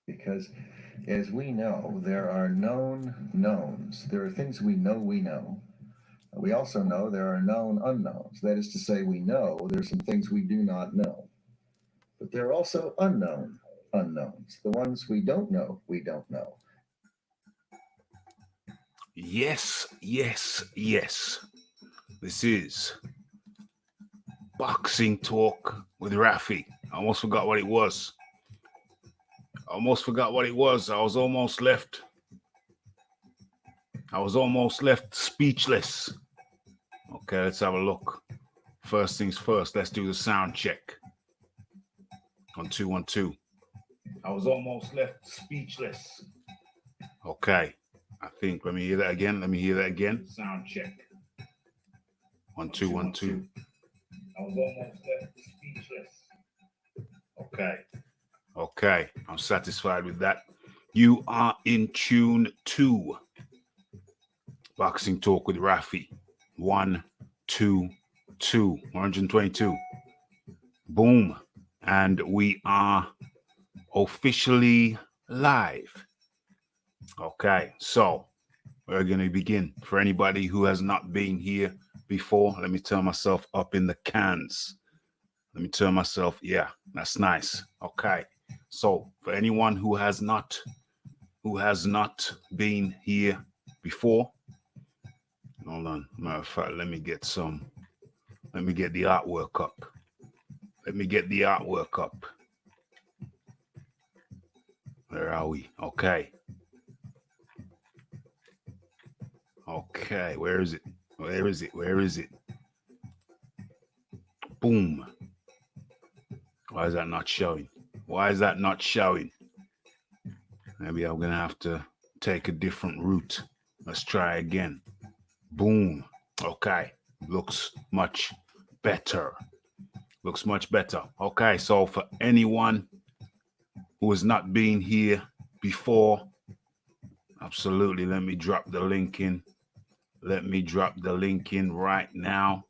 because, as we know, there are known knowns. There are things we know we know. We also know there are known unknowns. That is to say, we know there's some things we do not know. But there are also unknown unknowns, the ones we don't know. Yes, yes, yes. This is Boxing Talk with Raphie. I almost forgot what it was. I was almost left. Speechless. Okay, let's have a look. First things first, let's do the sound check. 1 2 1 2. I was almost left speechless. Okay, I think. Let me hear that again. Sound check. 1 2 1 2. I was almost left speechless. Okay, I'm satisfied with that. You are in tune to Boxing Talk with Raphie. 1 2 2. 122. Boom. And we are officially live. Okay, so we're going to begin. For anybody who has not been here before, let me turn myself up in the cans. Yeah, that's nice. Okay, so for anyone who has not been here before, hold on. Matter of fact, let me get the artwork up. Where are we? Okay, where is it? Boom. Why is that not showing? Maybe I'm gonna have to take a different route. Let's try again. Boom. Okay, looks much better. Okay, so for anyone who has not been here before, absolutely, let me drop the link in right now.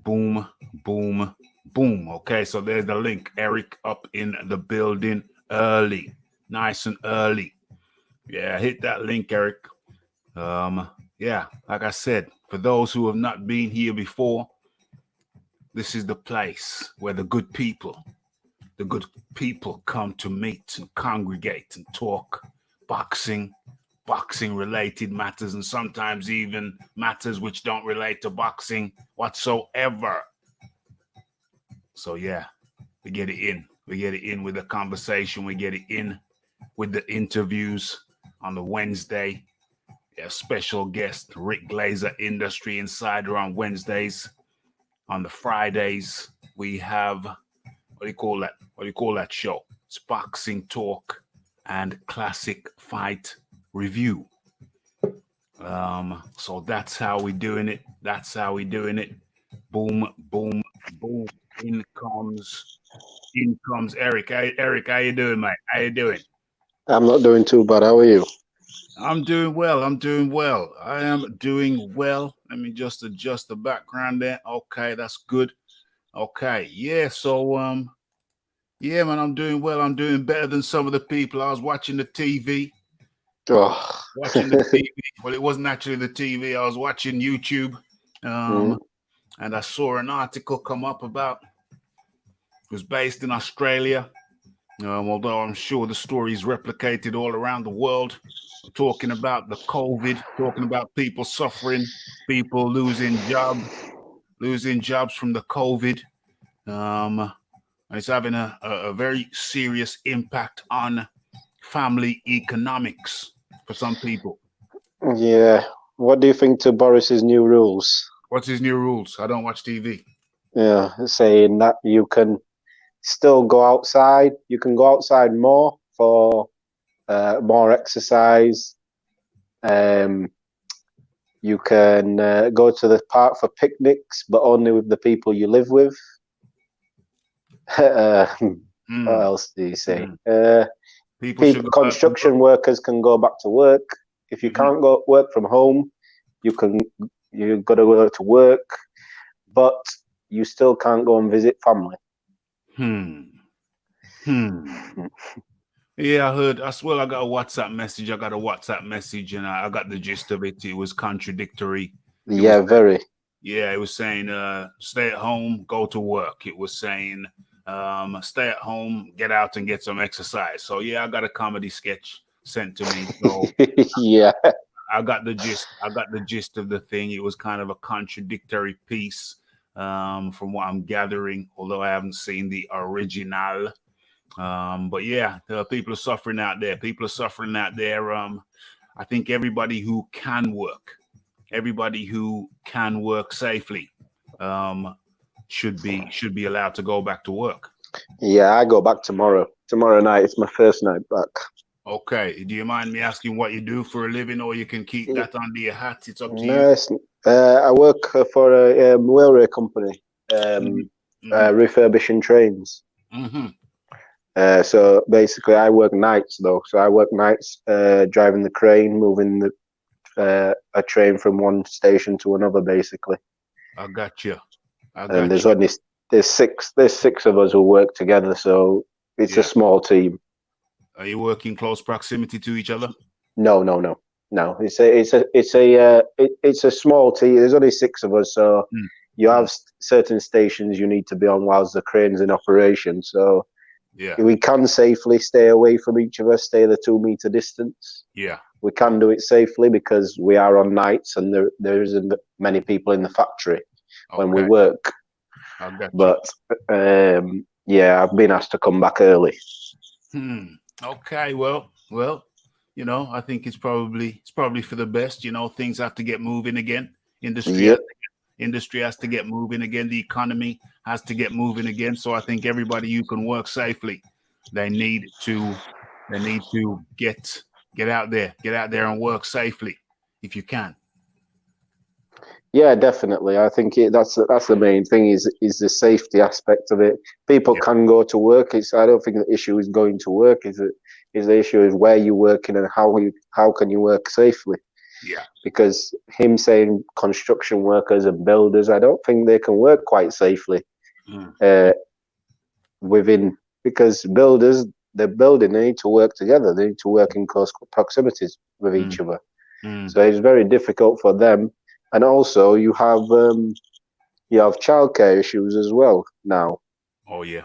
Boom, boom, boom. Okay, so there's the link. Eric up in the building early, nice and early. Yeah, hit that link, Eric. Yeah, like I said, for those who have not been here before, this is the place where the good people come to meet and congregate and talk boxing related matters, and sometimes even matters which don't relate to boxing whatsoever. So yeah, we get it in with the conversation, we get it in with the interviews on the Wednesday. Yeah, special guest Rick Glazer, Industry Insider, on Wednesdays. On the Fridays, we have, what do you call that show? It's Boxing Talk and Classic Fight Review. So that's how we're doing it. Boom, boom, boom. In comes Eric. Eric, how you doing, mate? How you doing? I'm not doing too bad. How are you? I'm doing well. I am doing well. Let me just adjust the background there. Okay, that's good. Okay, yeah. So, yeah, man, I'm doing well. I'm doing better than some of the people. I was watching the TV. Oh. Well, it wasn't actually the TV. I was watching YouTube, and I saw an article come up about. It was based in Australia. Although I'm sure the story is replicated all around the world, talking about the COVID, talking about people suffering, people losing jobs from the COVID. And it's having a very serious impact on family economics for some people. Yeah. What do you think to Boris's new rules? What's his new rules? I don't watch TV. Yeah, saying that you can still go outside. You can go outside more for more exercise. You can go to the park for picnics, but only with the people you live with. What else do you say? Construction workers can go back to work. If you can't go work from home, you've got to go to work, but you still can't go and visit family. Hmm. Yeah, I heard. I swear, I got a WhatsApp message. And I got the gist of it. It was contradictory. It was, Yeah, very. yeah, it was saying, stay at home, go to work. It was saying, stay at home, get out and get some exercise. So yeah, I got a comedy sketch sent to me. So Yeah. I got the gist. I got the gist of the thing. It was kind of a contradictory piece, from what I'm gathering. Although I haven't seen the original. But yeah, the people are suffering out there. People are suffering out there. I think everybody who can work safely, um, should be allowed to go back to work. Yeah, I go back tomorrow. Tomorrow night, it's my first night back. Okay. Do you mind me asking what you do for a living, or you can keep that under your hat? It's up to you. Nice. I work for a railway company, Mm-hmm. refurbishing trains. Mm-hmm. So basically, I work nights though. So I work nights, driving the crane, moving a train from one station to another, basically. I got you. And there's six of us who work together, so it's a Yeah. small team. Are you working close proximity to each other? No. It's a small team. There's only six of us, so Mm. you have certain stations you need to be on whilst the crane's in operation. So Yeah. we can safely stay away from each other, stay the 2 meter distance. Yeah. We can do it safely because we are on nights and there isn't many people in the factory when we Okay. work. I got you. But yeah, I've been asked to come back early. Okay. Well. I think it's probably for the best. Things have to get moving again. Yep. Industry has to get moving again. The economy has to get moving again. So I think everybody who can work safely, they need to get out there and work safely if you can. Yeah, definitely. I think that's the main thing is the safety aspect of it. People can go to work. I don't think the issue is going to work. Is the issue is where you're working and how can you work safely? Yeah. Because him saying construction workers and builders, I don't think they can work quite safely because builders, they're building, they need to work together. They need to work in close proximities with each other. So it's very difficult for them. And also you have childcare issues as well now. Oh yeah.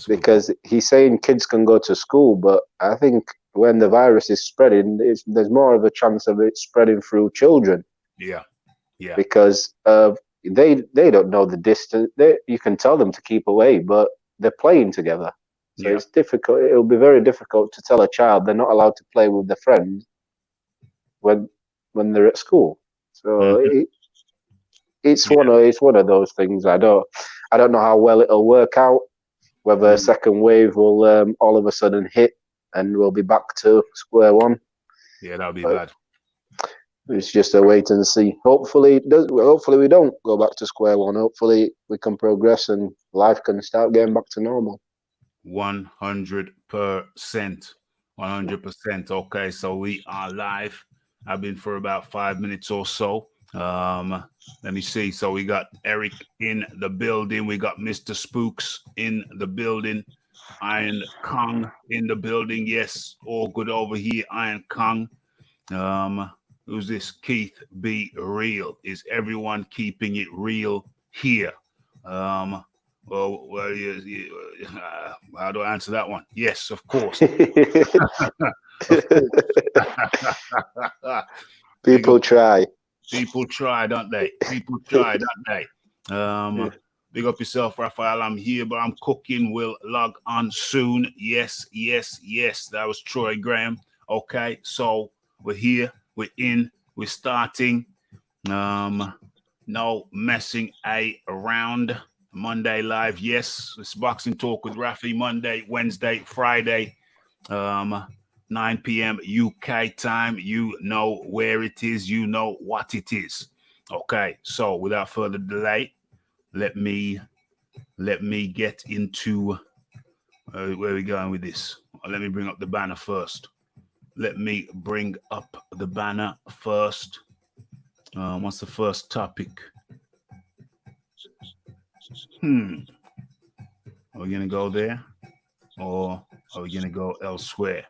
Because he's saying kids can go to school, but I think when the virus is spreading, there's more of a chance of it spreading through children. Yeah. Yeah. Because they don't know the distance. You can tell them to keep away, but they're playing together. So it's difficult. It'll be very difficult to tell a child they're not allowed to play with their friends when they're at school. So it's one of those things. I don't know how well it'll work out. Whether a second wave will all of a sudden hit and we'll be back to square one. Yeah, that'll be bad. It's just a wait and see. Hopefully we don't go back to square one. Hopefully we can progress and life can start getting back to normal. 100%. 100%. Okay, so we are live. I've been for about 5 minutes or so. Let me see. So we got Eric in the building. We got Mr. Spooks in the building. Iron Kong in the building. Yes, all good over here. Iron Kong. Who's this? Keith Be Real. Is everyone keeping it real here? Well, how do I answer that one? Yes, of course. People try. People try, don't they? Big up yourself, Raphael. I'm here, but I'm cooking. We'll log on soon. Yes. That was Troy Graham. Okay, so we're here. We're in. We're starting. No messing around. Monday live. Yes, it's Boxing Talk with Raphie. Monday, Wednesday, Friday. 9 p.m. UK time. You know where it is. You know what it is. Okay, so without further delay, let me get into where are we going with this. Let me bring up the banner first. What's the first topic? Are we gonna go there, or are we gonna go elsewhere?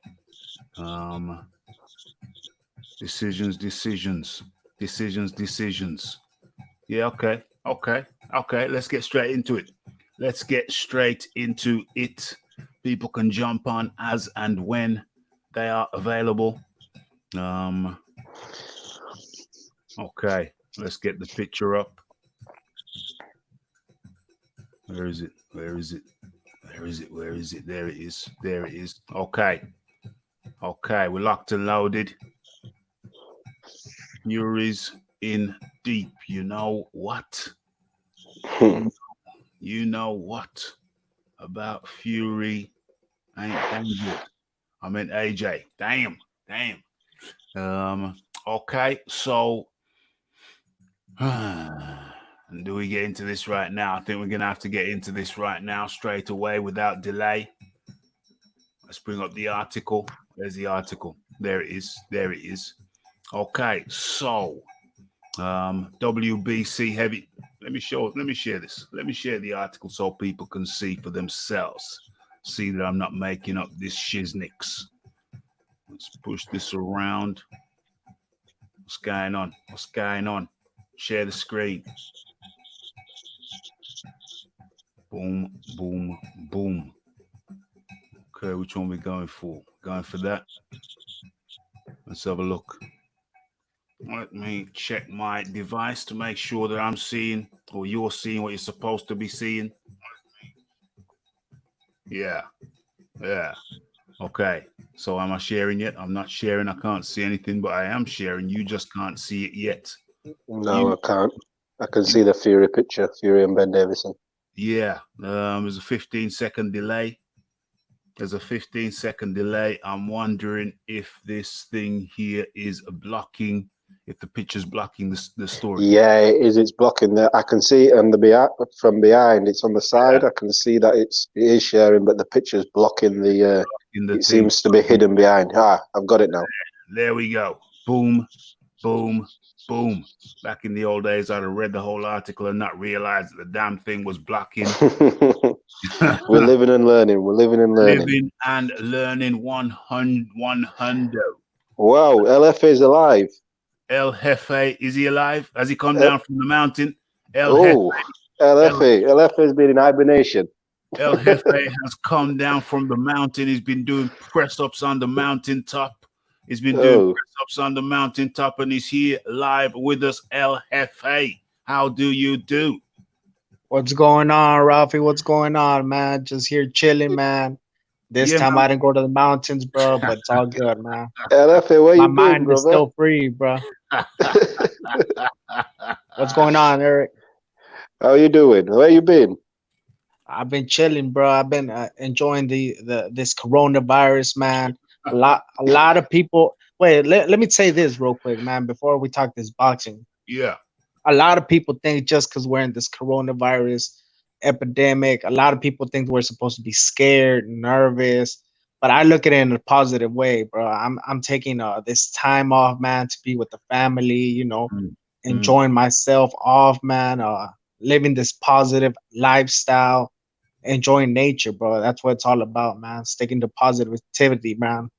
Decisions. Yeah, okay. Let's get straight into it. People can jump on as and when they are available. Okay, let's get the picture up. Where is it? There it is. Okay, we're locked and loaded. Fury's in deep. You know what? You know what about Fury? Ain't dangerous. I meant AJ. Damn. Okay, so do we get into this right now? I think we're gonna have to get into this right now, straight away, without delay. Let's bring up the article. There's the article. There it is. Okay, so WBC heavy. Let me share this. Let me share the article so people can see for themselves. See that I'm not making up this shiznix. Let's push this around. What's going on? Share the screen. Boom. Okay, which one are we going for? Going for that. Let's have a look. Let me check my device to make sure that I'm seeing, or you're seeing what you're supposed to be seeing. Yeah. Okay. So am I sharing yet? I'm not sharing. I can't see anything, but I am sharing. You just can't see it yet. No, I can't. I can see the Fury picture, Fury and Ben Davison. Yeah. There's a 15-second delay. I'm wondering if this thing here is blocking, if the picture's blocking the story. Yeah, it is. It's blocking that. I can see it from behind. It's on the side. Yeah. I can see that it is sharing, but the picture's blocking the. It seems to be hidden behind. I've got it now. There we go. Boom. Back in the old days, I'd have read the whole article and not realized that the damn thing was blocking. We're living and learning. Living and learning 100. Wow, LF is alive. El Jefe, is he alive? Has he come down from the mountain? LF has been in hibernation. El Jefe has come down from the mountain. He's been doing press-ups on the mountaintop. And he's here live with us. El Jefe, how do you do? What's going on, Raphie? What's going on, man? Just here chilling, man. This time man. I didn't go to the mountains, bro, but it's all good, man. LF, where you been, my mind brother? is still free, bro. What's going on, Eric? How you doing? Where you been? I've been chilling, bro. I've been enjoying this coronavirus, man. A lot of people. Wait, let me say this real quick, man. Before we talk this boxing, yeah. A lot of people think just because we're in this coronavirus epidemic, a lot of people think we're supposed to be scared, nervous. But I look at it in a positive way, bro. I'm taking this time off, man, to be with the family, enjoying myself off, man. Living this positive lifestyle, enjoying nature, bro. That's what it's all about, man. Sticking to positivity, man.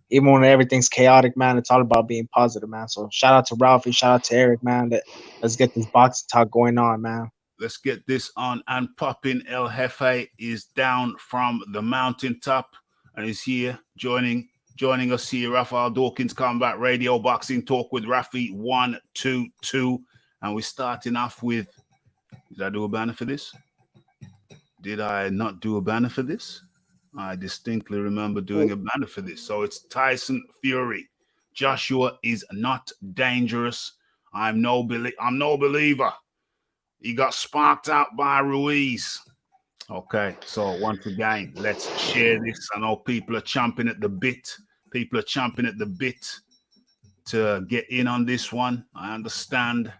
Even when everything's chaotic, man, it's all about being positive, man. So shout out to Raphie, shout out to Eric, man. Let's get this boxing talk going on, man. Let's get this on and popping. El Jefe is down from the mountaintop and is here joining us here. Raphael Dawkins Combat Radio Boxing Talk with Raphie 122. And we're starting off with, did I do a banner for this? Did I not do a banner for this? I distinctly remember doing a banner for this. So it's Tyson Fury. Joshua is not dangerous. I'm no believer. He got sparked out by Ruiz. Okay, so once again, let's share this. I know people are chomping at the bit. To get in on this one. I understand.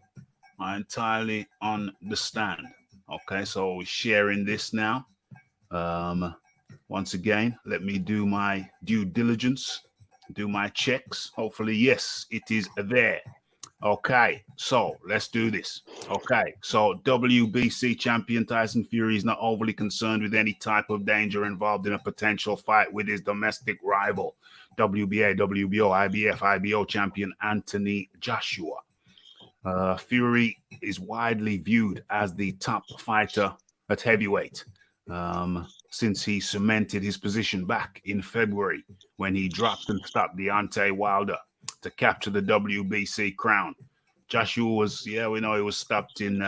I entirely understand. Okay, so we're sharing this now. Once again, let me do my due diligence, do my checks. Hopefully, yes, it is there. Okay, so let's do this. Okay, so WBC champion Tyson Fury is not overly concerned with any type of danger involved in a potential fight with his domestic rival, WBA, WBO, IBF, IBO champion Anthony Joshua. Fury is widely viewed as the top fighter at heavyweight since he cemented his position back in February when he dropped and stopped Deontay Wilder to capture the WBC crown. Joshua was, we know he was stopped in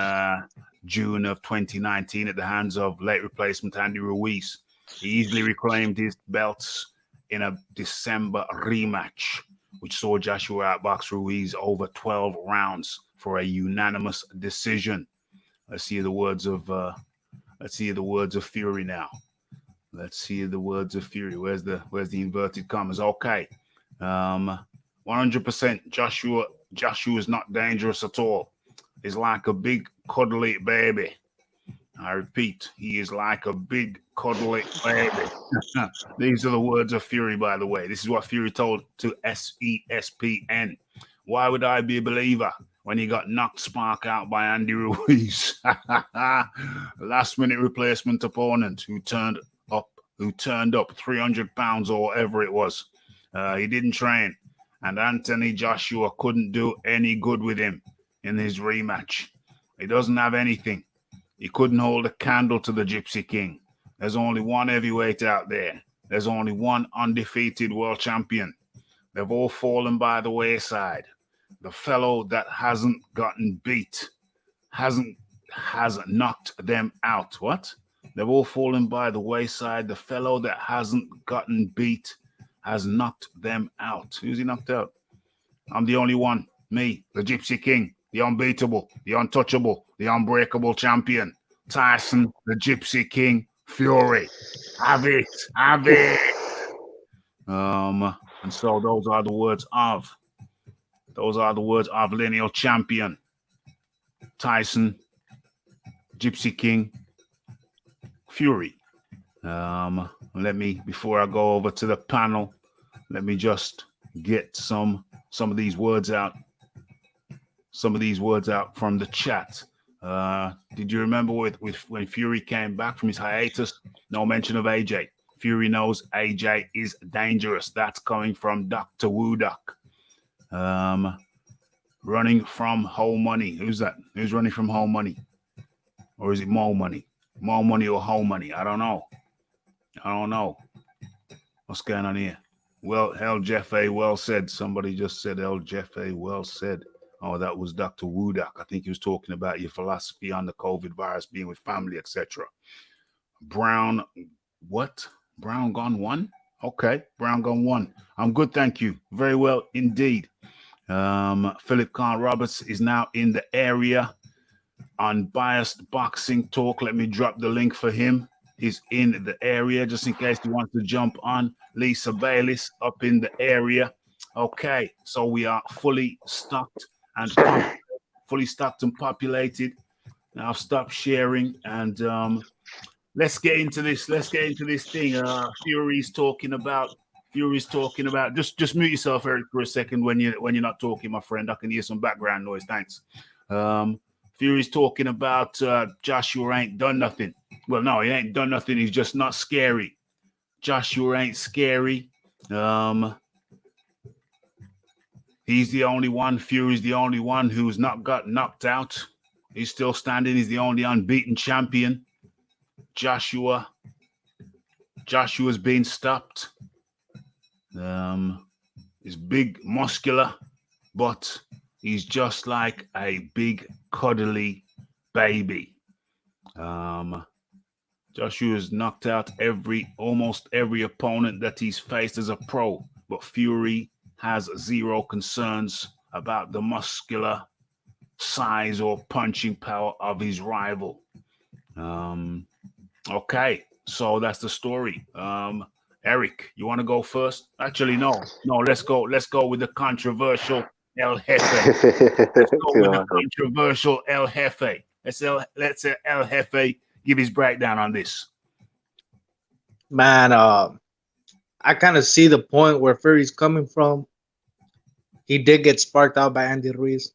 June of 2019 at the hands of late replacement Andy Ruiz. He easily reclaimed his belts in a December rematch, which saw Joshua outbox Ruiz over 12 rounds for a unanimous decision. Let's hear the words of Fury now. Let's hear the words of Fury. Where's the inverted commas? Okay. 100% Joshua is not dangerous at all. He's like a big cuddly baby. I repeat, he is like a big cuddly baby. These are the words of Fury, by the way. This is what Fury told to ESPN. Why would I be a believer when he got knocked spark out by Andy Ruiz? Last minute replacement opponent who turned up 300 pounds or whatever it was. He didn't train, and Anthony Joshua couldn't do any good with him in his rematch. He doesn't have anything. He couldn't hold a candle to the Gypsy King. There's only one heavyweight out there. There's only one undefeated world champion. They've all fallen by the wayside. The fellow that hasn't gotten beat has knocked them out. What? They've all fallen by the wayside. The fellow that hasn't gotten beat has knocked them out. Who's he knocked out? I'm the only one. Me, the Gypsy King, the unbeatable, the untouchable, the unbreakable champion. Tyson, the Gypsy King, Fury. Have it. Have it. And so those are the words of lineal champion Tyson, Gypsy King, Fury. Before I go over to the panel, let me just get some of these words out. Some of these words out from the chat. Did you remember with when Fury came back from his hiatus? No mention of AJ. Fury knows AJ is dangerous. That's coming from Dr. Woodok. Running from Whole Money. Who's that? Who's running from Whole Money? Or is it Mo Money? Mo Money or Whole Money? I don't know. What's going on here? Well, El Jeff A. well said. Somebody just said El Jeff A. well said. Oh, that was Dr. Woodok. I think he was talking about your philosophy on the COVID virus, being with family, etc. Brown, what? Brown gone one? Okay, Brown gone one. I'm good, thank you. Very well indeed. Philip Khan Roberts is now in the area. Unbiased Boxing Talk. Let me drop the link for him. He's in the area just in case he wants to jump on. Lisa Bayliss up in the area. Okay, so we are fully stocked and populated. Now stop sharing and let's get into this. Let's get into this thing. Fury's talking about. Just mute yourself, Eric, for a second when you're not talking, my friend. I can hear some background noise. Thanks. Fury's talking about Joshua ain't done nothing. Well, no, he ain't done nothing. He's just not scary. Joshua ain't scary. He's the only one. Fury's the only one who's not got knocked out. He's still standing. He's the only unbeaten champion. Joshua's been stopped. He's big, muscular, but he's just like a big, cuddly baby. Joshua's knocked out almost every opponent that he's faced as a pro, but Fury has zero concerns about the muscular size or punching power of his rival. Okay, so that's the story. Eric, you want to go first? Actually, no. Let's go with the controversial El Jefe. Let's go with the controversial El Jefe. Let's El Jefe give his breakdown on this. Man, I kind of see the point where Fury's coming from. He did get sparked out by Andy Ruiz.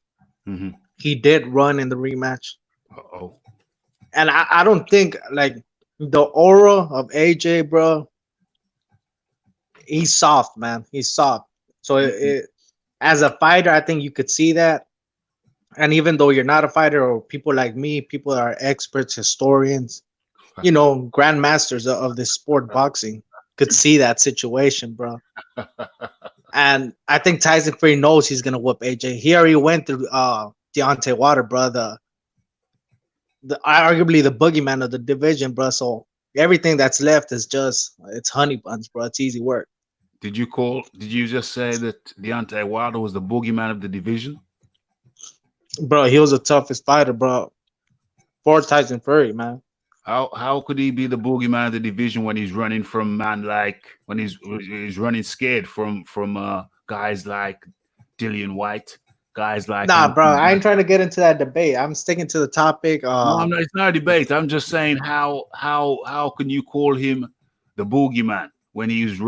Mm-hmm. He did run in the rematch, Uh-oh. and I don't think like the aura of AJ, bro. He's soft, man. He's soft. So as a fighter, I think you could see that. And even though you're not a fighter, or people like me, people that are experts, historians, grandmasters of this sport, boxing, could see that situation, bro. And I think Tyson Fury knows he's gonna whoop AJ. He already went through Deontay Wilder, bro. The arguably the boogeyman of the division, bro. So everything that's left is just it's honey buns, bro. It's easy work. Did you just say that Deontay Wilder was the boogeyman of the division? Bro, he was the toughest fighter, bro. For Tyson Fury, man. How could he be the boogeyman of the division when he's running from when he's running scared from guys like Dillian White, guys like Nah, bro, I ain't trying to get into that debate. I'm sticking to the topic. No, I'm not, it's not a debate. I'm just saying how can you call him the boogeyman when he's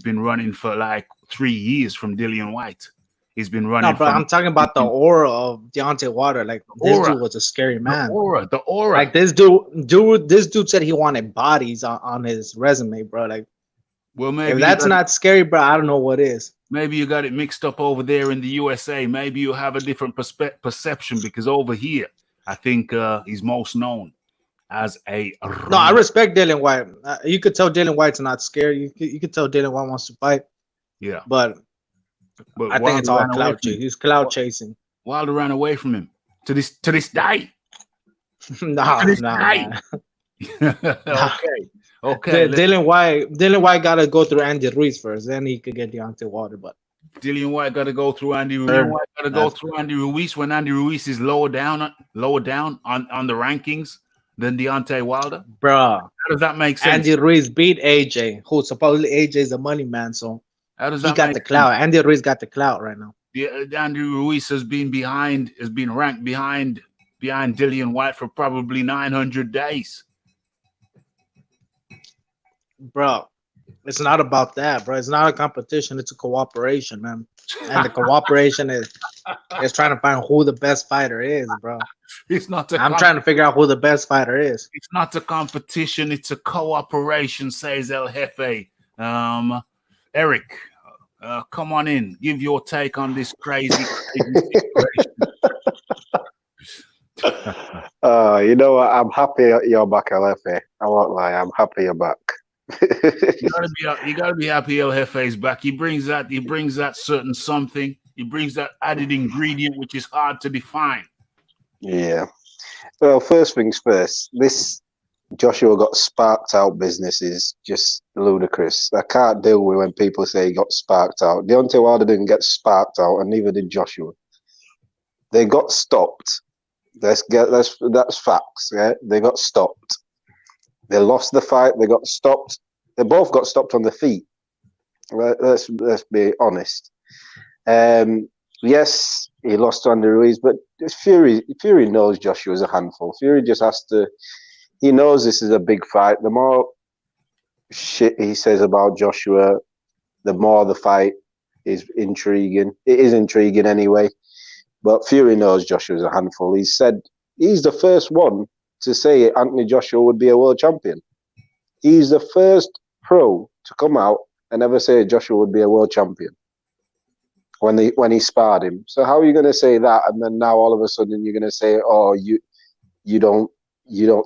been running for like 3 years from Dillian White. He's been running. No, bro, I'm talking about the aura of Deontay Wilder. Like this dude was a scary man. The aura. Like this dude said he wanted bodies on his resume, bro. Like, well, maybe if that's not scary, bro, I don't know what is. Maybe you got it mixed up over there in the USA. Maybe you have a different perception because over here, I think he's most known as a. No, I respect Dillian White. You could tell Dillian White's not scared. You could tell Dillian White wants to fight. Yeah, but I think it's all clout chasing. He's clout chasing. Wilder ran away from him to this day. Nah. Okay. Dillian White got to go through Andy Ruiz first, then he could get Deontay Wilder. But Dillian White got to go through Andy Ruiz when Andy Ruiz is lower down on the rankings than Deontay Wilder. Bro, how does that make sense? Andy Ruiz beat AJ, who supposedly AJ is a money man, so how does that he got the clout. Andy Ruiz got the clout right now. Andy Ruiz has been ranked behind Dillian White for probably 900 days. Bro, it's not about that, bro. It's not a competition. It's a cooperation, man. And the cooperation is trying to find who the best fighter is, bro. It's not. I'm trying to figure out who the best fighter is. It's not a competition. It's a cooperation, says El Jefe. Eric, come on in. Give your take on this crazy situation. You know what? I'm happy you're back, El Jefe. I won't lie. I'm happy you're back. You gotta be happy El Jefe's back. He brings that certain something. He brings that added ingredient which is hard to define. Yeah. Well, first things first, this Joshua got sparked out business is just ludicrous. I can't deal with when people say he got sparked out. Deontay Wilder didn't get sparked out, and neither did Joshua. They got stopped. That's facts. Yeah, they got stopped. They lost the fight. They got stopped. They both got stopped on the feet. Let's be honest. Yes, he lost to Andy Ruiz, but Fury knows Joshua's a handful. Fury just has to. He knows this is a big fight. The more shit he says about Joshua, the more the fight is intriguing. It is intriguing anyway. But Fury knows Joshua's a handful. He said he's the first one to say Anthony Joshua would be a world champion. He's the first pro to come out and ever say Joshua would be a world champion when he sparred him. So how are you going to say that, and then now all of a sudden you're going to say, oh, you don't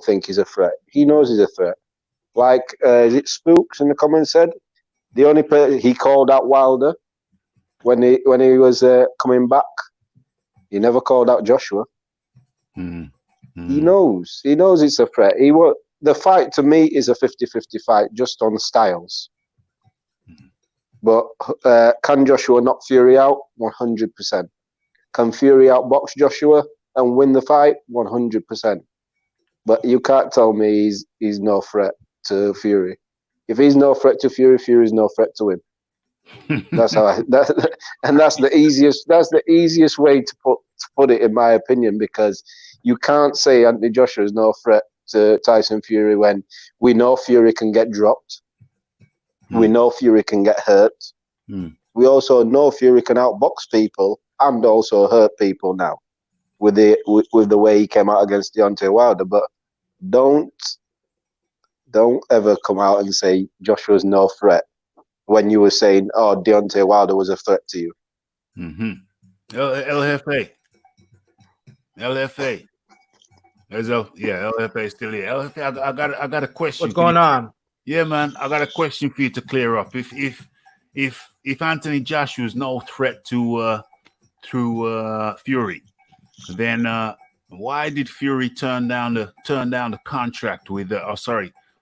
think he's a threat? He knows he's a threat. Like is it Spooks in the comments said, the only player he called out Wilder when he was coming back. He never called out Joshua. Mm-hmm. He knows it's a threat. The fight to me is a 50-50 fight just on styles. But can Joshua knock Fury out? 100%. Can Fury outbox Joshua and win the fight? 100%. But you can't tell me he's no threat to Fury. If he's no threat to Fury, Fury's no threat to him. That's that's the easiest way to put it, in my opinion, because you can't say Anthony Joshua is no threat to Tyson Fury when we know Fury can get dropped. We know Fury can get hurt. We also know Fury can outbox people and also hurt people now. with the way he came out against Deontay Wilder. But don't ever come out and say Joshua's no threat when you were saying, oh, Deontay Wilder was a threat to you. Mm-hmm. LFA. LFA is still here. LFA, I got a question. What's going on? Yeah, man, I got a question for you to clear up. If Anthony Joshua is no threat to Fury, then why did Fury turn down the contract with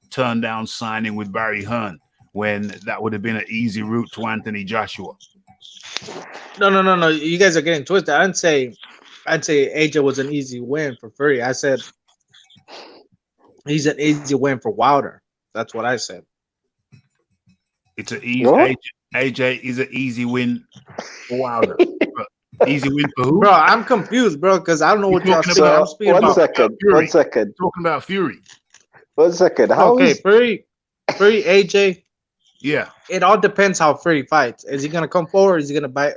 turn down signing with Barry Hearn when that would have been an easy route to Anthony Joshua? No. You guys are getting twisted. I'd say AJ was an easy win for Fury. I said he's an easy win for Wilder. That's what I said. It's an easy AJ is an easy win for Wilder. Easy win for who? Bro, I'm confused, bro, because I don't know what y'all speaking. I'm speaking One about second. Talking about Fury. 1 second. Fury, AJ. Yeah. It all depends how Fury fights. Is he gonna come forward? Or is he gonna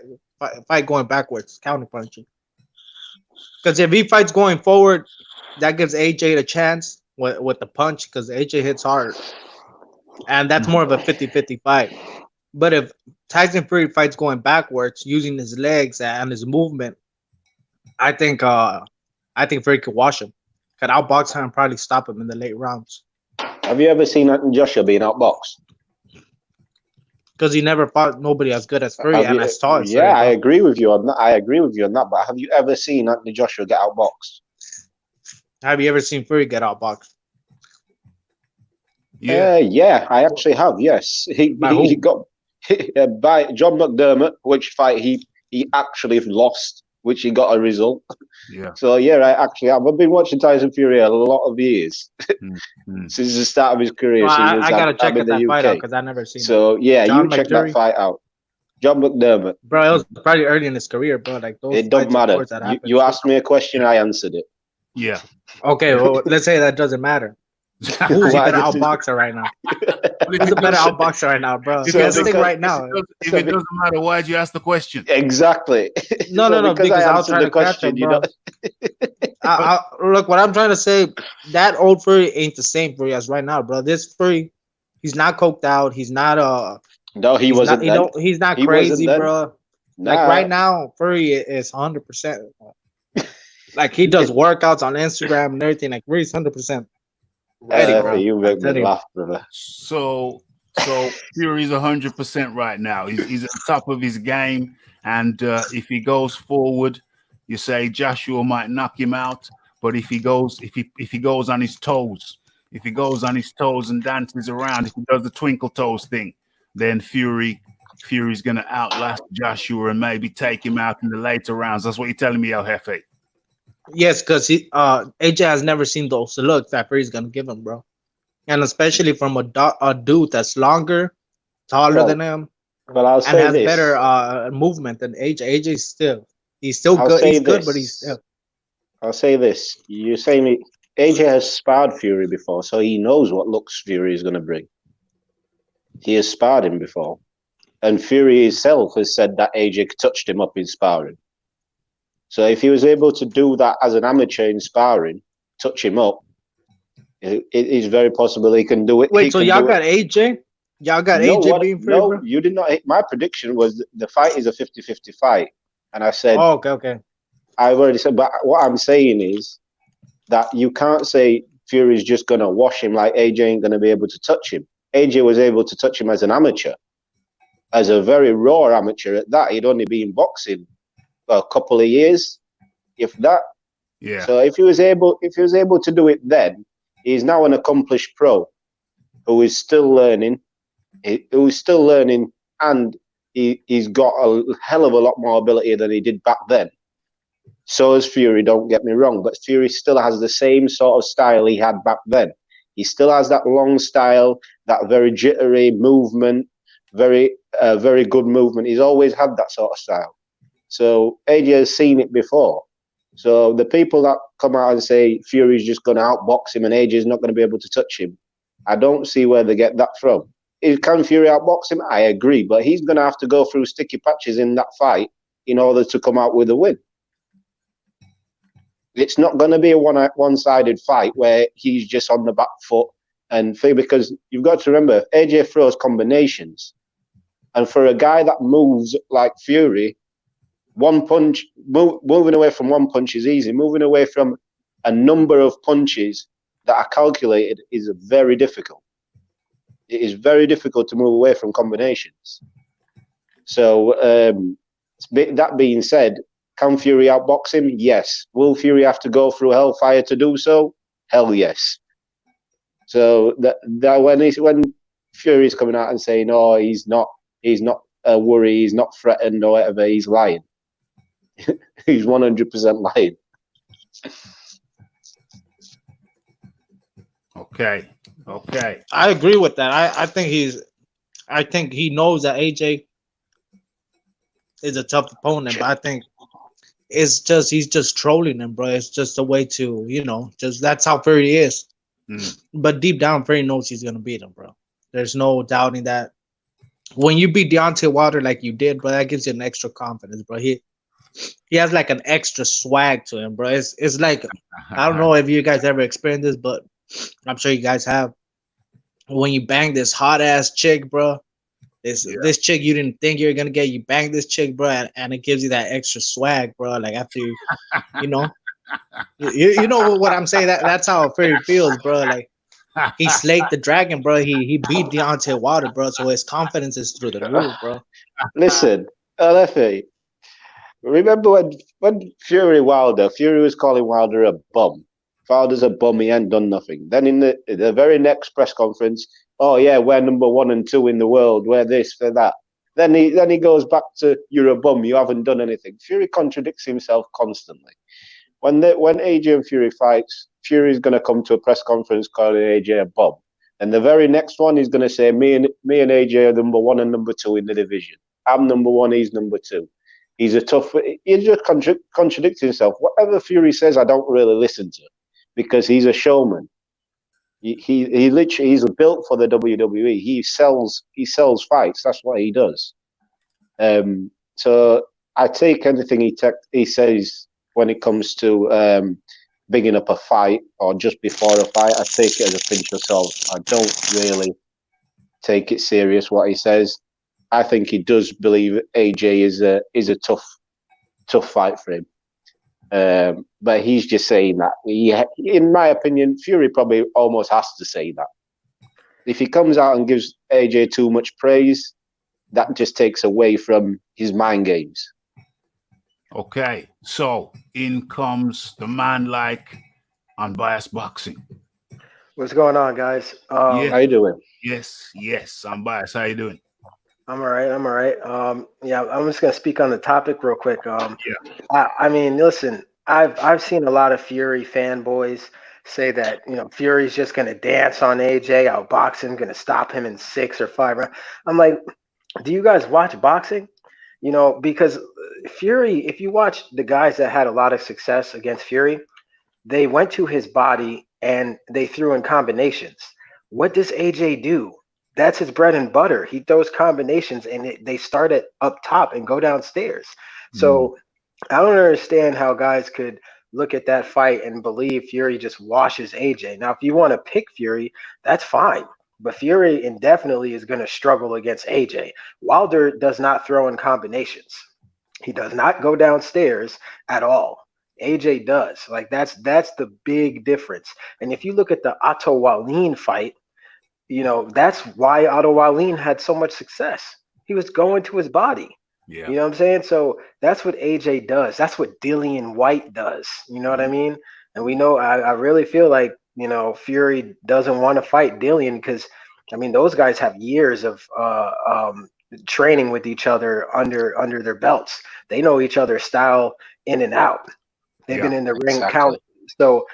fight going backwards, counter punching? Because if he fights going forward, that gives AJ a chance with the punch, because AJ hits hard, and that's more of a 50-50 fight. But if Tyson Fury fights going backwards, using his legs and his movement, I think Fury could wash him. Could outbox him and probably stop him in the late rounds. Have you ever seen Joshua being outboxed? Because he never fought nobody as good as Fury and as tall as Fury. I agree with you on that. But have you ever seen Anthony Joshua get outboxed? Have you ever seen Fury get outboxed? Yeah, I actually have. Yes, he got by John McDermott, which fight he actually lost, which he got a result. Yeah. So yeah, I actually have. I've been watching Tyson Fury a lot of years since the start of his career. I gotta check that fight out because I never seen. So yeah, you check that fight out. John McDermott. Bro, it was probably early in his career, bro. Like those. It don't matter. You asked me a question, I answered it. Yeah. Okay, well, let's say that doesn't matter. Who's a better outboxer right now? Who's a better outboxer right now, bro? Right now. If it doesn't matter, why'd you ask the question? Exactly. No, because I was trying to catch him, bro. Look, what I'm trying to say, that old Fury ain't the same Fury as right now, bro. This Fury, he's not coked out. He's not No, he wasn't. He's not crazy, bro. Nah. Like right now, Fury is 100%. Like he does workouts on Instagram and everything. Like Fury's 100%. You make me laugh, brother. So Fury's 100% right now. He's at the top of his game, and if he goes forward, you say Joshua might knock him out. But if he goes on his toes, and dances around, if he does the twinkle toes thing, then Fury's gonna outlast Joshua and maybe take him out in the later rounds. That's what you're telling me, El Jefe. Yes, because AJ has never seen those looks that Fury's gonna give him, bro, and especially from a dude that's longer, taller than him, and has better movement than AJ. He's still good. He's good, but he's still. I'll say this: you say me, AJ has sparred Fury before, so he knows what looks Fury is gonna bring. He has sparred him before, and Fury himself has said that AJ touched him up in sparring. So if he was able to do that as an amateur in sparring, touch him up, it is very possible he can do it. Wait, so y'all got AJ? Y'all got AJ being free? No, you did not. My prediction was the fight is a 50-50 fight. And I said... Oh, okay. I've already said, but what I'm saying is that you can't say Fury's just going to wash him like AJ ain't going to be able to touch him. AJ was able to touch him as an amateur, as a very raw amateur at that. He'd only been boxing a couple of years, if that. Yeah. So if he was able to do it then, he's now an accomplished pro who is still learning. And he's got a hell of a lot more ability than he did back then. So is Fury, don't get me wrong, but Fury still has the same sort of style he had back then. He still has that long style, that very jittery movement, very good movement. He's always had that sort of style. So AJ has seen it before. So the people that come out and say Fury's just going to outbox him and AJ's not going to be able to touch him, I don't see where they get that from. Can Fury outbox him? I agree, but he's going to have to go through sticky patches in that fight in order to come out with a win. It's not going to be a one-sided fight where he's just on the back foot because you've got to remember AJ throws combinations, and for a guy that moves like Fury, one punch moving away from one punch is easy. Moving away from a number of punches that are calculated is very difficult. It is very difficult to move away from combinations. So that being said, can Fury outbox him? Yes. Will Fury have to go through hellfire to do so? Hell yes. So that when Fury's coming out and saying, "Oh, he's not a worry, he's not threatened or whatever," he's lying. He's 100% lying. Okay. I agree with that. I think he knows that AJ is a tough opponent, but I think he's just trolling him, bro. It's just a way to, just that's how Fury is. But deep down, Fury knows he's gonna beat him, bro. There's no doubting that. When you beat Deontay Wilder like you did, bro, that gives you an extra confidence, bro. He has like an extra swag to him, bro. It's like, I don't know if you guys ever experienced this, but I'm sure you guys have. When you bang this hot ass chick, bro, this chick you didn't think you were gonna get, you bang this chick, bro, and it gives you that extra swag, bro. Like after you know what I'm saying. That's how Fury feels, bro. Like he slayed the dragon, bro. He beat Deontay Wilder, bro. So his confidence is through the roof, bro. Listen, Raphie, remember when Fury was calling Wilder a bum. Wilder's a bum. He ain't done nothing. Then in the very next press conference, oh yeah, we're number 1 and 2 in the world. We're this, we're that. Then he goes back to, you're a bum. You haven't done anything. Fury contradicts himself constantly. When AJ and Fury fights, Fury's going to come to a press conference calling AJ a bum. And the very next one, he's going to say, me and AJ are number 1 and number 2 in the division. I'm number 1, he's number 2. He's just contradicts himself. Whatever Fury says, I don't really listen to, because he's a showman. He literally, he's built for the WWE. He sells fights. That's what he does. So I take anything he says when it comes to bigging up a fight or just before a fight. I take it as a pinch of salt. I don't really take it serious what he says. I think he does believe AJ is a tough fight for him. But he's just saying that. In my opinion, Fury probably almost has to say that. If he comes out and gives AJ too much praise, that just takes away from his mind games. Okay, so in comes the man like Unbiased Boxing. What's going on, guys? How you doing? Yes, Unbiased. How you doing? I'm all right. Yeah, I'm just gonna speak on the topic real quick. I mean, listen, I've seen a lot of Fury fanboys say that Fury's just gonna dance on AJ, outboxing, gonna stop him in 6 or 5 rounds. I'm like, do you guys watch boxing? Because Fury, if you watch the guys that had a lot of success against Fury, they went to his body and they threw in combinations. What does AJ do? That's his bread and butter. He throws combinations and they start at up top and go downstairs. So I don't understand how guys could look at that fight and believe Fury just washes AJ. Now, if you want to pick Fury, that's fine. But Fury indefinitely is going to struggle against AJ. Wilder does not throw in combinations. He does not go downstairs at all. AJ does. Like that's the big difference. And if you look at the Otto Wallin fight, that's why Otto Wallin had so much success. He was going to his body. Yeah. You know what I'm saying? So that's what AJ does. That's what Dillian White does. You know what I mean? And we know, I really feel like, Fury doesn't want to fight Dillian because, I mean, those guys have years of training with each other under their belts. They know each other's style in and out. They've been in the ring count. So,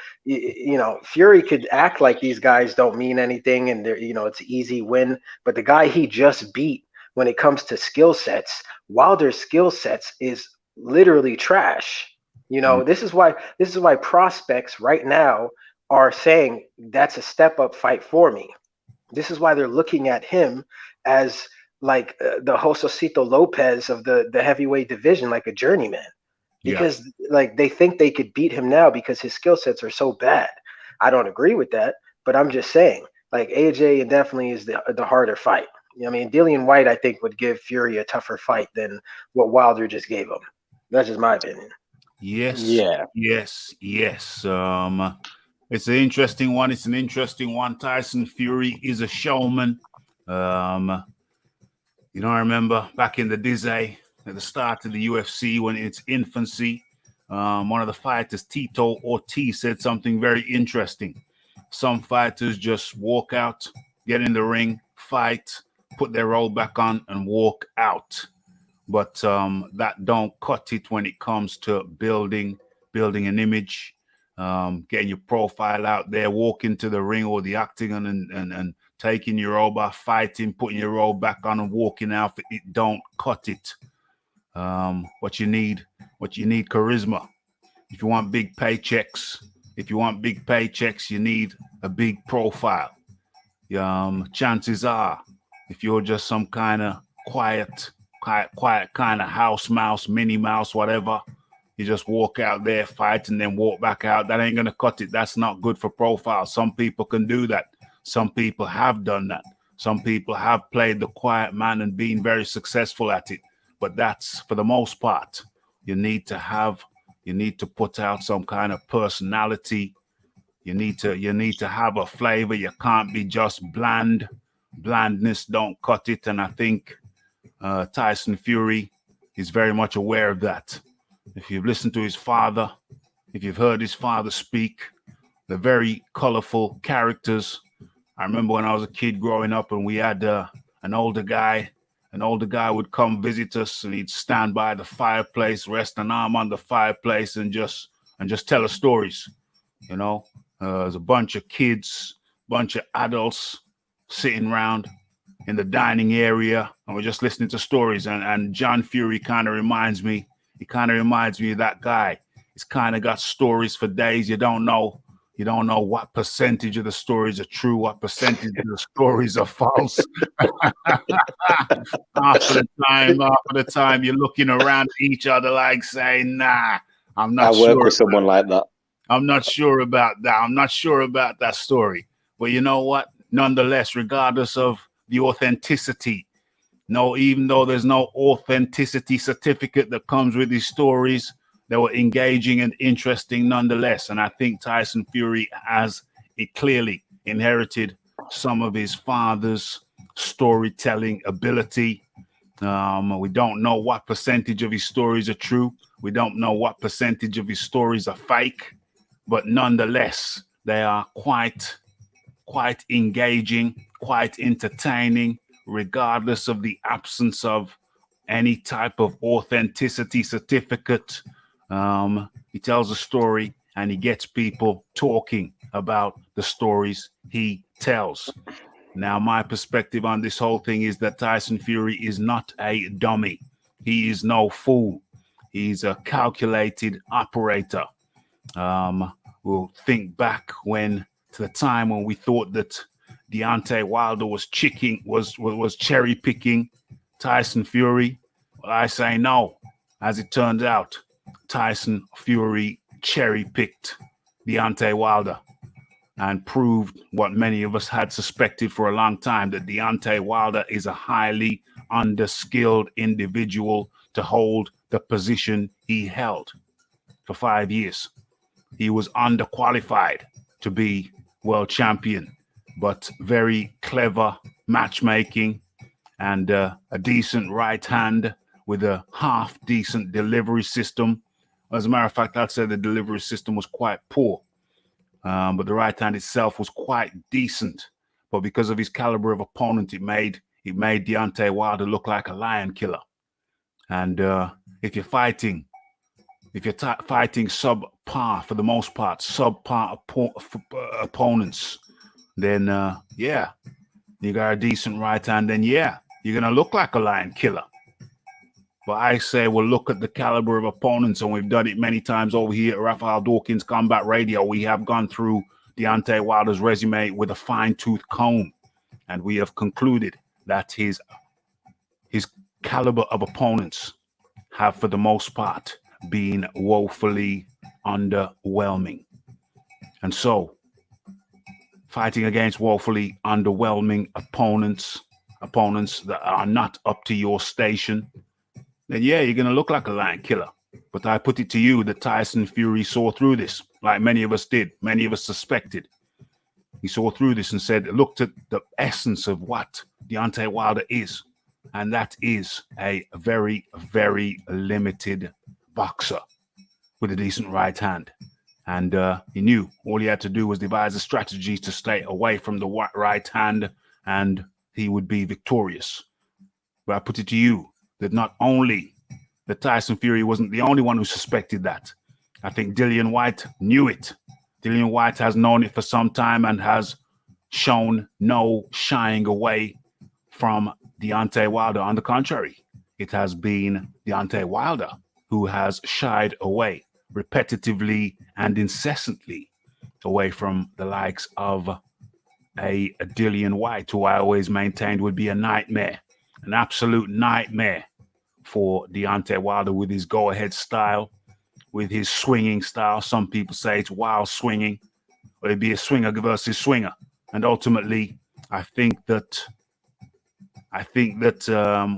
Fury could act like these guys don't mean anything and they're, it's an easy win. But the guy he just beat, when it comes to skill sets, Wilder's skill sets is literally trash. This is why prospects right now are saying that's a step up fight for me. This is why they're looking at him as like the Josecito Lopez of the heavyweight division, like a journeyman. because like they think they could beat him now because his skill sets are so bad. I don't agree with that, but I'm just saying like AJ definitely is the harder fight. I mean, Dillian White, I think, would give Fury a tougher fight than what Wilder just gave him. That's just my opinion. Yes. Yeah. Yes. Yes. It's an interesting one. It's an interesting one. Tyson Fury is a showman. I remember back in the day, at the start of the UFC, when its infancy, one of the fighters, Tito Ortiz, said something very interesting. Some fighters just walk out, get in the ring, fight, put their robe back on, and walk out. But that don't cut it when it comes to building an image, getting your profile out there, walking to the ring or the octagon and taking your robe off, fighting, putting your robe back on and walking out. It don't cut it. What you need charisma. If you want big paychecks, you need a big profile. Chances are, if you're just some kind of quiet kind of house mouse, Minnie Mouse, whatever, you just walk out there, fight, and then walk back out. That ain't gonna cut it. That's not good for profile. Some people can do that. Some people have done that. Some people have played the quiet man and been very successful at it. But that's for the most part. You need to put out some kind of personality. You need to have a flavor. You can't be just bland. Blandness don't cut it. And I think Tyson Fury is very much aware of that. If you've listened to his father, if you've heard his father speak, they're very colorful characters. I remember when I was a kid growing up and we had an older guy. An older guy would come visit us and he'd stand by the fireplace, rest an arm on the fireplace and just tell us stories. There's a bunch of kids, bunch of adults sitting around in the dining area and we're just listening to stories. And John Fury kind of reminds me of that guy. He's kind of got stories for days. You don't know what percentage of the stories are true, what percentage of the stories are false. half of the time you're looking around at each other like saying, nah, I'm not sure. I work with someone like that. I'm not sure about that. I'm not sure about that story. But you know what? Nonetheless, regardless of the authenticity, even though there's no authenticity certificate that comes with these stories, they were engaging and interesting nonetheless. And I think Tyson Fury has clearly inherited some of his father's storytelling ability. We don't know what percentage of his stories are true. We don't know what percentage of his stories are fake, but nonetheless, they are quite engaging, quite entertaining, regardless of the absence of any type of authenticity certificate. He tells a story and he gets people talking about the stories he tells. Now, my perspective on this whole thing is that Tyson Fury is not a dummy. He is no fool. He's a calculated operator. We'll think back to the time when we thought that Deontay Wilder was cherry picking Tyson Fury. Well, I say no. As it turns out, Tyson Fury cherry picked Deontay Wilder and proved what many of us had suspected for a long time, that Deontay Wilder is a highly underskilled individual to hold the position he held for 5 years. He was underqualified to be world champion, but very clever matchmaking and a decent right hand with a half decent delivery system. As a matter of fact, I'd say the delivery system was quite poor, but the right hand itself was quite decent. But because of his caliber of opponent, it made Deontay Wilder look like a lion killer. And if you're fighting subpar, for the most part, subpar opponents, then you got a decent right hand, then you're gonna look like a lion killer. But I say, well, look at the caliber of opponents, and we've done it many times over here at Raphael Dawkins Combat Radio. We have gone through Deontay Wilder's resume with a fine-tooth comb, and we have concluded that his caliber of opponents have, for the most part, been woefully underwhelming. And so, fighting against woefully underwhelming opponents that are not up to your station, then yeah, you're going to look like a lion killer. But I put it to you that Tyson Fury saw through this, like many of us did, many of us suspected. He saw through this and said, looked at the essence of what Deontay Wilder is. And that is a very, very limited boxer with a decent right hand. And he knew all he had to do was devise a strategy to stay away from the right hand, and he would be victorious. But I put it to you that not only that Tyson Fury wasn't the only one who suspected that. I think Dillian Whyte knew it. Dillian Whyte has known it for some time and has shown no shying away from Deontay Wilder. On the contrary, it has been Deontay Wilder who has shied away repetitively and incessantly away from the likes of a Dillian Whyte, who I always maintained would be a nightmare, an absolute nightmare for Deontay Wilder with his go-ahead style, with his swinging style. Some people say it's wild swinging, or it'd be a swinger versus swinger. And ultimately, I think that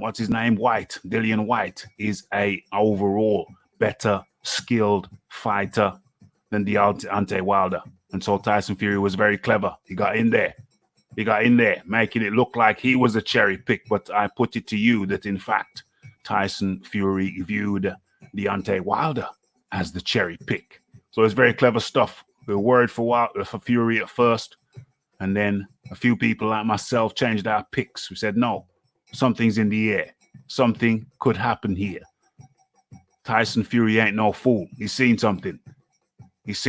what's his name? Dillian Whyte is a overall better skilled fighter than Deontay Wilder. And so Tyson Fury was very clever. He got in there, making it look like he was a cherry pick. But I put it to you that in fact, Tyson Fury viewed Deontay Wilder as the cherry pick. So it's very clever stuff. We were worried for Fury at first, and then a few people like myself changed our picks. We said, no, something's in the air. Something could happen here. Tyson Fury ain't no fool. He's seen something. He's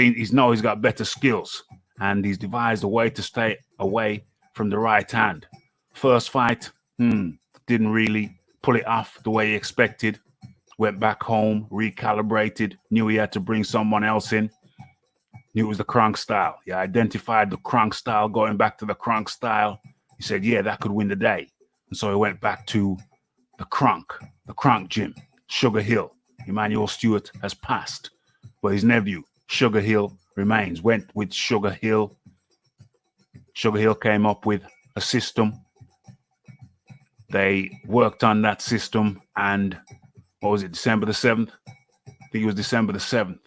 got better skills, and he's devised a way to stay away from the right hand. First fight, didn't really pull it off the way he expected. Went back home, recalibrated, knew he had to bring someone else in. Knew it was the Kronk style. He identified the Kronk style, going back to the Kronk style. He said, yeah, that could win the day. And so he went back to the Kronk gym, Sugar Hill. Emmanuel Stewart has passed, but his nephew, Sugar Hill, remains. Went with Sugar Hill. Sugar Hill came up with a system. They worked on that system, and what was it, December the 7th? I think it was December the 7th.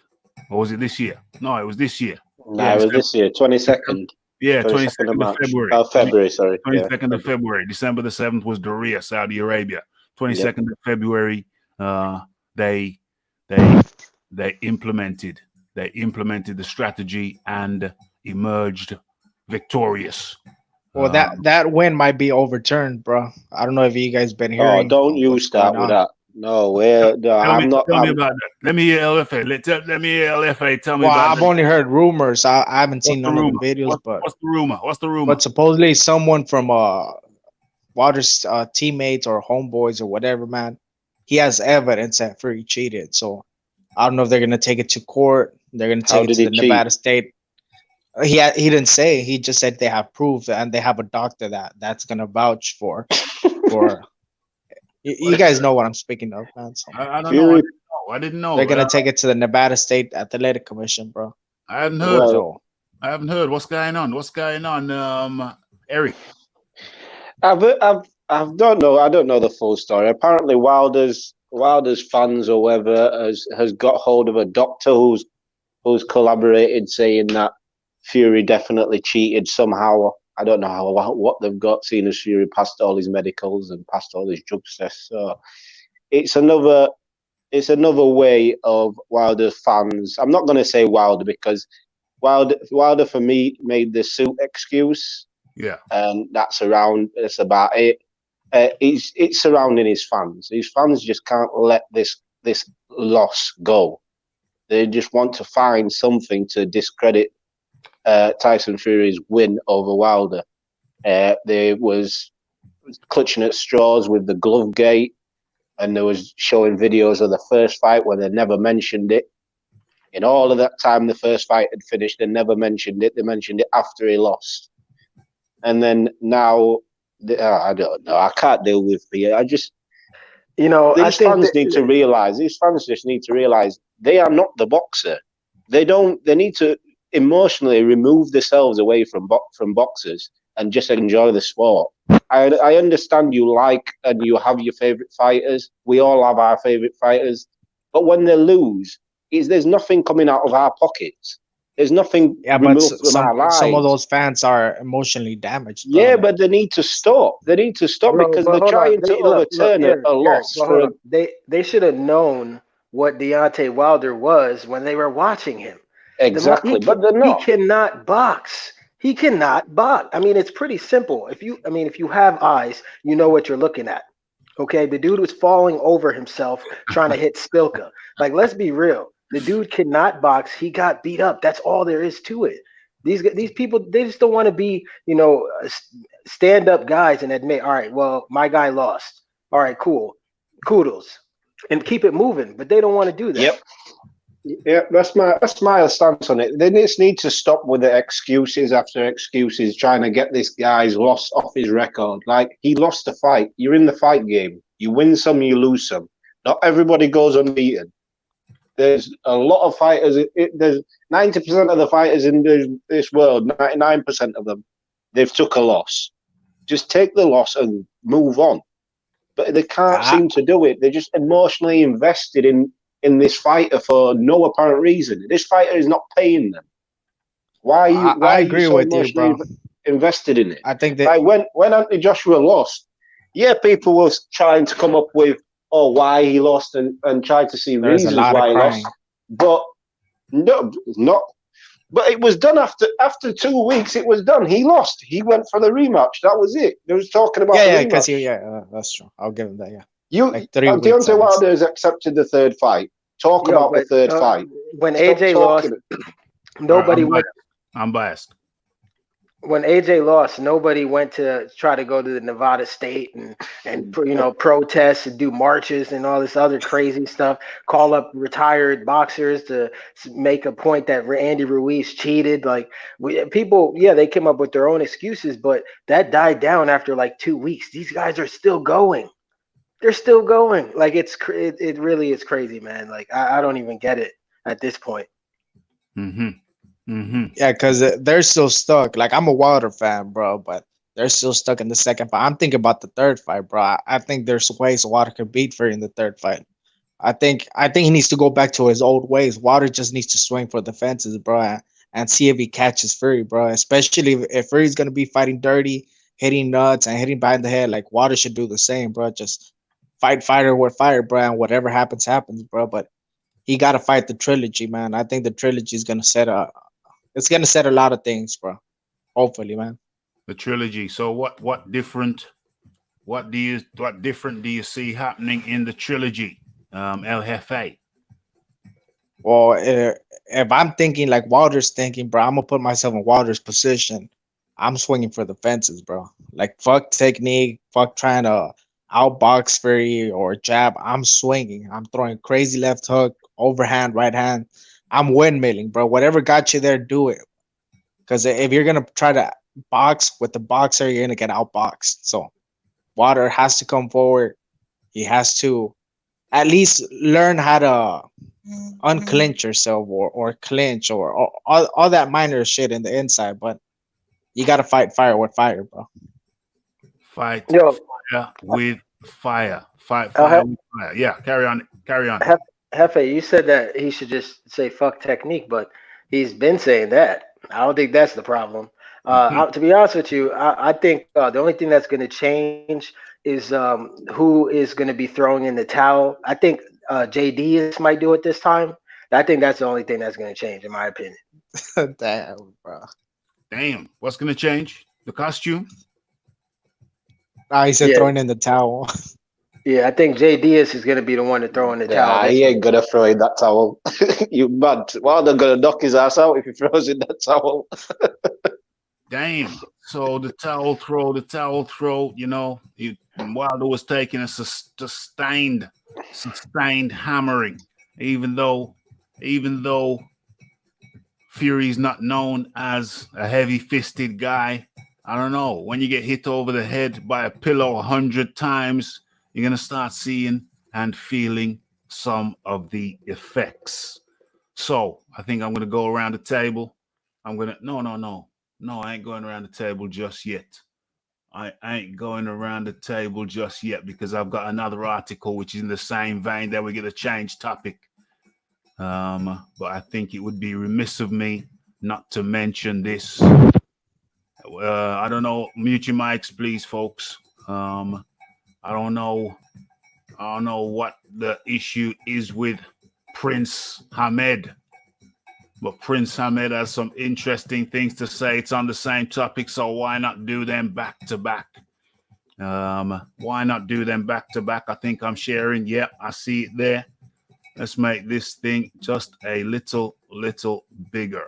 Or was it this year? No, it was this year. No, yeah, it was this year, 22nd. Yeah, 22nd of February. Oh, February, sorry. 22nd of February. December the 7th was Diriyah, Saudi Arabia. 22nd of February, they implemented the strategy and emerged victorious. Well, that win might be overturned, bro. I don't know if you guys been hearing. Oh, don't you start with that. No, I'm not. Tell me about that. Let me hear LFA. Let me hear LFA. Tell me about I've only heard rumors. I haven't seen none of the videos, but what's the rumor? But supposedly someone from Wilder's teammates or homeboys or whatever, man, he has evidence that Fury cheated. So I don't know if they're gonna take it to court. They're gonna take it to the Nevada state. He didn't say. He just said they have proof and they have a doctor that's gonna vouch for. You guys know what I'm speaking of, man. So I don't know. I didn't know. They're gonna take it to the Nevada State Athletic Commission, bro. I haven't heard. I haven't heard. What's going on? Eric? I don't know. I don't know the full story. Apparently, Wilder's fans or whoever has got hold of a doctor who's collaborated, saying that Fury definitely cheated somehow. I don't know what they've got, seeing as Fury passed all his medicals and passed all his drug tests. So it's another way of Wilder's fans. I'm not going to say Wilder, because Wilder for me made the suit excuse. Yeah, and that's about it. It's surrounding his fans. His fans just can't let this loss go. They just want to find something to discredit Tyson Fury's win over Wilder. They was clutching at straws with the glove gate, and there was showing videos of the first fight where they never mentioned it. In all of that time the first fight had finished, they never mentioned it. They mentioned it after he lost. And then now, I don't know. I can't deal with it. I These think fans that, need to realize. These fans just need to realize they are not the boxer. They don't. They need to emotionally remove themselves away from boxers and just enjoy the sport. I understand you like and you have your favorite fighters. We all have our favorite fighters, but when they lose, there's nothing coming out of our pockets. There's nothing Yeah, but removed from our some of lives. those fans are emotionally damaged, bro. Yeah, Like, but they need to stop. They need to stop no, because but they're hold on. trying to Look, overturn Eric, a Eric, loss but hold for a. on. They should have known what Deontay Wilder was when they were watching him. Exactly, but they're He not. cannot box. He cannot box. I mean, it's pretty simple. If you have eyes, you know what you're looking at. Okay, the dude was falling over himself trying to hit Spilka. Like, let's be real. The dude cannot box. He got beat up. That's all there is to it. These people, they just don't want to be, stand up guys and admit, all right, well, my guy lost. All right, cool, kudos, and keep it moving. But they don't want to do that. Yep. Yeah, that's my stance on it. They just need to stop with the excuses after excuses, trying to get this guy's loss off his record. Like, he lost the fight. You're in the fight game. You win some, you lose some. Not everybody goes unbeaten. There's a lot of fighters. There's 90% of the fighters in this world. 99% of them, they've took a loss. Just take the loss and move on. But they can't I, seem to do it. They're just emotionally invested in this fighter for no apparent reason. This fighter is not paying them. Why I are you agree so with you, emotionally bro. invested in it? I think that Like when Anthony Joshua lost, yeah, people were trying to come up with why he lost and try to see there's a reasons lot of why he lost. crying. But no, not. But it was done after 2 weeks. It was done. He lost. He went for the rematch. That was it. They was talking about the Yeah, because rematch. that's true. I'll give him that. Yeah, You, like 3 weeks Deontay at least. Wilder has accepted the third fight. Talk Yo, about the but third fight. when Stop AJ lost, talking. nobody went. I'm biased. When AJ lost, nobody went to try to go to the Nevada State and protest and do marches and all this other crazy stuff. Call up retired boxers to make a point that Andy Ruiz cheated. Like, people, yeah, they came up with their own excuses, but that died down after like 2 weeks. These guys are still going. They're still going. Like, it really is crazy, man. Like, I don't even get it at this point. Mm-hmm. Mm-hmm. Yeah, because they're still stuck. Like, I'm a Wilder fan, bro, but they're still stuck in the second fight. I'm thinking about the third fight, bro. I think there's ways Wilder could beat Fury in the third fight. I think he needs to go back to his old ways. Wilder just needs to swing for the fences, bro, and see if he catches Fury, bro. Especially if Fury's gonna be fighting dirty, hitting nuts, and hitting behind the head. Like, Wilder should do the same, bro. Just fight fighter with fire, bro, and whatever happens, happens, bro. But he got to fight the trilogy, man. I think the trilogy is gonna set a lot of things, bro. Hopefully, man. The trilogy. So what different do you see happening in the trilogy? El Jefe. Well, if I'm thinking like Wilder's thinking, bro, I'm gonna put myself in Wilder's position. I'm swinging for the fences, bro. Like, fuck technique, fuck trying to outbox Fury or jab. I'm swinging. I'm throwing crazy left hook, overhand, right hand. I'm windmilling, bro. Whatever got you there, do it. Because if you're gonna try to box with the boxer, you're gonna get outboxed. So Wilder has to come forward. He has to at least learn how to unclench yourself or clinch or all that minor shit in the inside. But you gotta fight fire with fire, bro. Fight Yo, fire with fire. Fight I'll fire with fire. Yeah, carry on. Hefe, you said that he should just say fuck technique, but he's been saying that. I don't think that's the problem. To be honest with you, I think the only thing that's going to change is who is going to be throwing in the towel. I think JD might do it this time. I think that's the only thing that's going to change, in my opinion. Damn, bro. Damn. What's gonna change? The costume? He said Yeah. throwing in the towel. Yeah, I think Jay Diaz is going to be the one to throw in the towel. He ain't gonna throw in that towel. You mad? Wilder gonna knock his ass out if he throws in that towel. Damn. So the towel throw, Wilder was taking a sustained hammering, even though Fury's not known as a heavy-fisted guy. I don't know. When you get hit over the head by a pillow 100 times, you're gonna start seeing and feeling some of the effects. So I think I'm going to go around the table. No, I ain't going around the table just yet. I ain't going around the table just yet because I've got another article which is in the same vein that we're going to change topic. But I think it would be remiss of me not to mention this. I don't know. Mute your mics, please, folks. I don't know. I don't know what the issue is with Prince Hamed, but Prince Hamed has some interesting things to say. It's on the same topic, so why not do them back to back? Why not do them back to back? I think I'm sharing. Yep, I see it there. Let's make this thing just a little bigger.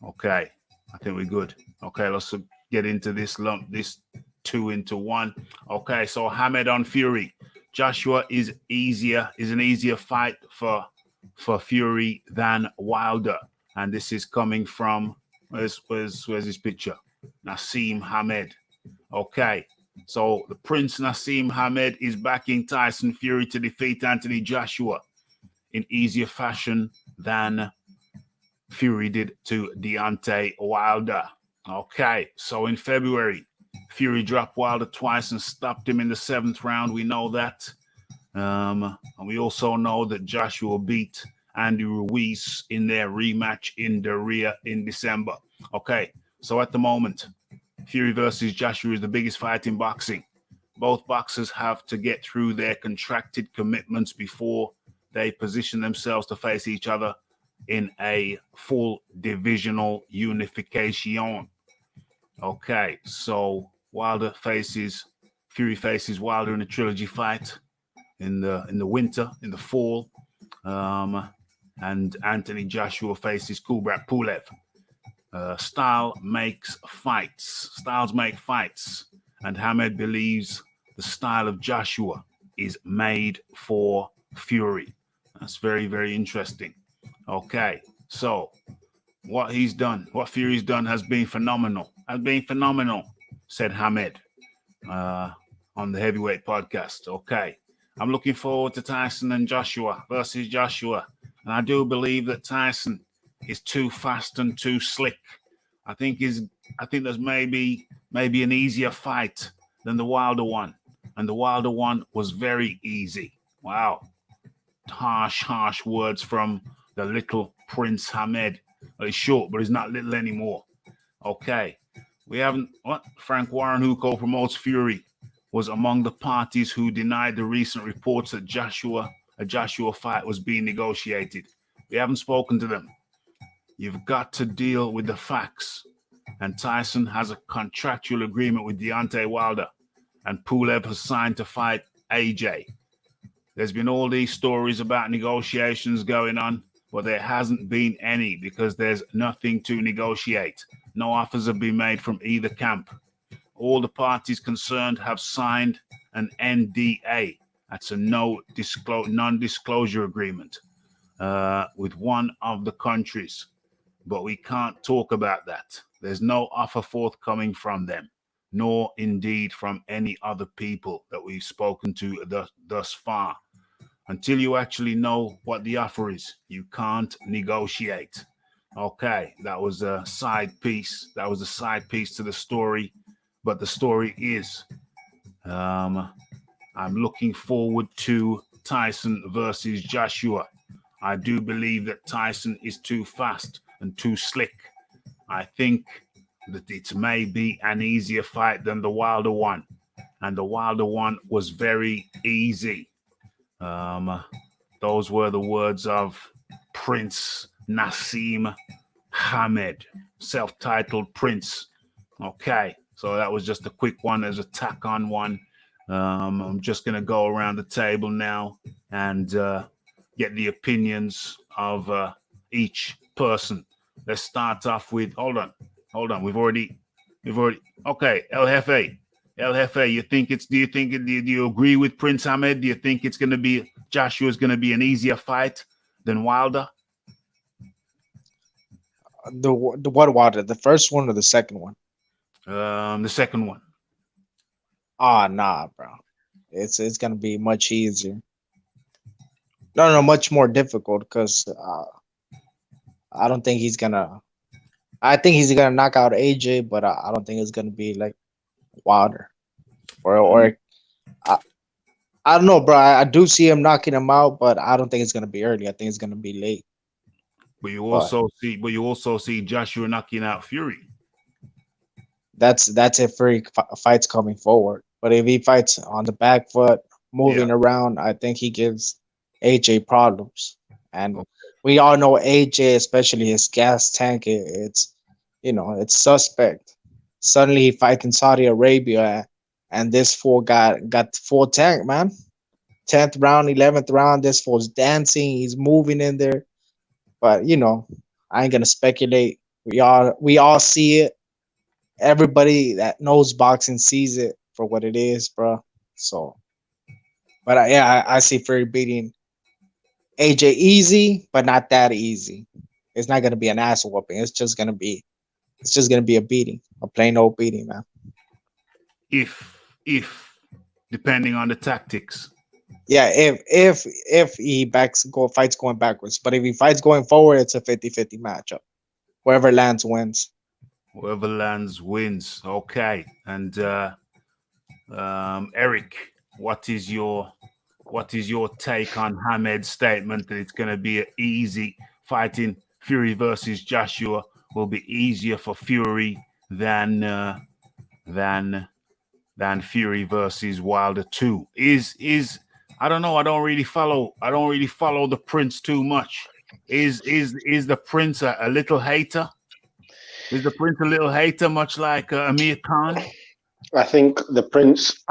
Okay, I think we're good. Okay, let's get into this lump, this 2 into 1. Okay, so Hamed on Fury. Joshua is an easier fight for Fury than Wilder. And this is coming from, where's his picture? Naseem Hamed. Okay, so the Prince Naseem Hamed is backing Tyson Fury to defeat Anthony Joshua in easier fashion than Fury did to Deontay Wilder. Okay, so in February, Fury dropped Wilder twice and stopped him in the 7th round. We know that. And we also know that Joshua beat Andy Ruiz in their rematch in Doria in December. Okay, so at the moment, Fury versus Joshua is the biggest fight in boxing. Both boxers have to get through their contracted commitments before they position themselves to face each other in a full divisional unification. Okay, so Fury faces Wilder in a trilogy fight in the winter, in the fall, and Anthony Joshua faces Kubrat Pulev. Styles make fights, and Hamed believes the style of Joshua is made for Fury. That's very, very interesting. Okay, so what Fury's done has been phenomenal. Said Hamed on the Heavyweight podcast. Okay, I'm looking forward to Tyson and Joshua versus Joshua. And I do believe that Tyson is too fast and too slick. I think there's maybe an easier fight than the Wilder one. And the Wilder one was very easy. Wow. Harsh words from the little Prince Hamed. Well, he's short, but he's not little anymore. Okay. Frank Warren, who co-promotes Fury, was among the parties who denied the recent reports that a Joshua fight was being negotiated. We haven't spoken to them. You've got to deal with the facts. And Tyson has a contractual agreement with Deontay Wilder, and Pulev has signed to fight AJ. There's been all these stories about negotiations going on, but there hasn't been any because there's nothing to negotiate. No offers have been made from either camp. All the parties concerned have signed an NDA. That's a non-disclosure agreement with one of the countries. But we can't talk about that. There's no offer forthcoming from them, nor indeed from any other people that we've spoken to thus far. Until you actually know what the offer is, you can't negotiate. Okay, that was a side piece. That was a side piece to the story. But the story is, I'm looking forward to Tyson versus Joshua. I do believe that Tyson is too fast and too slick. I think that it may be an easier fight than the Wilder one. And the Wilder one was very easy. Those were the words of Prince Naseem Hamed, self-titled Prince. Okay, so that was just a quick one as a tack-on one. I'm just going to go around the table now and get the opinions of each person. Let's start off with, hold on. We've already, okay, El Jefe, do you agree with Prince Hamed? Do you think it's going to be, Joshua's going to be an easier fight than Wilder? The what Wilder? The first one or the second one? The second one. Ah, nah, bro. It's gonna be much easier. No, much more difficult because I don't think he's gonna. I think he's gonna knock out AJ, but I don't think it's gonna be like Wilder or I don't know, bro. I do see him knocking him out, but I don't think it's gonna be early. I think it's gonna be late. But you But also see Joshua knocking out Fury. that's if Fury fights coming forward. But if he fights on the back foot, moving around, I think he gives AJ problems. And we all know AJ, especially his gas tank, it's it's suspect. Suddenly he fights in Saudi Arabia, and this fool got full tank, man. 10th round, 11th round, this fool's dancing, he's moving in there. But I ain't gonna speculate. We all see it. Everybody that knows boxing sees it for what it is, bro. So, but I see Fury beating AJ easy, but not that easy. It's not gonna be an ass whooping. It's just gonna be a beating, a plain old beating, man. If depending on the tactics. Yeah, if he fights going backwards, but if he fights going forward, it's a 50-50 matchup. Whoever lands wins. Whoever lands wins. Okay. And Eric, what is your take on Hamed's statement that it's going to be an easy fighting? Fury versus Joshua will be easier for Fury than Fury versus Wilder 2. Is I don't know. I don't really follow the Prince too much. Is the Prince a little hater? Is the Prince a little hater, much like Amir Khan? I think the Prince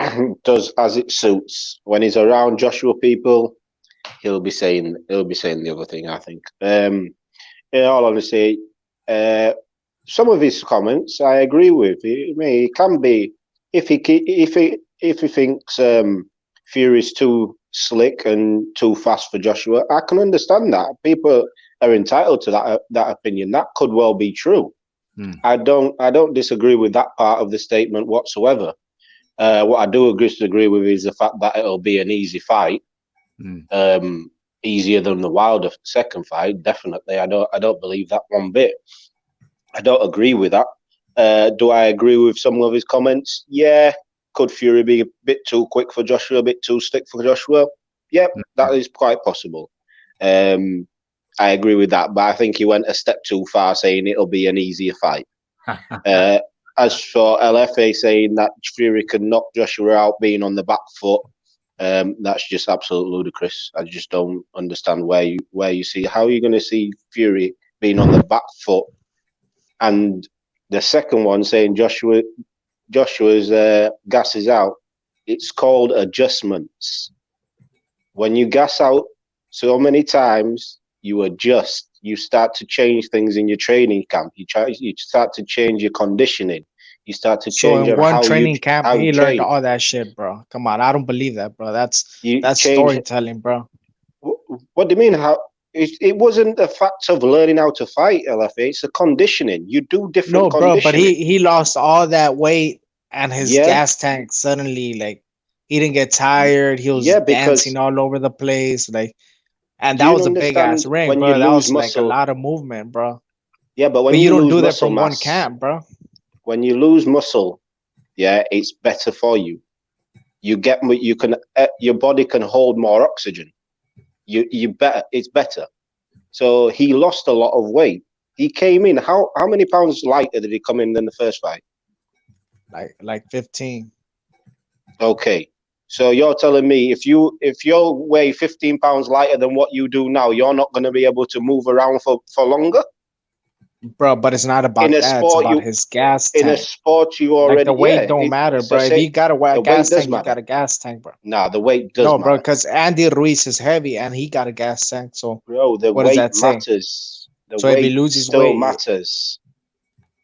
does as it suits. When he's around Joshua people, he'll be saying the other thing. I think. In all honesty, some of his comments I agree with. He can be if he thinks Fury's too slick and too fast for Joshua. I can understand that. People are entitled to that opinion. That could well be true. I don't disagree with that part of the statement whatsoever. What I do disagree with is the fact that it'll be an easy fight, easier than the Wilder second fight. Definitely, I don't believe that one bit. I don't agree with that. Do I agree with some of his comments? Yeah. Could Fury be a bit too quick for Joshua, a bit too slick for Joshua? Yep, that is quite possible. I agree with that, but I think he went a step too far saying it'll be an easier fight. As for LFA saying that Fury could knock Joshua out being on the back foot, that's just absolutely ludicrous. I just don't understand where you see how you're going to see Fury being on the back foot. And the second one saying Joshua's gas is out. It's called adjustments. When you gas out so many times, you adjust. You start to change things in your training camp. You start to change your conditioning. You start to change in one how training you, camp, how he you learned train. all that shit, bro. Come on, I don't believe that, bro. That's Change. storytelling, bro. What do you mean? How? It wasn't a fact of learning how to fight, LFA. It's a conditioning. You do different No, bro, but conditioning. he lost all that weight and his gas tank suddenly, like, he didn't get tired. He was dancing all over the place, like, and that was a big ass ring, when bro. you That lose was like a muscle, lot of movement, bro. Yeah, but when you don't lose do that muscle from mass, one camp, bro. When you lose muscle, it's better for you. You can your body can hold more oxygen. It's better. So he lost a lot of weight. He came in. How many pounds lighter did he come in than the first fight? Like 15. Okay. So you're telling me if you weigh 15 pounds lighter than what you do now, you're not going to be able to move around for longer? Bro, but it's not about that. It's about his gas tank. In a sport, you already... Like, the weight don't matter, bro. If you got a gas tank, you got a gas tank, bro. Nah, the weight does matter. No, bro, because Andy Ruiz is heavy and he got a gas tank. So, bro, the what weight does that say? matters. So if he loses still weight, matters.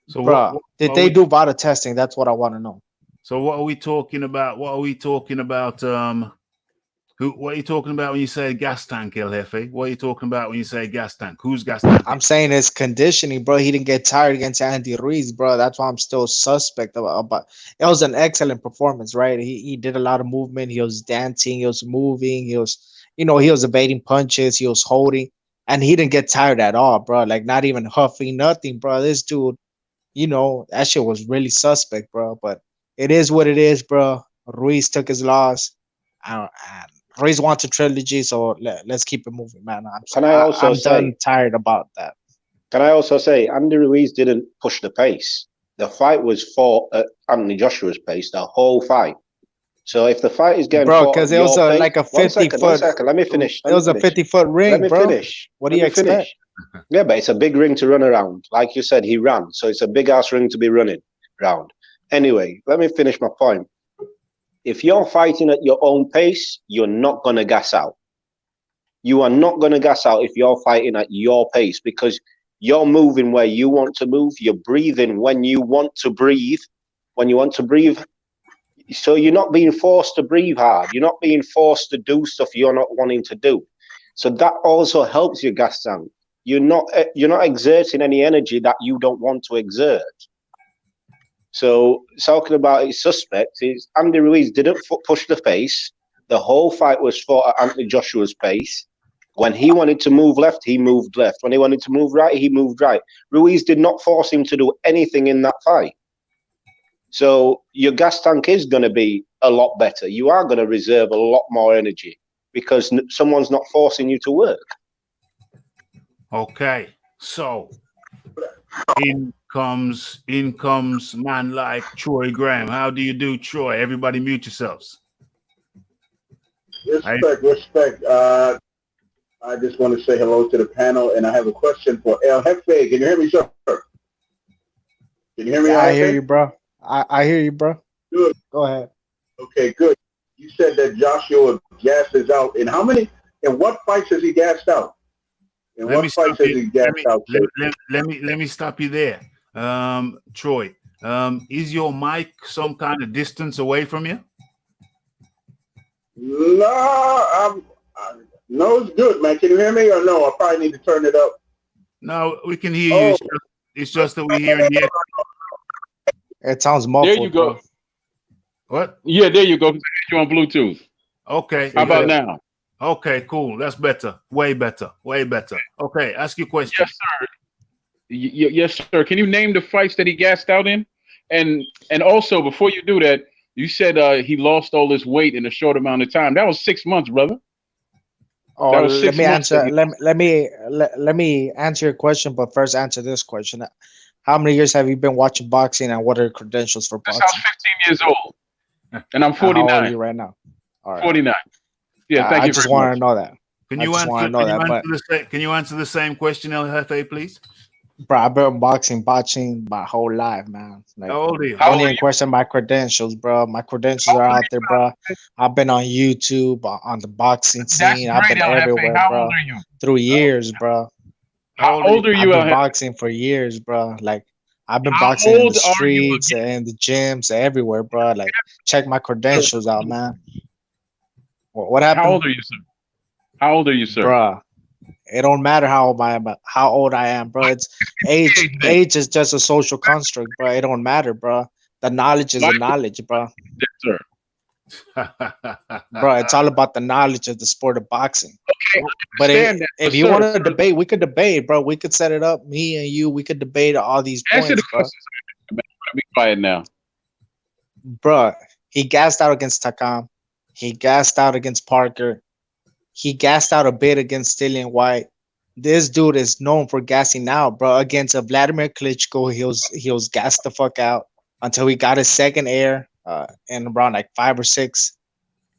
So, bro, did they do VADA testing? That's what I want to know. So what are we talking about? What are you talking about when you say gas tank, El Jefe? What are you talking about when you say gas tank? Who's gas tank? I'm saying his conditioning, bro. He didn't get tired against Andy Ruiz, bro. That's why I'm still suspect about. It was an excellent performance, right? He did a lot of movement. He was dancing. He was moving. He was you know, he was evading punches, he was holding, and he didn't get tired at all, bro. Like not even huffing, nothing, bro. This dude, you know, that shit was really suspect, bro. But it is what it is, bro. Ruiz took his loss. And Ruiz wants a trilogy, so let's keep it moving, man. Can I also I'm say, done tired about that. Can I also say, Andy Ruiz didn't push the pace. The fight was fought at Anthony Joshua's pace, the whole fight. So if the fight is getting Bro, fought because at it was your pace, like a 50 one second, foot. let me finish. It was a 50-foot ring, Let me bro. finish. What do you expect? Yeah, but it's a big ring to run around. Like you said, he ran. So it's a big ass ring to be running around. Anyway, let me finish my point. If you're fighting at your own pace, you're not going to gas out. You are not going to gas out if you're fighting at your pace, because you're moving where you want to move. You're breathing when you want to breathe. When you want to breathe. So you're not being forced to breathe hard. You're not being forced to do stuff you're not wanting to do. So that also helps your gas tank. You're not exerting any energy that you don't want to exert. So talking about his suspect is Andy Ruiz didn't push the pace. The whole fight was fought at Anthony Joshua's pace. When he wanted to move left, he moved left. When he wanted to move right, he moved right. Ruiz did not force him to do anything in that fight. So your gas tank is going to be a lot better. You are going to reserve a lot more energy because someone's not forcing you to work. Okay, so in comes man like Troy Graham. How do you do, Troy? Everybody mute yourselves. Respect. I just want to say hello to the panel, and I have a question for El Jefe. Can you hear me, sir? Can you hear me? Yeah, I hear you, bro. I hear you, bro. Good. Go ahead. Okay, good. You said that Joshua gasses out. In what fights has he gassed out? Let me stop you there. Troy, is your mic some kind of distance away from you? No, no, it's good, man. Can you hear me or no? I probably need to turn it up. No, we can hear you. It's just that we're hearing you. It sounds muffled. There you go. Bro. What? Yeah, there you go. You're on Bluetooth. Okay. How about now? Okay, cool. That's better. Way better. Way better. Okay, ask your question. Yes, sir. Yes, sir. Can you name the fights that he gassed out in? And also, before you do that, you said he lost all this weight in a short amount of time. That was 6 months, brother. Oh, That was let 6 me months. answer. Let me answer your question, but first answer this question. How many years have you been watching boxing, and what are your credentials for Since boxing? I was 15 years old, and I'm 49. How old are you right now? All right. 49. Yeah, thank I you just very want much. to know that. Can you answer the same question, El Jefe, please? Bro, I've been boxing my whole life, man. Like, How old are you? don't even question my credentials, bro. My credentials are out there, bro. I've been on YouTube, on the boxing scene. I've been everywhere, How bro. old are you? Through years, bro. How old are you? I've been boxing for years, bro. Like, I've been boxing in the streets and the gyms, everywhere, bro. Like, check my credentials out, man. What happened? How old are you, sir? How old are you, sir? Bro, it don't matter how old I am, bro. It's age. Age is just a social construct, bro. It don't matter, bro. The knowledge is the knowledge, bro. Yes, sir. Bro, it's all about the knowledge of the sport of boxing. Okay, but if you want to debate, we could debate, bro. We could set it up, me and you. We could debate all these points, bro. Be quiet now, bro. He gassed out against Takam. He gassed out against Parker. He gassed out a bit against Dillian White. This dude is known for gassing out, bro. Against a Vladimir Klitschko, he was gassed the fuck out until he got his second air in around like 5 or 6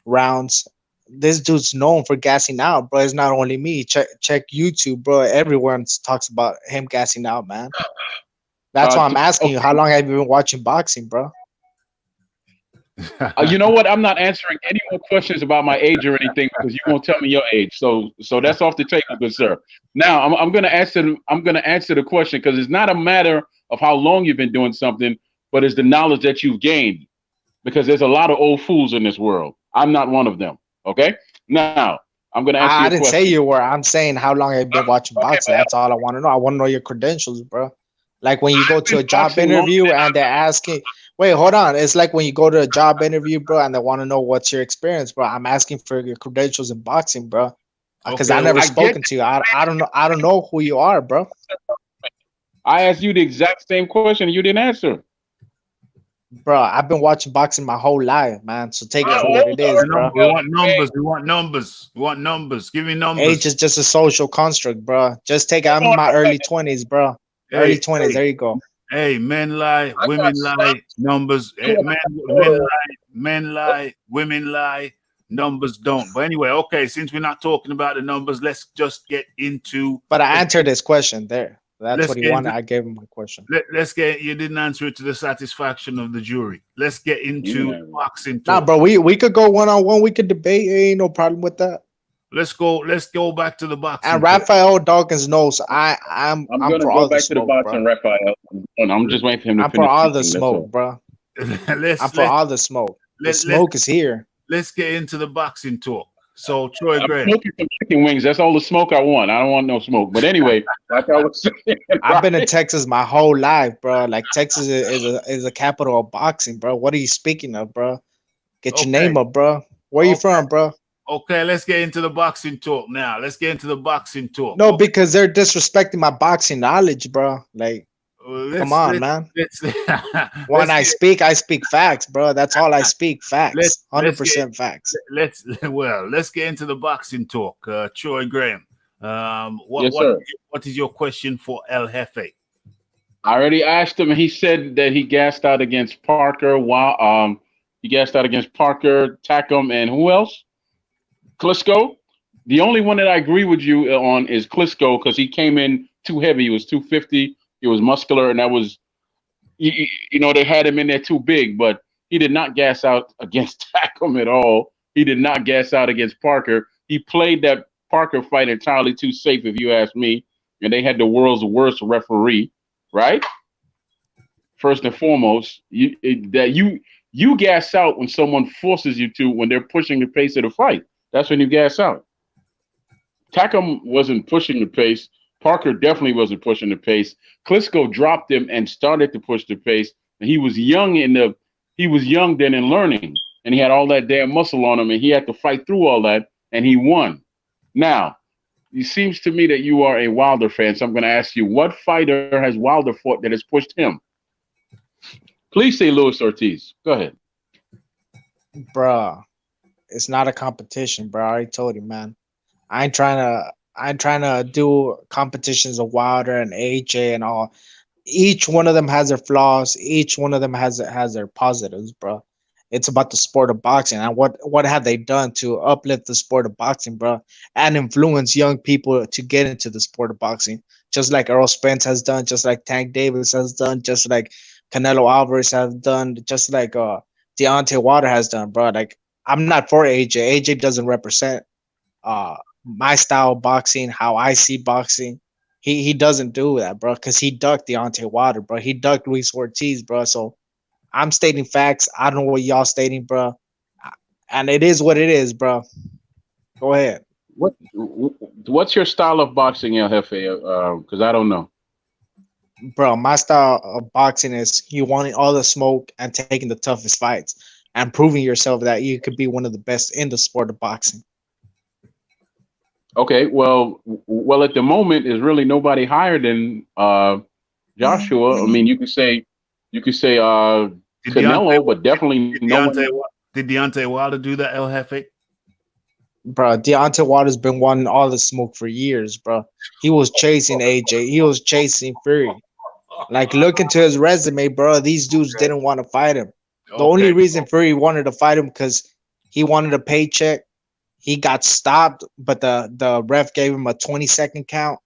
rounds. This dude's known for gassing out, bro. It's not only me. Check YouTube, bro. Everyone talks about him gassing out, man. That's why I'm asking you, how long have you been watching boxing, bro? You know what? I'm not answering any more questions about my age or anything because you won't tell me your age. So that's off the table, good sir. Now I'm gonna answer the question because it's not a matter of how long you've been doing something, but it's the knowledge that you've gained. Because there's a lot of old fools in this world. I'm not one of them. Okay. Now I'm gonna answer. I didn't say you were. I'm saying how long have you been watching boxing? That's all I want to know. I want to know your credentials, bro. Like when you go to a been job boxing longer interview than and they're asking, wait, hold on. It's like when you go to a job interview, bro, and they want to know what's your experience, bro. I'm asking for your credentials in boxing, bro. Because I Okay, never I get spoken to you. I don't know. I don't know who you are, bro. I asked you the exact same question and you didn't answer. Bro, I've been watching boxing my whole life, man. So take it How for old what it is, are bro. we you, want numbers. LFA? We want numbers. We want numbers. Give me Age numbers. is just a social construct, bro. Just take. I'm Hold in on, my hold on. early 20s, bro. Hey, Early 20s. hey, There you go. hey, men lie, I got women lie, slapped numbers. two and a Men half. lie, men lie, women lie, numbers don't. But anyway, okay, since we're not talking about the numbers, let's just get into. But I answered his question there. That's Let's what he get wanted. into. I gave him my question. Let's get. You didn't answer it to the satisfaction of the jury. Let's get into Yeah. boxing Nah, talk. bro. We could go one on one. We could debate. Ain't no problem with that. Let's go. Let's go back to the boxing. And talk. Raphael Dawkins knows I'm gonna for go all the back to the smoke, bro. boxing, Raphael. I'm just waiting for him to I'm for finish all the speaking. That's all. smoke, bro. let's I'm for all the smoke. The smoke is here. let's get into the boxing talk. So Troy I'm Graham. smoking some chicken wings. That's all the smoke I want. I don't want no smoke. But anyway, like I was saying, I've been in right? Texas my whole life, bro. Like Texas is a capital of boxing, bro. What are you speaking of, bro? Get your Okay. name up, bro. Where you Okay. from, bro? Okay, let's get into the boxing talk now. Let's get into the boxing talk. No, Okay. because they're disrespecting my boxing knowledge, bro. Like, come on, man. Let's, When I speak facts, bro. That's all I speak. Facts. let's 100% facts. let's get into the boxing talk. Troy Graham. Yes, sir. What is your question for El Jefe? I already asked him, and he said that he gassed out against Parker. He gassed out against Parker, Tackham, and who else? Klitschko. The only one that I agree with you on is Klitschko because he came in too heavy. He was 250. He was muscular, and that was, they had him in there too big. But he did not gas out against Tackham at all. He did not gas out against Parker. He played that Parker fight entirely too safe, if you ask me. And they had the world's worst referee, right? First and foremost, you gas out when someone forces you to, when they're pushing the pace of the fight. That's when you gas out. Tackham wasn't pushing the pace. Parker definitely wasn't pushing the pace. Klitschko dropped him and started to push the pace. And he was young then and learning. And he had all that damn muscle on him, and he had to fight through all that, and he won. Now, it seems to me that you are a Wilder fan, so I'm going to ask you, what fighter has Wilder fought that has pushed him? Please say Luis Ortiz. Go ahead. Bruh. It's not a competition, bro. I already told you, man. I ain't trying to do competitions of Wilder and AJ and all. Each one of them has their flaws. Each one of them has their positives, bro. It's about the sport of boxing and what have they done to uplift the sport of boxing, bro, and influence young people to get into the sport of boxing, just like Earl Spence has done, just like Tank Davis has done, just like Canelo Alvarez has done, just like Deontay Wilder has done, bro. Like, I'm not for AJ. AJ doesn't represent my style of boxing, how I see boxing. He doesn't do that, bro, because he ducked Deontay Wilder, bro. He ducked Luis Ortiz, bro. So I'm stating facts. I don't know what y'all stating, bro. And it is what it is, bro. Go ahead. What's your style of boxing, El Jefe? Because I don't know. Bro, my style of boxing is you wanting all the smoke and taking the toughest fights and proving yourself that you could be one of the best in the sport of boxing. Okay, well, at the moment, there's really nobody higher than Joshua. I mean, you could say Canelo, but definitely no one. Did Deontay Wilder do that, El Jefe? Bro, Deontay Wilder's been wanting all the smoke for years, bro. He was chasing AJ. He was chasing Fury. Like, look into his resume, bro. These dudes didn't want to fight him. The only reason Fury wanted to fight him because he wanted a paycheck. He got stopped, but the ref gave him a 20-second count.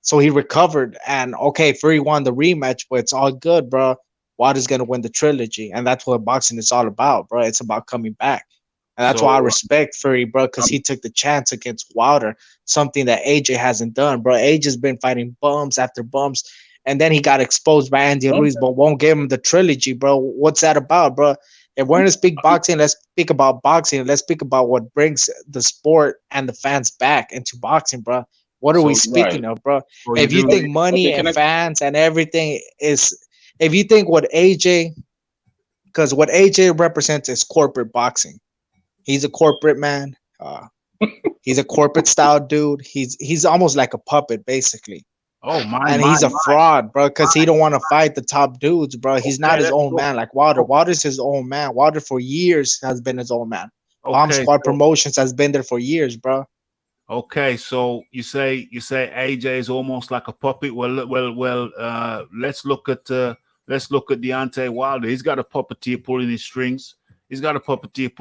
So he recovered. And, okay, Fury won the rematch, but it's all good, bro. Wilder's going to win the trilogy. And that's what boxing is all about, bro. It's about coming back. And that's why I respect Fury, bro, because he took the chance against Wilder, something that AJ hasn't done, bro. AJ's been fighting bums after bums. And then he got exposed by Andy Ruiz, but won't give him the trilogy, bro. What's that about, bro? If we're going to speak boxing, let's speak about boxing. Let's speak about what brings the sport and the fans back into boxing, bro. What are we Right. speaking of, bro? So If you do- think money Okay, can and I- fans and everything is, if you think what AJ, because what AJ represents is corporate boxing. He's a corporate man. He's a corporate style dude. He's almost like a puppet, basically. oh my, And my, he's a my. fraud, bro, because he don't want to fight the top dudes, bro. He's not Okay, his let's own go. man like Wilder. Wilder's his own man. Wilder for years has been his own man. Bomb Okay, Squad so- Promotions has been there for years, bro. Okay, so you say AJ is almost like a puppet. Well, let's look at Deontay Wilder. He's got a puppeteer pulling his strings. That his puppeteer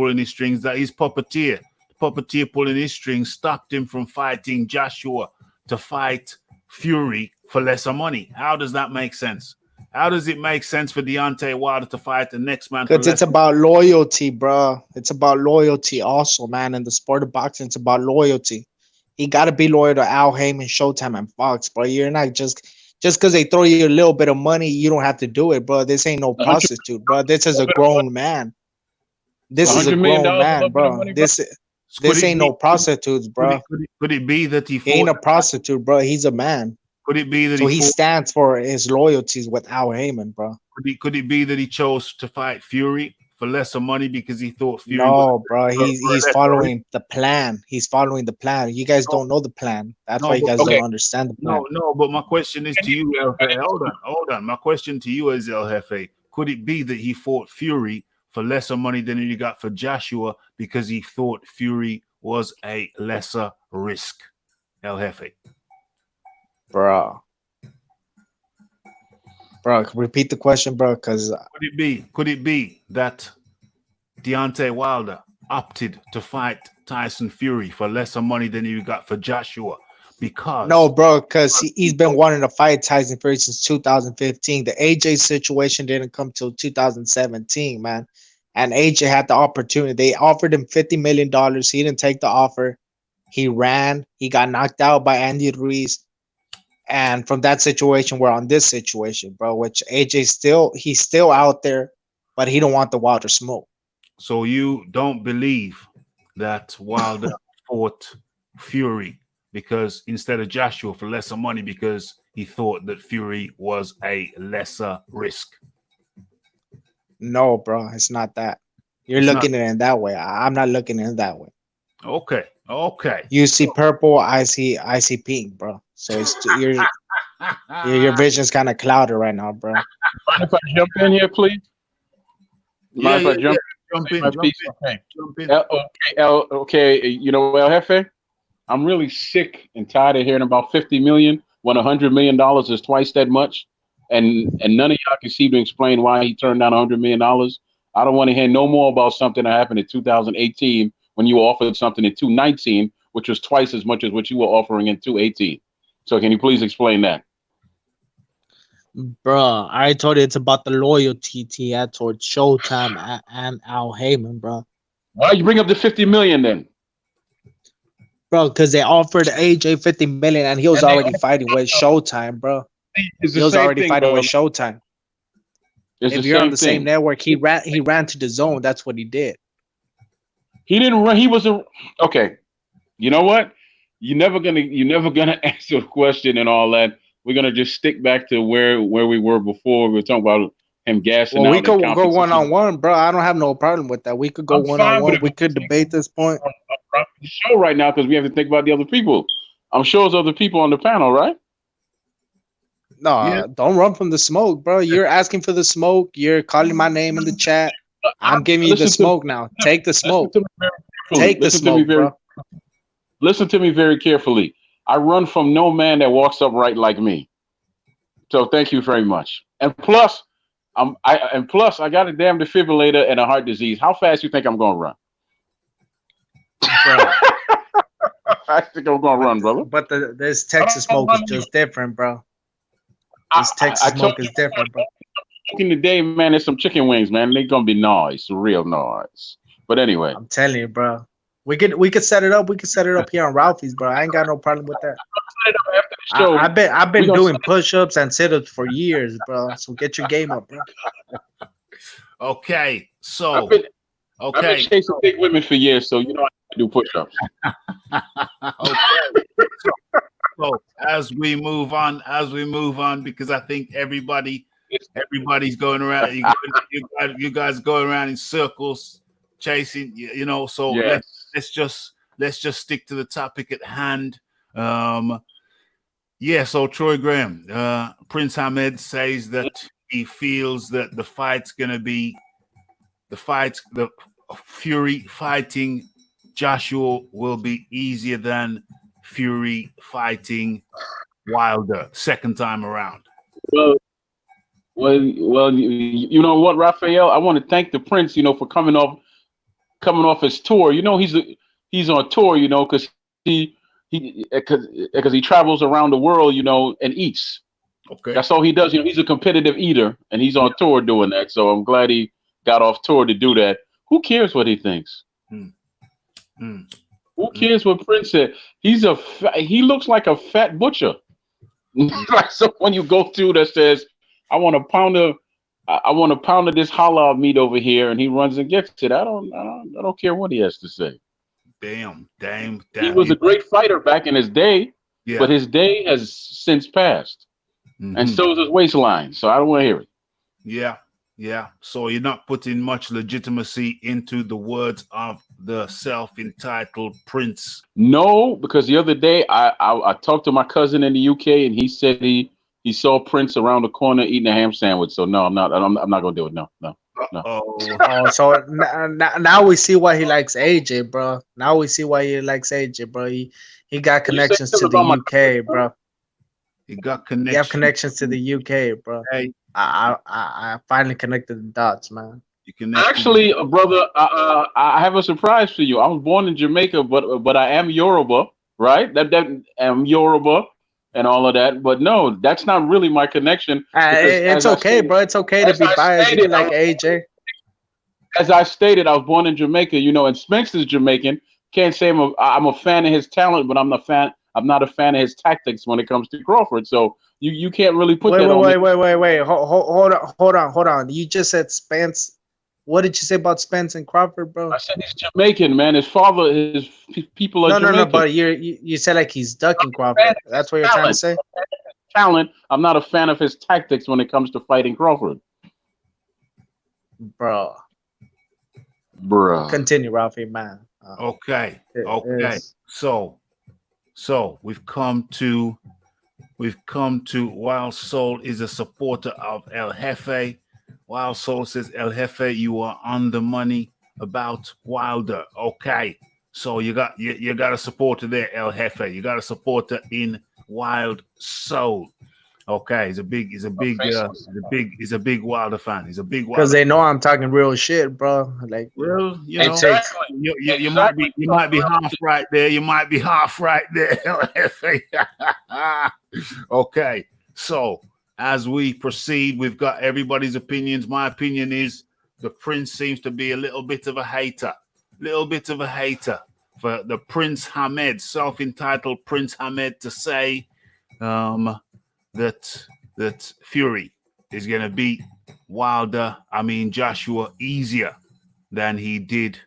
pulling his strings stopped him from fighting Joshua to fight Fury for lesser money. How does that make sense? How does it make sense for Deontay Wilder to fight the next man? Because it's about loyalty, bro. It's about loyalty also, man. In the sport of boxing, it's about loyalty. He got to be loyal to Al Heyman, Showtime, and Fox, bro. You're not just because they throw you a little bit of money, you don't have to do it, bro. This ain't no prostitute, bro. This is a grown man. This is a $100 million grown a little man, bit of bro. money, bro? This ain't no prostitutes, bro. Could it be that he He ain't a fought? prostitute, bro. He's a man. Could it be that So he he fought? stands for his loyalties with Al Heyman, bro. Could it be that he chose to fight Fury for lesser money because he thought Fury was No, bro. He's following the plan. He's following the plan. You guys don't know the plan. That's No, why you but- guys okay. don't understand the plan. No, but my question is to you, El Jefe. Hold on. My question to you is, El Jefe, could it be that he fought Fury for lesser money than he got for Joshua because he thought Fury was a lesser risk? El Jefe. Bro, repeat the question, bro, because Could it be that Deontay Wilder opted to fight Tyson Fury for lesser money than he got for Joshua? Because no, bro, because he's been wanting to fight Tyson Fury since 2015. The AJ situation didn't come till 2017, man. And AJ had the opportunity. They offered him $50 million. He didn't take the offer. He ran. He got knocked out by Andy Ruiz. And from that situation, we're on this situation, bro, which AJ he's still out there, but he don't want the Wilder smoke. So you don't believe that Wilder fought Fury because instead of Joshua for lesser money because he thought that Fury was a lesser risk? No, bro, it's not that. You're It's looking at it in that way. I'm not looking at it that way. Okay. You see purple, I see pink, bro. So it's your vision's kind of clouded right now, bro. Mind if I jump in here, please? Mind if I jump Jump in? in. My Jump piece? in. Okay. Jump in. Okay. You know, El Jefe, I'm really sick and tired of hearing about 50 million when $100 million is twice that much, and none of y'all can seem to explain why he turned down $100 million. I don't want to hear no more about something that happened in 2018 when you offered something in 2019, which was twice as much as what you were offering in 2018. So can you please explain that? Bro, I told you it's about the loyalty he had towards Showtime and Al Heyman, bro. Why you bring up the 50 million then? Bro, because they offered AJ 50 million and he was And they already fighting with Showtime, bro. It's He the was same already thing, fighting bro. with Showtime. It's If the you're on same the same thing. network, he ran to the zone. That's what he did. He didn't run. He was a okay. You know what? You're never gonna answer the question and all that. We're gonna just stick back to where we were before. We were talking about him gassing Well, out. we could and go competition. 1-on-1, bro. I don't have no problem with that. We could go I'm fine with 1-on-1. it, We but could debate this point. I'm the show right now because we have to think about the other people. I'm sure there's other people on the panel, right? No, Yeah. don't run from the smoke, bro. You're asking for the smoke. You're calling my name in the chat. I'm giving you the smoke now. Take the smoke. Take the smoke, bro. Listen to me very carefully. I run from no man that walks upright like me. So thank you very much. And plus, I got a damn defibrillator and a heart disease. How fast you think I'm gonna run? Bro. I think I'm gonna run, brother. But this Texas smoke is just different, bro. This Texas smoke is different, bro. In the day, man, there's some chicken wings, man. They're gonna be nice, real nice. But anyway, I'm telling you, bro. We could set it up. We could set it up here on Raphie's, bro. I ain't got no problem with that. after the show, I've been gonna doing set push-ups and sit-ups for years, bro. So get your game up, bro. Okay. So I've been okay. chasing big women for years, so you know I do push-ups. Okay. as we move on, because I think everybody's going around. You guys going around in circles, chasing. So Yes. let's just stick to the topic at hand. So Troy Graham, Prince Hamed says that he feels that the Fury fighting Joshua will be easier than Fury fighting Wilder second time around. Well, you know what, Raphael? I want to thank the Prince, for coming off his tour. He's on tour, because he travels around the world, and eats. Okay. That's all he does. He's a competitive eater, and he's on tour doing that. So I'm glad he got off tour to do that. Who cares what he thinks? Who cares what Prince said? He looks like a fat butcher. Like someone you go to that says, I want a pound of this halal meat over here, and he runs and gets it. I don't care what he has to say. Damn. He was a great fighter back in his day, but his day has since passed. And so is his waistline. So I don't want to hear it. Yeah. So you're not putting much legitimacy into the words of the self-entitled Prince. No, because the other day I talked to my cousin in the UK, and he said he saw Prince around the corner eating a ham sandwich. So no, I'm not gonna do it. No. Oh, so now we see why he likes AJ, bro. Now we see why he likes AJ, bro. He got connections to the UK, bro. He got connections. You have connections to the UK, bro. Hey. I finally connected the dots, man. Actually, brother, I have a surprise for you. I was born in Jamaica, but I am Yoruba, right? That I'm Yoruba and all of that. But no, that's not really my connection. It's okay, bro. It's okay to be biased. You like AJ. As I stated, I was born in Jamaica, and Spence is Jamaican. Can't say I'm a fan of his talent, but I'm not a fan of his tactics when it comes to Crawford. So you can't really put that on me. Wait. Hold on. You just said Spence. What did you say about Spence and Crawford, bro? I said he's Jamaican, man. His people are Jamaican. No, but you said like he's ducking Crawford. That's what you're trying to say? Talent. I'm not a fan of his tactics when it comes to fighting Crawford. Bro. Continue, Raphie, man. Okay. So we've come to Wild Soul is a supporter of El Jefe. Wild Soul says, El Jefe, you are on the money about Wilder. Okay. So you got a supporter there, El Jefe. You got a supporter in Wild Soul. Okay, he's a big Wilder fan. He's a big Wilder. Because they know I'm talking real shit, bro. Like, well, you might be half right there. You might be half right there. Okay, so as we proceed, we've got everybody's opinions. My opinion is the Prince seems to be a little bit of a hater for the Prince Hamed, self-entitled Prince Hamed, to say that Fury is going to beat Joshua easier than he did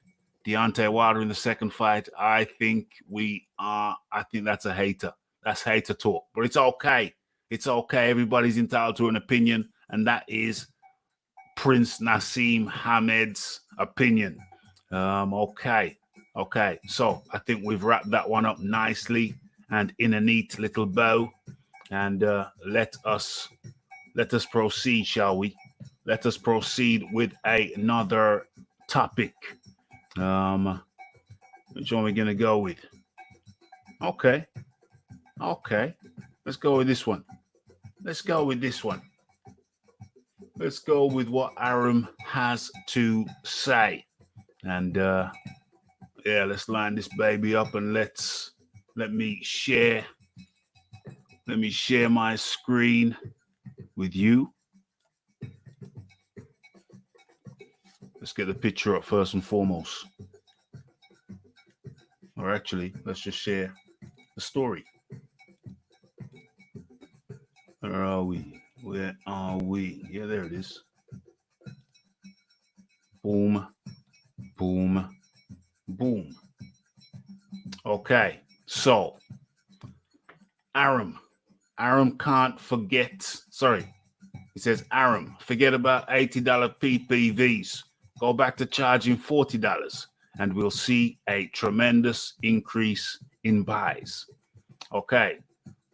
Deontay Wilder in the second fight. I think that's a hater. That's hater talk. But it's okay. It's okay. Everybody's entitled to an opinion, and that is Prince Naseem Hamed's opinion. Okay. So I think we've wrapped that one up nicely and in a neat little bow. And let us proceed, shall we? Let us proceed with another topic. Which one are we gonna go with? Okay. Let's go with this one. Let's go with what Aram has to say. And let's line this baby up and let me share my screen with you. Let's get the picture up first and foremost. Or actually, let's just share the story. Where are we? Yeah, there it is. Boom. Okay, so Aram, Aram can't forget. Sorry, he says, Aram, forget about $80 PPVs. Go back to charging $40, and we'll see a tremendous increase in buys. Okay,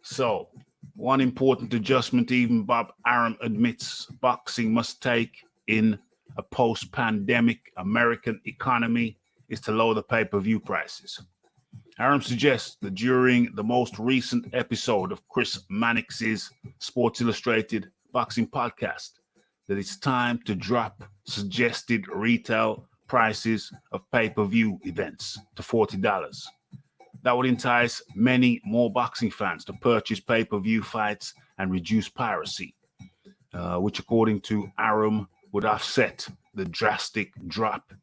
so one important adjustment even Bob Aram admits boxing must take in a post-pandemic American economy is to lower the pay-per-view prices. Aram suggests that during the most recent episode of Chris Mannix's Sports Illustrated Boxing Podcast, that it's time to drop suggested retail prices of pay-per-view events to $40. That would entice many more boxing fans to purchase pay-per-view fights and reduce piracy, which according to Aram would offset the drastic drop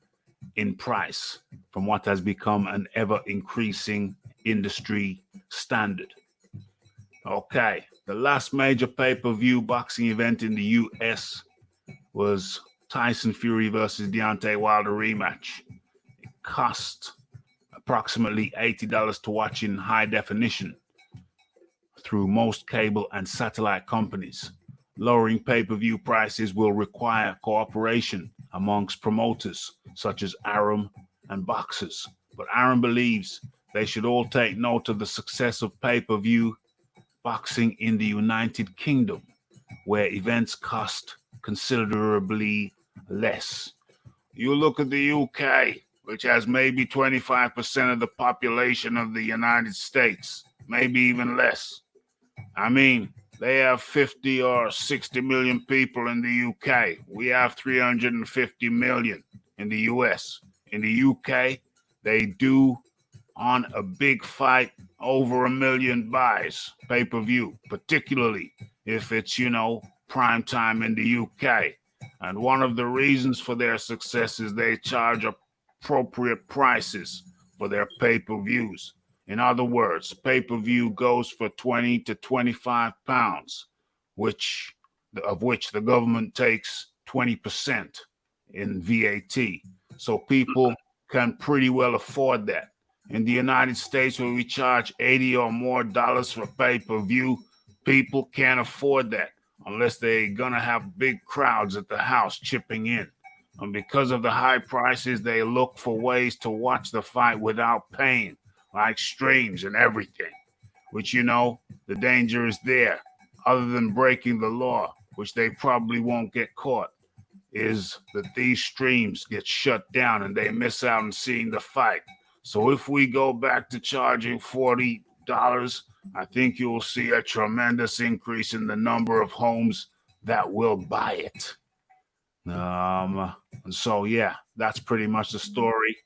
in price from what has become an ever-increasing industry standard. Okay, the last major pay-per-view boxing event in the U.S. was Tyson Fury versus Deontay Wilder rematch. It cost approximately $80 to watch in high definition through most cable and satellite companies. Lowering pay-per-view prices will require cooperation amongst promoters such as Aram and boxers. But Aram believes they should all take note of the success of pay-per-view boxing in the United Kingdom, where events cost considerably less. You look at the UK, which has maybe 25% of the population of the United States, maybe even less. I mean, they have 50 or 60 million people in the UK. We have 350 million in the US. In the UK, they do on a big fight over 1 million buys pay-per-view, particularly if it's, prime time in the UK. And one of the reasons for their success is they charge appropriate prices for their pay-per-views. In other words, pay-per-view goes for 20 to 25 pounds, of which the government takes 20% in VAT. So people can pretty well afford that. In the United States, where we charge $80 or more for pay-per-view, people can't afford that unless they're gonna have big crowds at the house chipping in. And because of the high prices, they look for ways to watch the fight without paying, like streams and everything, which, the danger is there. Other than breaking the law, which they probably won't get caught, is that these streams get shut down and they miss out on seeing the fight. So if we go back to charging $40, I think you'll see a tremendous increase in the number of homes that will buy it. And so, yeah, that's pretty much the story.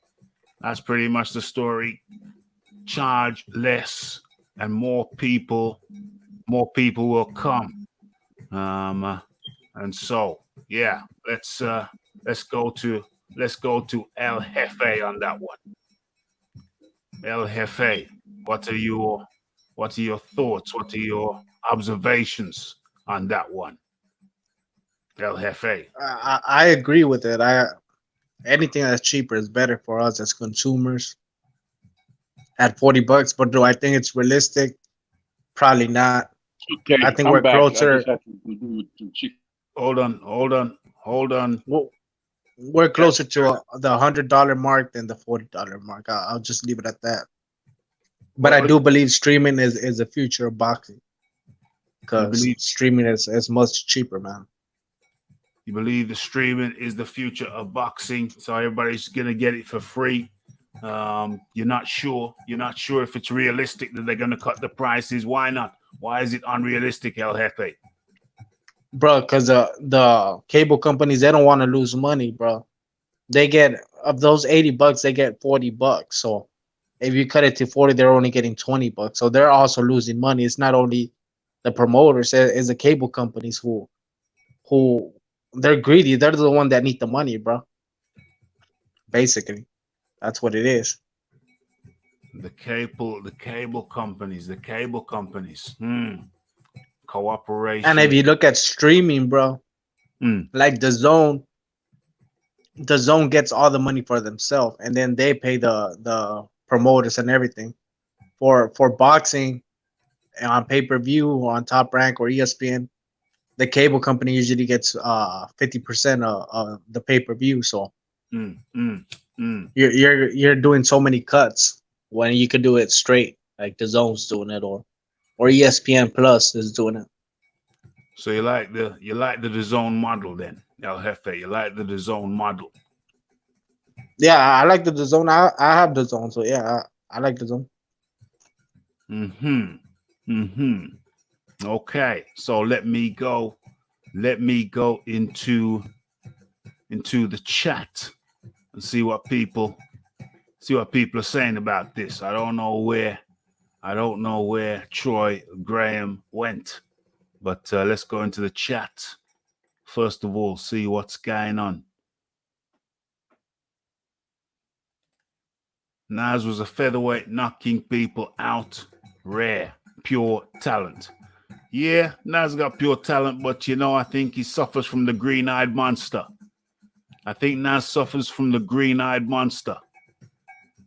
Charge less and more people will come. And so, yeah, let's go to El Jefe on that one. El Jefe, what are your thoughts? What are your observations on that one? El Jefe. I agree with it. Anything that's cheaper is better for us as consumers. At $40, but do I think it's realistic? Probably not. Okay, I think I'm we're back. closer. Hold on. We're closer to the $100 mark than the $40 mark. I'll just leave it at that. But I do believe streaming is the future of boxing, because streaming is much cheaper, man. You believe the streaming is the future of boxing, so everybody's gonna get it for free. You're not sure if it's realistic that they're gonna cut the prices. Why not? Why is it unrealistic, El Jefe? Bro, because the cable companies, they don't want to lose money, bro. They get, of those $80, they get $40. So if you cut it to 40, they're only getting $20. So they're also losing money. It's not only the promoters, it's the cable companies who they're greedy. They're the one that need the money, bro. Basically, that's what it is. The cable companies. Cooperation. And if you look at streaming, bro, like the zone gets all the money for themselves, and then they pay the promoters and everything. For boxing, on pay-per-view or on Top Rank or ESPN, the cable company usually gets 50% of the pay-per-view. So you're doing so many cuts when you could do it straight, like the Zone's doing it, or ESPN Plus is doing it. So you like the DAZN model then, El Jefe? You like the DAZN model? Yeah, I like the Zone. I have the Zone, so yeah, I like the Zone. Okay, so let me go into the chat and see what people are saying about this. I don't know where Troy Graham went, but let's go into the chat first of all, see what's going on. Nas was a featherweight, knocking people out. Rare, pure talent. Yeah, Nas got pure talent, but I think he suffers from the green-eyed monster. I think Nas suffers from the green-eyed monster.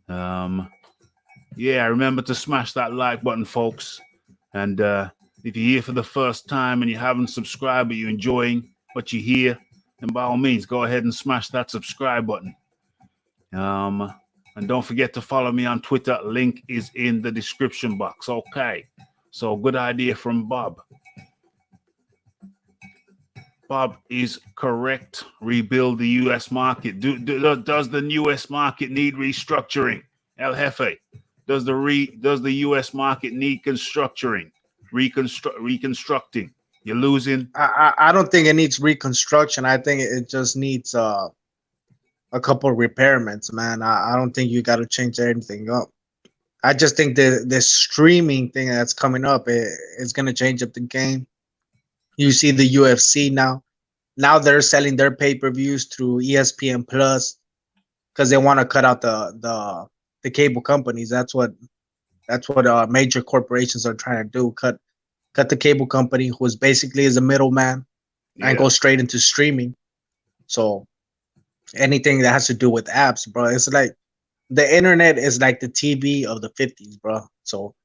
Yeah, remember to smash that like button, folks. And if you're here for the first time and you haven't subscribed, but you're enjoying what you hear, then by all means, go ahead and smash that subscribe button. And don't forget to follow me on Twitter. Link is in the description box. Okay. So good idea from Bob. Bob is correct. Rebuild the U.S. market. Does the U.S. market need restructuring? El Jefe, does the U.S. market need reconstructing? You're losing. I don't think it needs reconstruction. I think it just needs a couple of repairments, man. I don't think you got to change anything up. I just think the streaming thing that's coming up is going to change up the game. You see the UFC now. Now they're selling their pay-per-views through ESPN Plus because they want to cut out the cable companies. That's what major corporations are trying to do. Cut the cable company, who is basically is a middleman, and go straight into streaming. So anything that has to do with apps, bro, it's like the internet is like the TV of the 50s, bro. So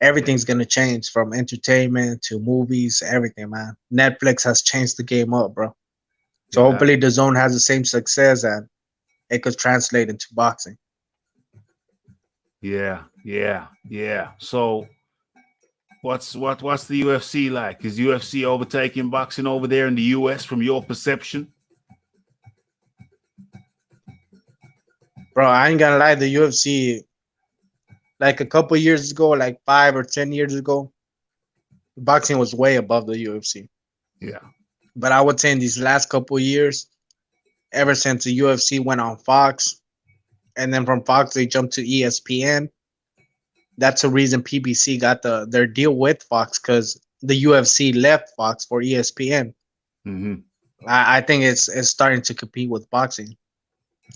everything's gonna change from entertainment to movies, everything, man. Netflix has changed the game up, bro. So hopefully the Zone has the same success and it could translate into boxing. Yeah. So what's the UFC like? Is UFC overtaking boxing over there in the US from your perception? Bro, I ain't gonna lie, the UFC, like a couple years ago, like 5 or 10 years ago, boxing was way above the UFC. Yeah. But I would say in these last couple years, ever since the UFC went on Fox, and then from Fox they jumped to ESPN, that's the reason PBC got their deal with Fox, because the UFC left Fox for ESPN. I think it's starting to compete with boxing.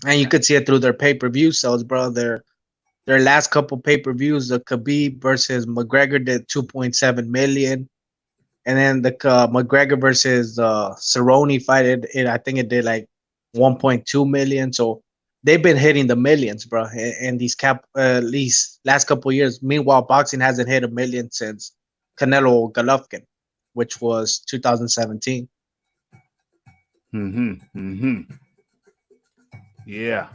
And you could see it through their pay-per-view sales, bro. Their last couple pay-per-views, the Khabib versus McGregor did 2.7 million. And then the McGregor versus Cerrone fight, I think it did like 1.2 million. So they've been hitting the millions, bro, in these last couple of years. Meanwhile, boxing hasn't hit a million since Canelo Golovkin, which was 2017. Yeah.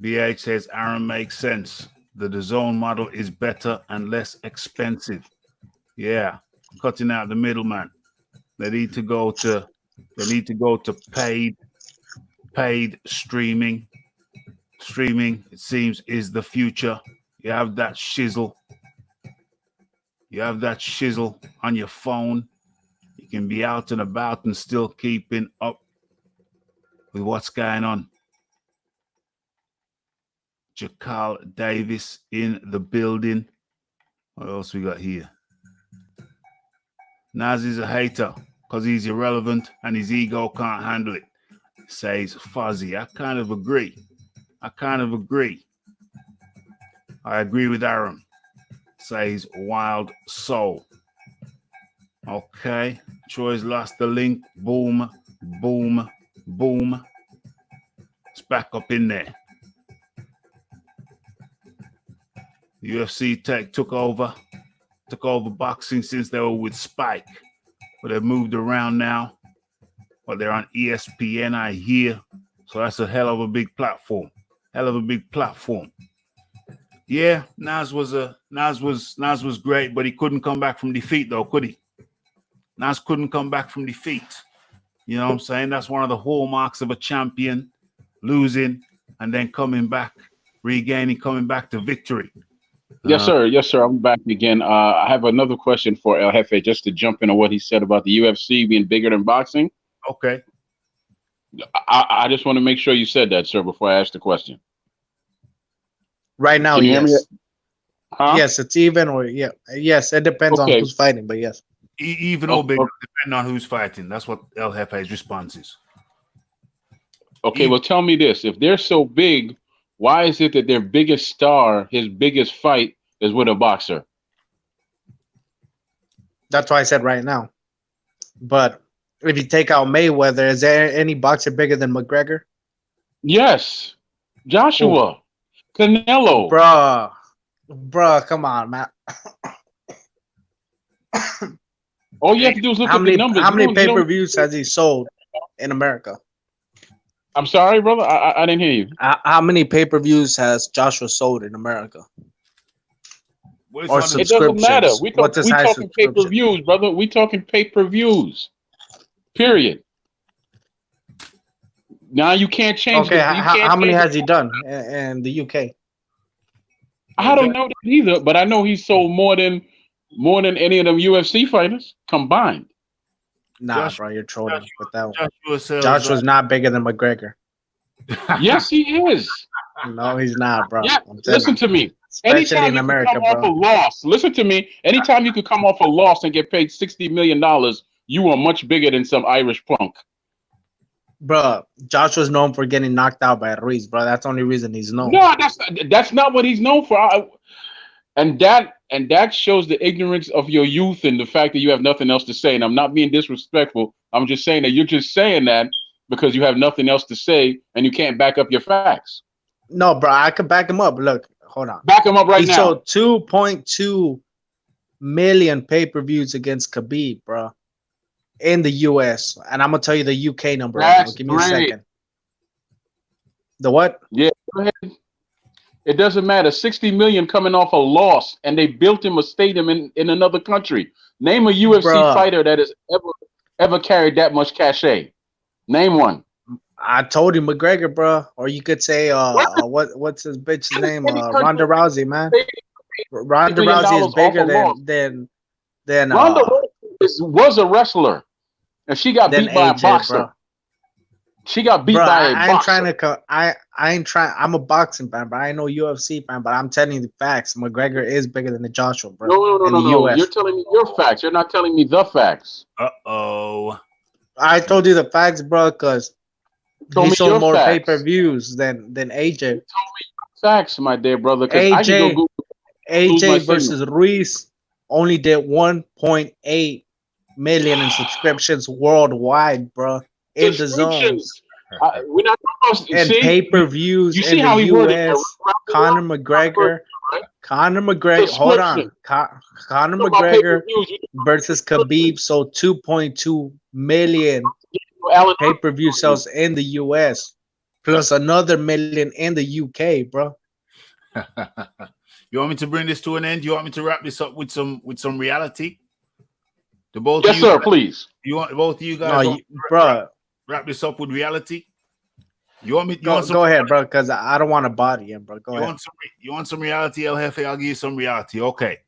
BH says Aaron makes sense. The DAZN model is better and less expensive. Yeah. Cutting out the middleman. They need to go to paid streaming. Streaming, it seems, is the future. You have that shizzle. On your phone. You can be out and about and still keeping up with what's going on. Jakal Davis in the building. What else we got here? Naz is a hater because he's irrelevant and his ego can't handle it, says Fuzzy. I kind of agree. I agree with Aaron, says Wild Soul. Okay. Troy's lost the link. Boom. It's back up in there. UFC Tech took over. took over boxing since they were with Spike, but they've moved around now. But they're on ESPN, I hear. So that's a hell of a big platform. Hell of a big platform. Yeah, Nas was great, but he couldn't come back from defeat, though, could he? Nas couldn't come back from defeat. You know what I'm saying? That's one of the hallmarks of a champion, losing and then coming back, coming back to victory. Yes, sir. Yes, sir. I'm back again. I have another question for El Jefe, just to jump into what he said about the UFC being bigger than boxing. Okay. I just want to make sure you said that, sir, before I ask the question. Right now, Can you hear me? yes. Huh? Yes, it's even or yeah. Yes, it depends on who's fighting, but yes. Even or bigger, depending on who's fighting. That's what El Jefe's response is. Okay, well, tell me this. If they're so big, why is it that their biggest star, his biggest fight, is with a boxer? That's why I said right now. But if you take out Mayweather, is there any boxer bigger than McGregor? Yes. Joshua. Canelo. Bruh, come on, man. All you have to do is look at the numbers. How many pay-per-views has he sold in America? I'm sorry, brother. I didn't hear you. How many pay-per-views has Joshua sold in America? Or it doesn't matter. We talking pay-per-views, brother. We talking pay-per-views. Period. Now you can't change. Okay, how many has he done in the UK? I don't know that either, but I know he sold more than any of them UFC fighters combined. Nah, bro, you're trolling with that one. Joshua's not bigger than McGregor. Yes, he is. No, he's not, bro. Yeah, listen to me. Especially in America, come off a loss, listen to me. Anytime you could come off a loss and get paid $60 million, you are much bigger than some Irish punk. Bro, Joshua's known for getting knocked out by Ruiz, bro. That's the only reason he's known. No, that's not what he's known for. And that shows the ignorance of your youth and the fact that you have nothing else to say. And I'm not being disrespectful. I'm just saying that you're just saying that because you have nothing else to say and you can't back up your facts. No, bro, I could back him up. Look, hold on. Back him up right now. He sold 2.2 million pay-per-views against Khabib, bro, in the US. And I'm gonna tell you the UK number. Give me a second. The what? Yeah, go ahead. It doesn't matter. 60 million coming off a loss, and they built him a stadium in another country. Name a UFC fighter that has ever carried that much cachet. Name one. I told you McGregor, bro. Or you could say what's his bitch's name? Ronda Rousey, man. Ronda Rousey is bigger than Ronda Rousey was a wrestler, and she got beat by a boxer. Bro. She got beat by a boxer. I ain't trying. I'm a boxing fan, but I ain't no UFC fan. But I'm telling you the facts. McGregor is bigger than the Joshua, bro. No. You're telling me your facts. You're not telling me the facts. I told you the facts, bro, because he sold more pay-per-views than AJ. You told me facts, my dear brother. AJ versus Ruiz only did 1.8 million in subscriptions worldwide, bro. In the zones. We're not talking about pay-per-views in the US. Conor McGregor. Hold on. Conor McGregor versus Khabib sold 2.2 million pay-per-view sales in the US, plus another million in the UK, bro. You want me to bring this to an end? You want me to wrap this up with some reality? Yes, sir. Please. You want both of you guys? Bro. Wrap this up with reality. You want me? Go ahead, bro, because I don't want to body him, bro. Go ahead. You want some reality, El Jefe? I'll give you some reality. Okay.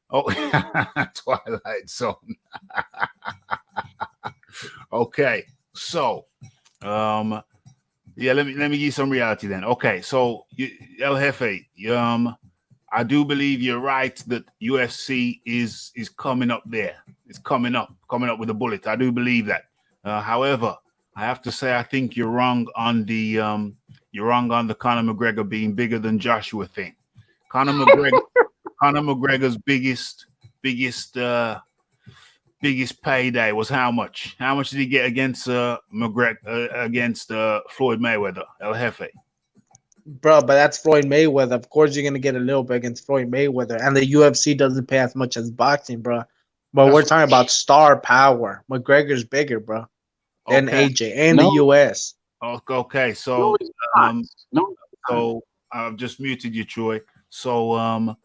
Oh, Twilight Zone. Okay. So, yeah, let me give you some reality then. Okay. So, El Jefe, I do believe you're right that UFC is coming up there. It's coming up with a bullet. I do believe that. However, I have to say I think you're wrong on the Conor McGregor being bigger than Joshua thing. Conor McGregor's biggest payday was how much? How much did he get against Floyd Mayweather? El Jefe. bro, but that's Floyd Mayweather. Of course, you're gonna get a little bit against Floyd Mayweather, and the UFC doesn't pay as much as boxing, bro. But That's we're talking about star power. McGregor's bigger, bro, than okay. AJ and the No, US. Okay. no, So, it's not. No, so I've just muted you, Troy. So,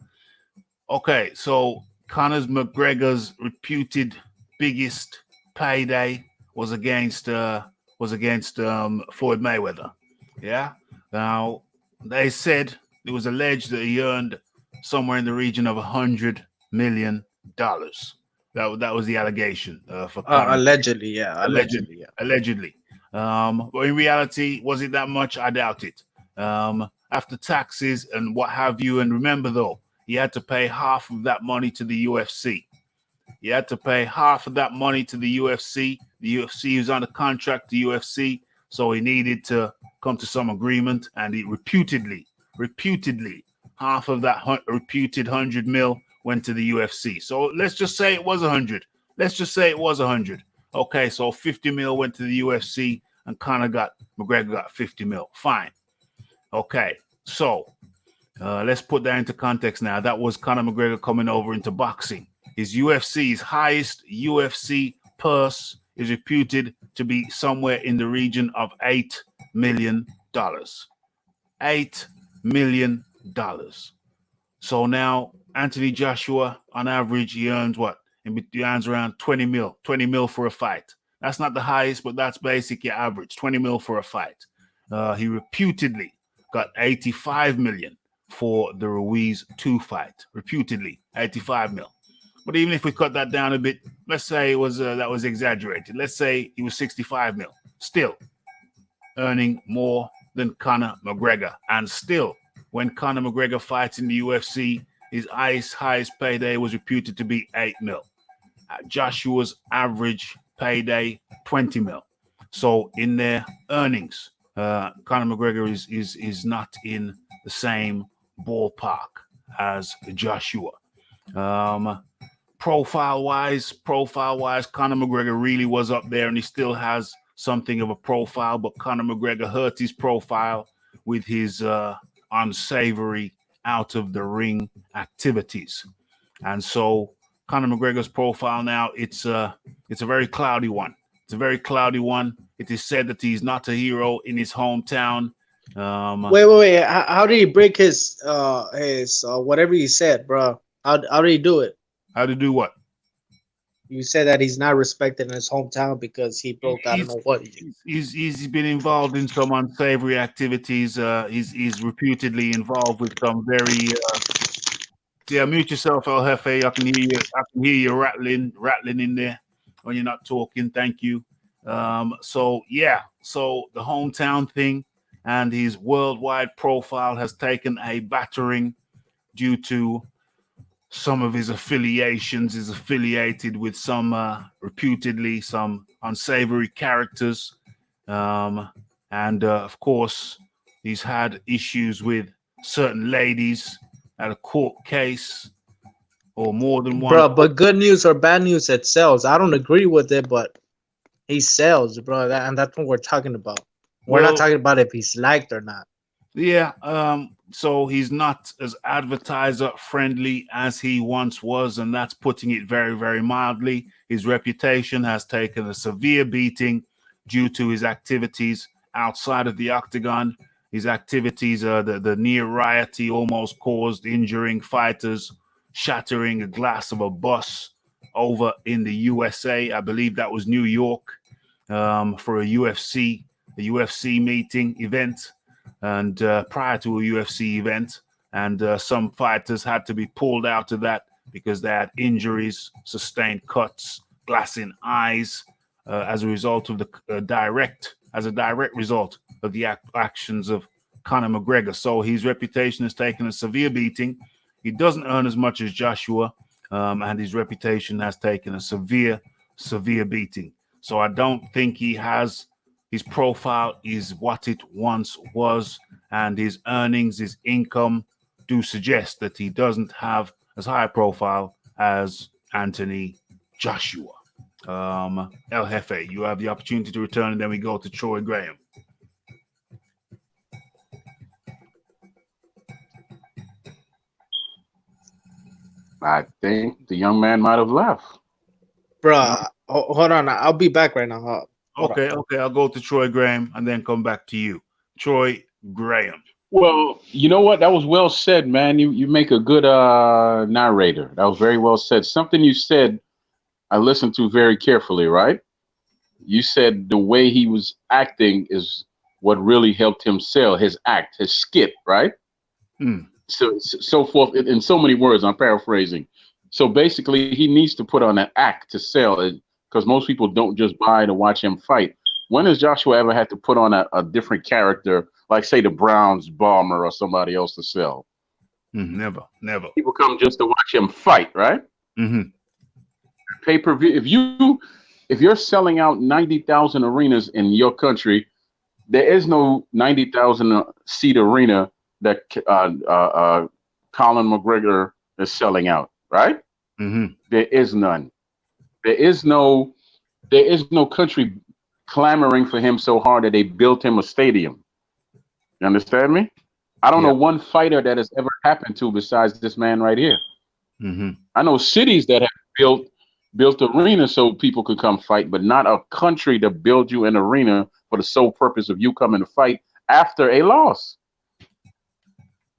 okay. So Conor McGregor's reputed biggest payday was against Floyd Mayweather. Yeah. Now they said it was alleged that he earned somewhere in the region of $100 million. That was the allegation for Conor. Allegedly, yeah, Allegedly, allegedly, yeah. allegedly. But in reality, was it that much? I doubt it. After taxes and what have you, and remember though, he had to pay half of that money to the UFC. He had to pay half of that money to the UFC. The UFC was under contract to UFC, so he needed to come to some agreement, and he reputedly, half of that reputed 100 mil went to the UFC. So let's just say it was 100. Let's just say it was 100. Okay, so 50 mil went to the UFC, and McGregor got 50 mil. Fine. Okay, so let's put that into context now. That was Conor McGregor coming over into boxing. His highest UFC purse is reputed to be somewhere in the region of $8 million. $8 million. So now Anthony Joshua, on average, he earns what? He earns around 20 mil for a fight. That's not the highest, but that's basically average, 20 mil for a fight. He reputedly got 85 million for the Ruiz 2 fight. Reputedly, 85 mil. But even if we cut that down a bit, let's say it was that was exaggerated. Let's say he was 65 mil. Still earning more than Conor McGregor. And still, when Conor McGregor fights in the UFC, his highest payday was reputed to be 8 mil. Joshua's average payday, 20 mil. So in their earnings, Conor McGregor is not in the same ballpark as Joshua. Profile wise, Conor McGregor really was up there, and he still has something of a profile. But Conor McGregor hurt his profile with his unsavory out of the ring activities, and so Conor McGregor's profile now it's a very cloudy one. It's a very cloudy one. It is said that he's not a hero in his hometown. Wait. How did he break his whatever he said, bro? How did he do it? How to do what? You said that he's not respected in his hometown because he broke. I don't know what. He's been involved in some unsavory activities. He's reputedly involved with some very. Yeah, mute yourself, El Jefe. I can hear you rattling in there when you're not talking. Thank you. So the hometown thing and his worldwide profile has taken a battering due to some of his affiliations. Is affiliated with some reputedly some unsavory characters, and of course he's had issues with certain ladies at a court case or more than one. Bro, but good news or bad news, it sells. I don't agree with it, but he sells, bro, and that's what we're talking about. We're not talking about if he's liked or not. Yeah, so he's not as advertiser friendly as he once was, and that's putting it very, very mildly. His reputation has taken a severe beating due to his activities outside of the octagon. His activities, the near riot he almost caused, injuring fighters, shattering a glass of a bus over in the USA. I believe that was New York, for a UFC meeting event. And prior to a UFC event, and some fighters had to be pulled out of that because they had injuries, sustained cuts, glass in eyes, as a result of the direct result of the actions of Conor McGregor. So his reputation has taken a severe beating. He doesn't earn as much as Joshua, and his reputation has taken a severe beating. So I don't think he has. His profile is what it once was, and his earnings, his income, do suggest that he doesn't have as high a profile as Anthony Joshua. El Jefe, you have the opportunity to return, and then we go to Troy Graham. I think the young man might have left. Bruh, hold on. I'll be back right now. Hold on. Okay. I'll go to Troy Graham and then come back to you. Troy Graham. Well, you know what? That was well said, man. You make a good narrator. That was very well said. Something you said, I listened to very carefully, right? You said the way he was acting is what really helped him sell his act, his skit, right? So forth in so many words. I'm paraphrasing. So basically, he needs to put on an act to sell it because most people don't just buy to watch him fight. When has Joshua ever had to put on a different character, like say the Browns bomber or somebody else to sell? Never. People come just to watch him fight, right? Pay-per-view. If you're selling out 90,000 arenas in your country, there is no 90,000 seat arena that Colin McGregor is selling out, right? There is none. There is no country clamoring for him so hard that they built him a stadium. You understand me? I don't know one fighter that has ever happened to besides this man right here. I know cities that have built arenas so people could come fight, but not a country to build you an arena for the sole purpose of you coming to fight after a loss.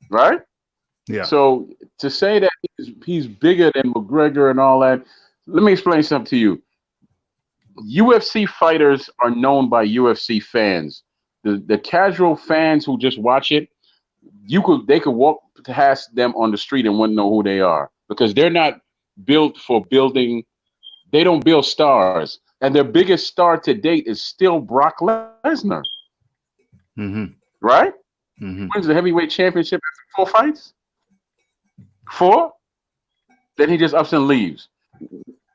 Right? Yeah. So to say that he's bigger than McGregor and all that, let me explain something to you. UFC fighters are known by UFC fans. The casual fans who just watch it, they could walk past them on the street and wouldn't know who they are because they're not built for building. They don't build stars, and their biggest star to date is still Brock Lesnar. Right? Wins the heavyweight championship after 4 fights. 4. Then he just ups and leaves.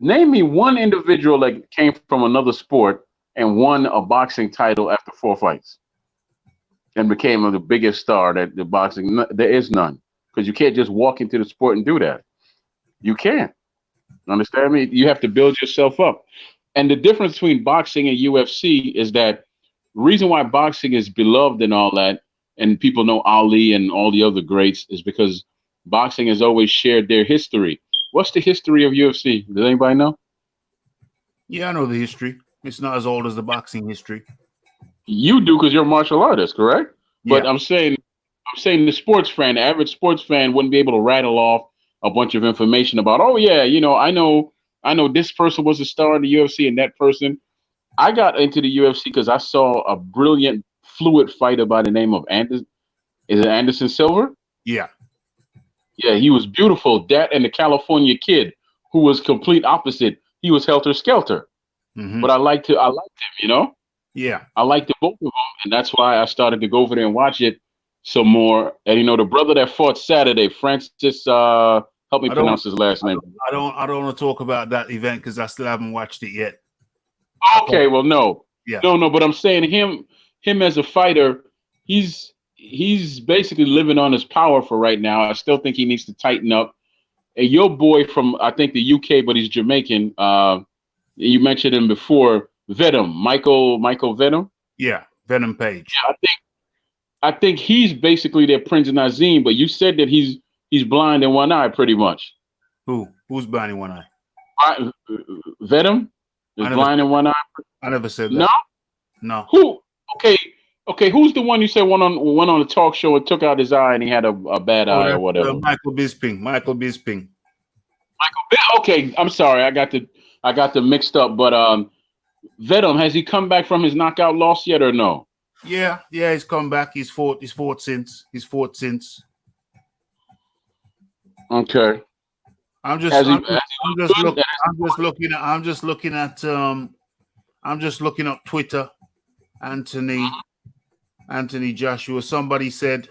Name me one individual that came from another sport and won a boxing title after 4 fights and became the biggest star that the boxing. There is none because you can't just walk into the sport and do that. You can't. Understand me? You have to build yourself up. And the difference between boxing and UFC is that the reason why boxing is beloved and all that, and people know Ali and all the other greats, is because boxing has always shared their history. What's the history of UFC? Does anybody know? Yeah, I know the history. It's not as old as the boxing history. You do because you're a martial artist, correct? Yeah. But I'm saying the sports fan, the average sports fan wouldn't be able to rattle off a bunch of information about, oh yeah, I know this person was a star in the UFC and that person. I got into the UFC because I saw a brilliant fluid fighter by the name of Anderson. Is it Anderson Silva? Yeah. Yeah, he was beautiful. That and the California Kid, who was complete opposite. He was helter skelter. But I liked him, Yeah. I liked the both of them, and that's why I started to go over there and watch it some more. And the brother that fought Saturday, Francis, help me pronounce his last name. I don't want to talk about that event because I still haven't watched it yet. Okay, well, no. Yeah. No, but I'm saying him as a fighter, he's basically living on his power for right now. I still think he needs to tighten up. And your boy from, I think, the UK, but he's Jamaican. You mentioned him before, Venom, Michael Venom. Yeah, Venom Page. Yeah, I think he's basically their Prince Naseem, but you said that he's blind in one eye, pretty much. Who's blind in one eye? Venom is blind in one eye. I never said that. No. Who? Okay. Who's the one you said went on a talk show and took out his eye and he had a bad eye or whatever? Michael Bisping. Okay, I'm sorry, I got them mixed up. But Venom, has he come back from his knockout loss yet or no? Yeah, he's come back. He's fought since. Okay. I'm just looking at Twitter. Anthony Joshua. Somebody said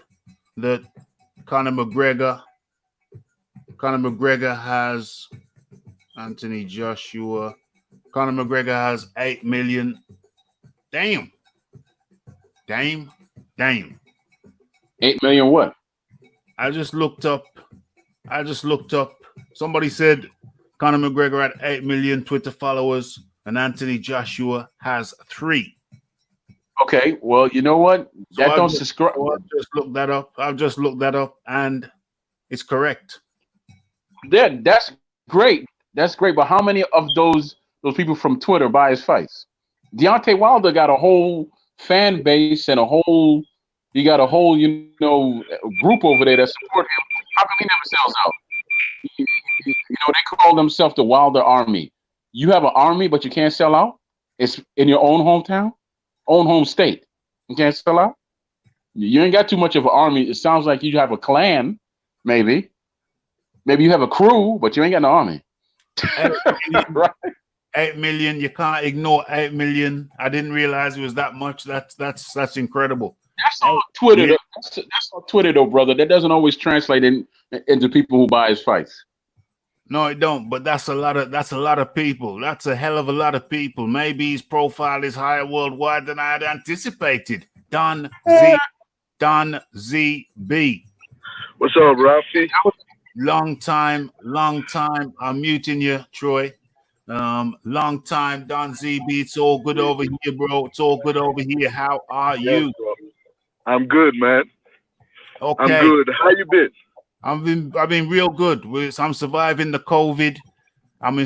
that Conor McGregor has Anthony Joshua. Conor McGregor has 8 million. Damn. 8 million what? I just looked up. Somebody said Conor McGregor had 8 million Twitter followers and Anthony Joshua has 3. Okay, well, you know what? So I've just looked that up and it's correct. That's great. That's great. But how many of those people from Twitter buy his fights? Deontay Wilder got a whole fan base and he got a whole group over there that support him. How come he never sells out? They call themselves the Wilder Army. You have an army, but you can't sell out. It's in your own hometown, own home state. You can't sell out. You ain't got too much of an army. It sounds like you have a clan, maybe. Maybe you have a crew, but you ain't got no army. 8 million, Right. 8 million. You can't ignore 8 million. I didn't realize it was that much. That's incredible. That's on Twitter. That's on Twitter, though, brother. That doesn't always translate into people who buy his fights. No, it don't. But that's a lot of people. That's a hell of a lot of people. Maybe his profile is higher worldwide than I had anticipated. Don ZB. What's up, Raphie? Long time. I'm muting you, Troy. Long time, Don ZB. It's all good over here, bro. It's all good over here. How are you? Yes, bro. I'm good, man. Okay. I'm good. How you been? I've been real good. I'm surviving the COVID. I'm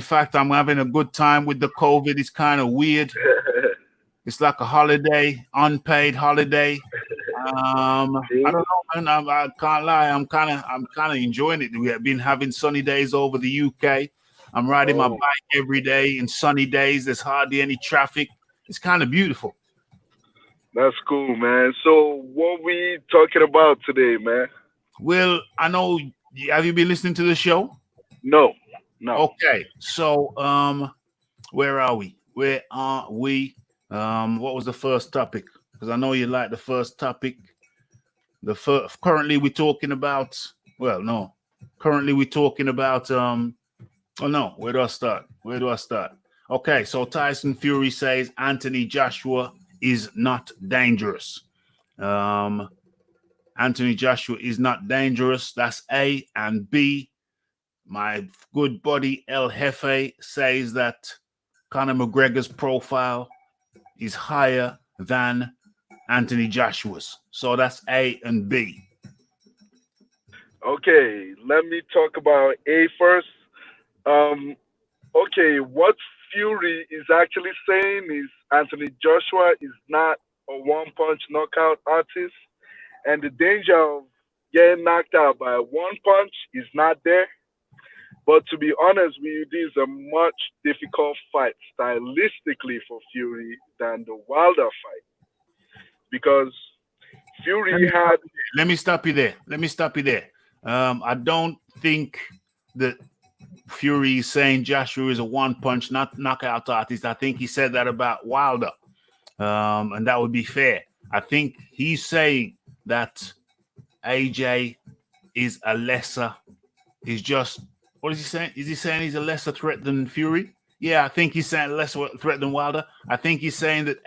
having a good time with the COVID. It's kind of weird. It's like a holiday, unpaid holiday. I don't know, man. I can't lie. I'm kind of enjoying it. We have been having sunny days over the UK. I'm riding my bike every day in sunny days. There's hardly any traffic. It's kind of beautiful. That's cool, man. So what we talking about today, man? Well, I know. Have you been listening to the show? No. Okay. So, where are we? What was the first topic? Because I know you like the first topic. Currently we're talking about. Well, no. Currently we're talking about. Oh no. Where do I start? Okay. So Tyson Fury says Anthony Joshua is not dangerous. Anthony Joshua is not dangerous. That's A. And B, my good buddy El Jefe says that Conor McGregor's profile is higher than Anthony Joshua's. So that's A and B. Okay, let me talk about A first. Okay, what Fury is actually saying is Anthony Joshua is not a one-punch knockout artist. And the danger of getting knocked out by one punch is not there. But to be honest with you, this is a much difficult fight stylistically for Fury than the Wilder fight. Because Fury had... Let me stop you there. I don't think that Fury is saying Joshua is a one-punch knockout artist. I think he said that about Wilder. And that would be fair. I think he's saying that AJ is a lesser, what is he saying? Is he saying he's a lesser threat than Fury? Yeah, I think he's saying lesser threat than Wilder. I think he's saying that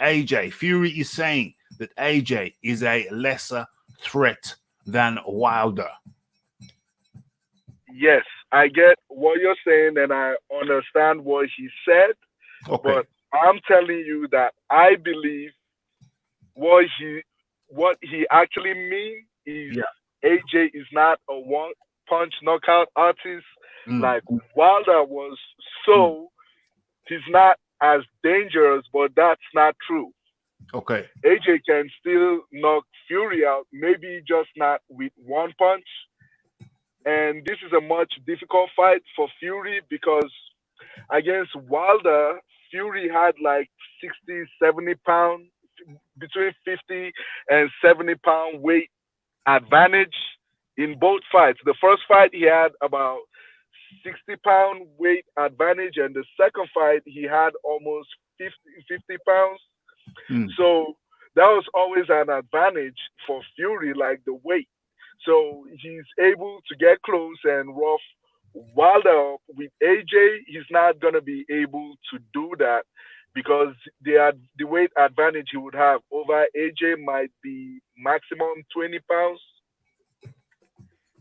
Fury is saying that AJ is a lesser threat than Wilder. Yes, I get what you're saying and I understand what he said. Okay. But I'm telling you that I believe what he actually means is AJ is not a one-punch knockout artist like Wilder was. So he's not as dangerous, but that's not true. Okay. AJ can still knock Fury out, maybe just not with one punch. And this is a much difficult fight for Fury because against Wilder, Fury had like 60, 70 pounds, between 50 and 70 pound weight advantage in both fights. The first fight he had about 60 pound weight advantage, and the second fight he had almost 50 pounds. So that was always an advantage for Fury, like the weight. So he's able to get close and rough Wilder up. With AJ, he's not gonna be able to do that because the weight advantage he would have over AJ might be maximum 20 pounds.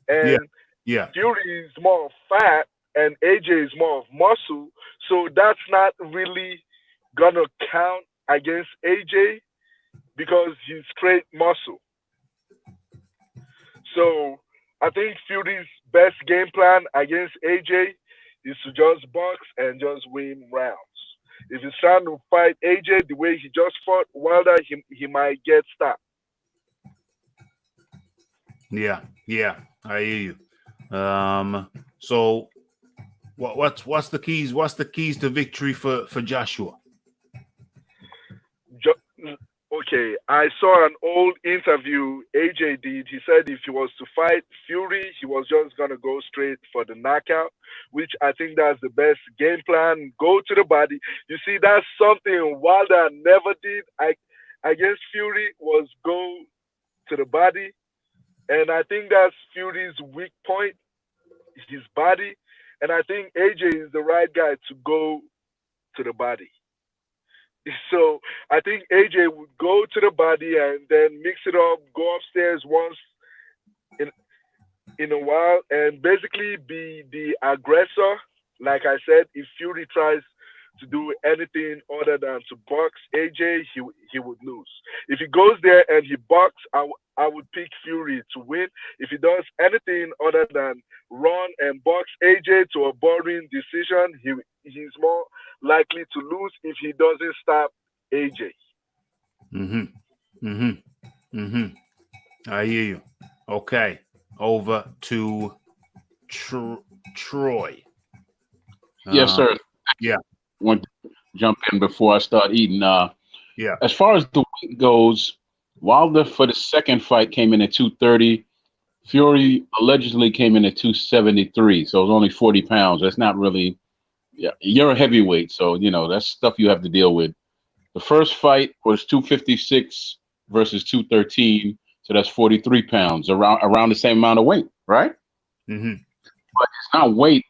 And Fury is more of fat and AJ is more of muscle. So that's not really gonna count against AJ because he's straight muscle. So I think Fury's best game plan against AJ is to just box and just win rounds. If he's trying to fight AJ the way he just fought Wilder, he might get stopped. Yeah, I hear you. So what's the keys? What's the keys to victory for Joshua? Okay, I saw an old interview AJ did. He said if he was to fight Fury, he was just gonna go straight for the knockout, which I think that's the best game plan. Go to the body. You see, that's something Wilder never did against Fury, was go to the body. And I think that's Fury's weak point, his body. And I think AJ is the right guy to go to the body. So I think AJ would go to the body and then mix it up, go upstairs once in a while, and basically be the aggressor. Like I said, if Fury tries to do anything other than to box AJ, he would lose. If he goes there and he box, I would pick Fury to win. If he does anything other than run and box AJ to a boring decision, he's more likely to lose if he doesn't stop AJ. I hear you. Okay, over to Troy. Yes, sir. Yeah. Want to jump in before I start eating. Yeah. As far as the weight goes, Wilder for the second fight came in at 230. Fury allegedly came in at 273, so it was only 40 pounds. That's not really. Yeah, you're a heavyweight, so you know that's stuff you have to deal with. The first fight was 256 versus 213, so that's 43 pounds, around the same amount of weight, right? But it's not weight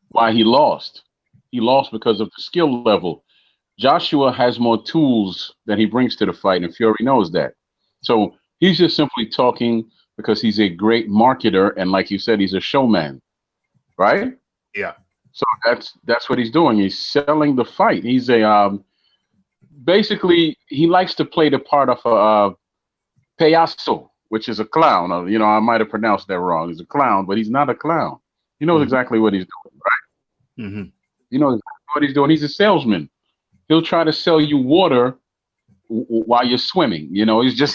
why he lost. He lost because of the skill level. Joshua has more tools that he brings to the fight, and Fury knows that. So he's just simply talking because he's a great marketer, and like you said, he's a showman, right? Yeah. So that's what he's doing. He's selling the fight. He's a basically he likes to play the part of a payaso, which is a clown. You know, I might have pronounced that wrong. He's a clown, but he's not a clown. He knows exactly what he's doing, right? You know what he's doing. He's a salesman. He'll try to sell you water while you're swimming. You know, he's a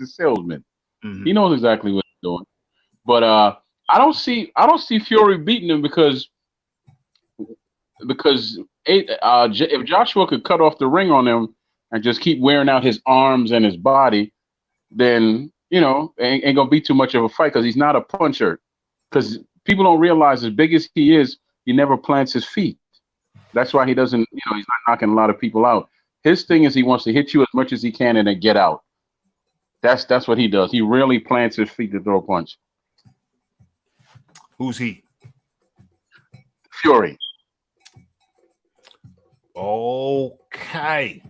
salesman. He knows exactly what he's doing. But I don't see Fury beating him because if Joshua could cut off the ring on him and just keep wearing out his arms and his body, then you know ain't gonna be too much of a fight because he's not a puncher. Because people don't realize as big as he is, he never plants his feet. That's why he doesn't. You know, he's not knocking a lot of people out. His thing is he wants to hit you as much as he can and then get out. That's what he does. He rarely plants his feet to throw a punch. Who's he? Fury. Okay.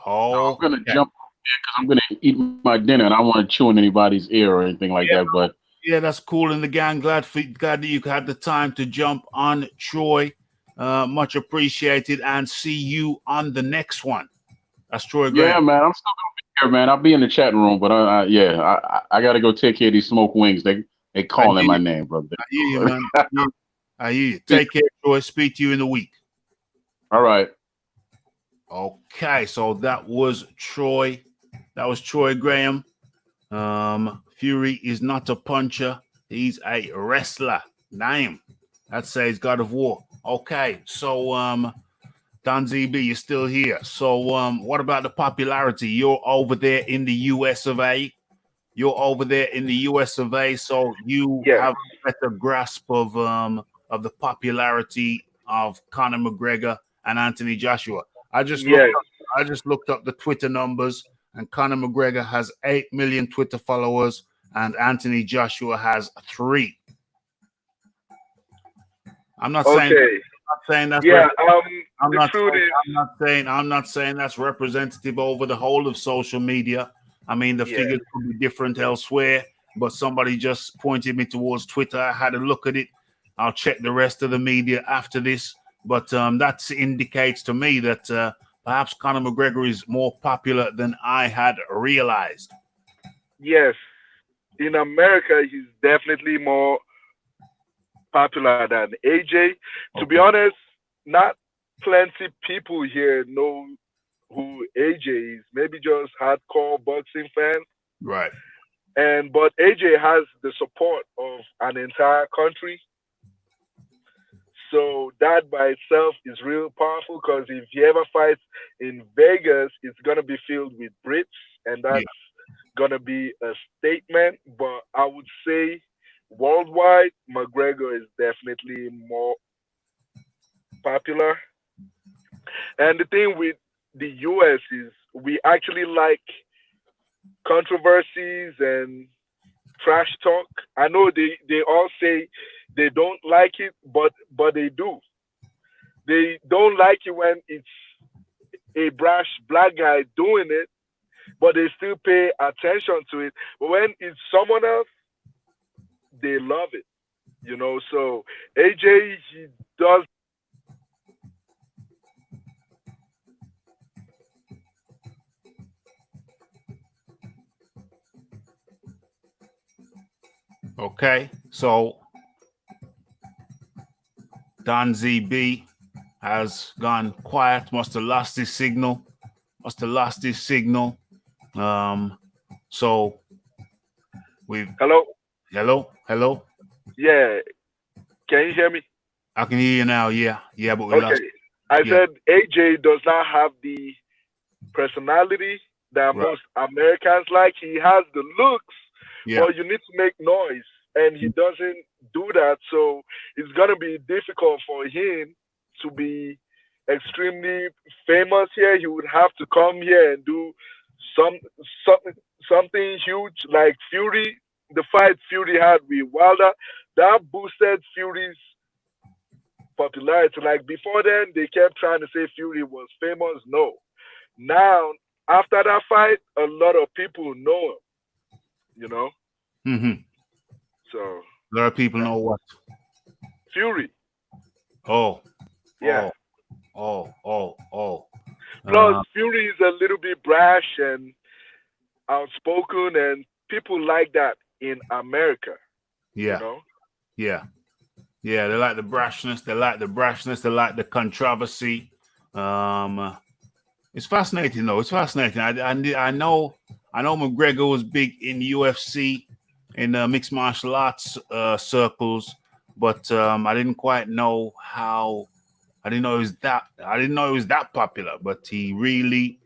I'm gonna jump because I'm gonna eat my dinner and I don't want to chew in anybody's ear or anything like that. But yeah, that's cool in the gang. Glad that you had the time to jump on, Troy. Much appreciated, and see you on the next one. That's Troy Graham. Yeah, man, I'm still gonna be here, man. I'll be in the chat room, but I gotta go take care of these smoked wings. They calling my name, brother. I hear you, man. I hear you. Take care, Troy. Speak to you in the week. All right. Okay, so that was Troy. That was Troy Graham. Fury is not a puncher. He's a wrestler. Name. That says God of War. Okay, so Don ZB, you're still here. So what about the popularity? You're over there in the US of A. So you have a better grasp of the popularity of Conor McGregor and Anthony Joshua. I just looked up the Twitter numbers, and Conor McGregor has 8 million Twitter followers, and Anthony Joshua has 3. I'm not saying that's I'm not saying that's representative over the whole of social media. I mean, the figures could be different elsewhere, but somebody just pointed me towards Twitter. I had a look at it. I'll check the rest of the media after this, but that indicates to me that perhaps Conor McGregor is more popular than I had realized. Yes. in America, he's definitely more popular than AJ. To be honest, not plenty people here know who AJ is. Maybe just hardcore boxing fans. Right. But AJ has the support of an entire country. So that by itself is real powerful because if he ever fights in Vegas, it's gonna be filled with Brits, and Yeah. that's gonna be a statement. But I would say worldwide, McGregor is definitely more popular. And the thing with the US is we actually like controversies and trash talk. I know they all say they don't like it, but they do. They don't like it when it's a brash black guy doing it, but they still pay attention to it. But when it's someone else, they love it. So AJ he does. Okay. So Don ZB has gone quiet. Must have lost his signal. So we've Hello. hello. Yeah. Can you hear me? I can hear you now. Yeah, but we lost. Okay. I Yeah. said AJ does not have the personality that Right. most Americans like. He has the looks, Yeah. but you need to make noise, and he doesn't do that. So it's gonna be difficult for him to be extremely famous here. He would have to come here and do some something something huge like Fury. The fight Fury had with Wilder that boosted Fury's popularity. Like before then, they kept trying to say Fury was famous. No, now after that fight, a lot of people know him. You know, Mm-hmm. so A lot of people know what. Fury, Oh. yeah. Oh. Plus, Uh, Fury is a little bit brash and outspoken, and people like that in America. You yeah. know, Yeah. Yeah. They like the brashness. They like the controversy. It's fascinating though. It's fascinating. I know McGregor was big in UFC in mixed martial arts circles, but I didn't quite know how. I didn't know it was that. I didn't know it was that popular. But he really,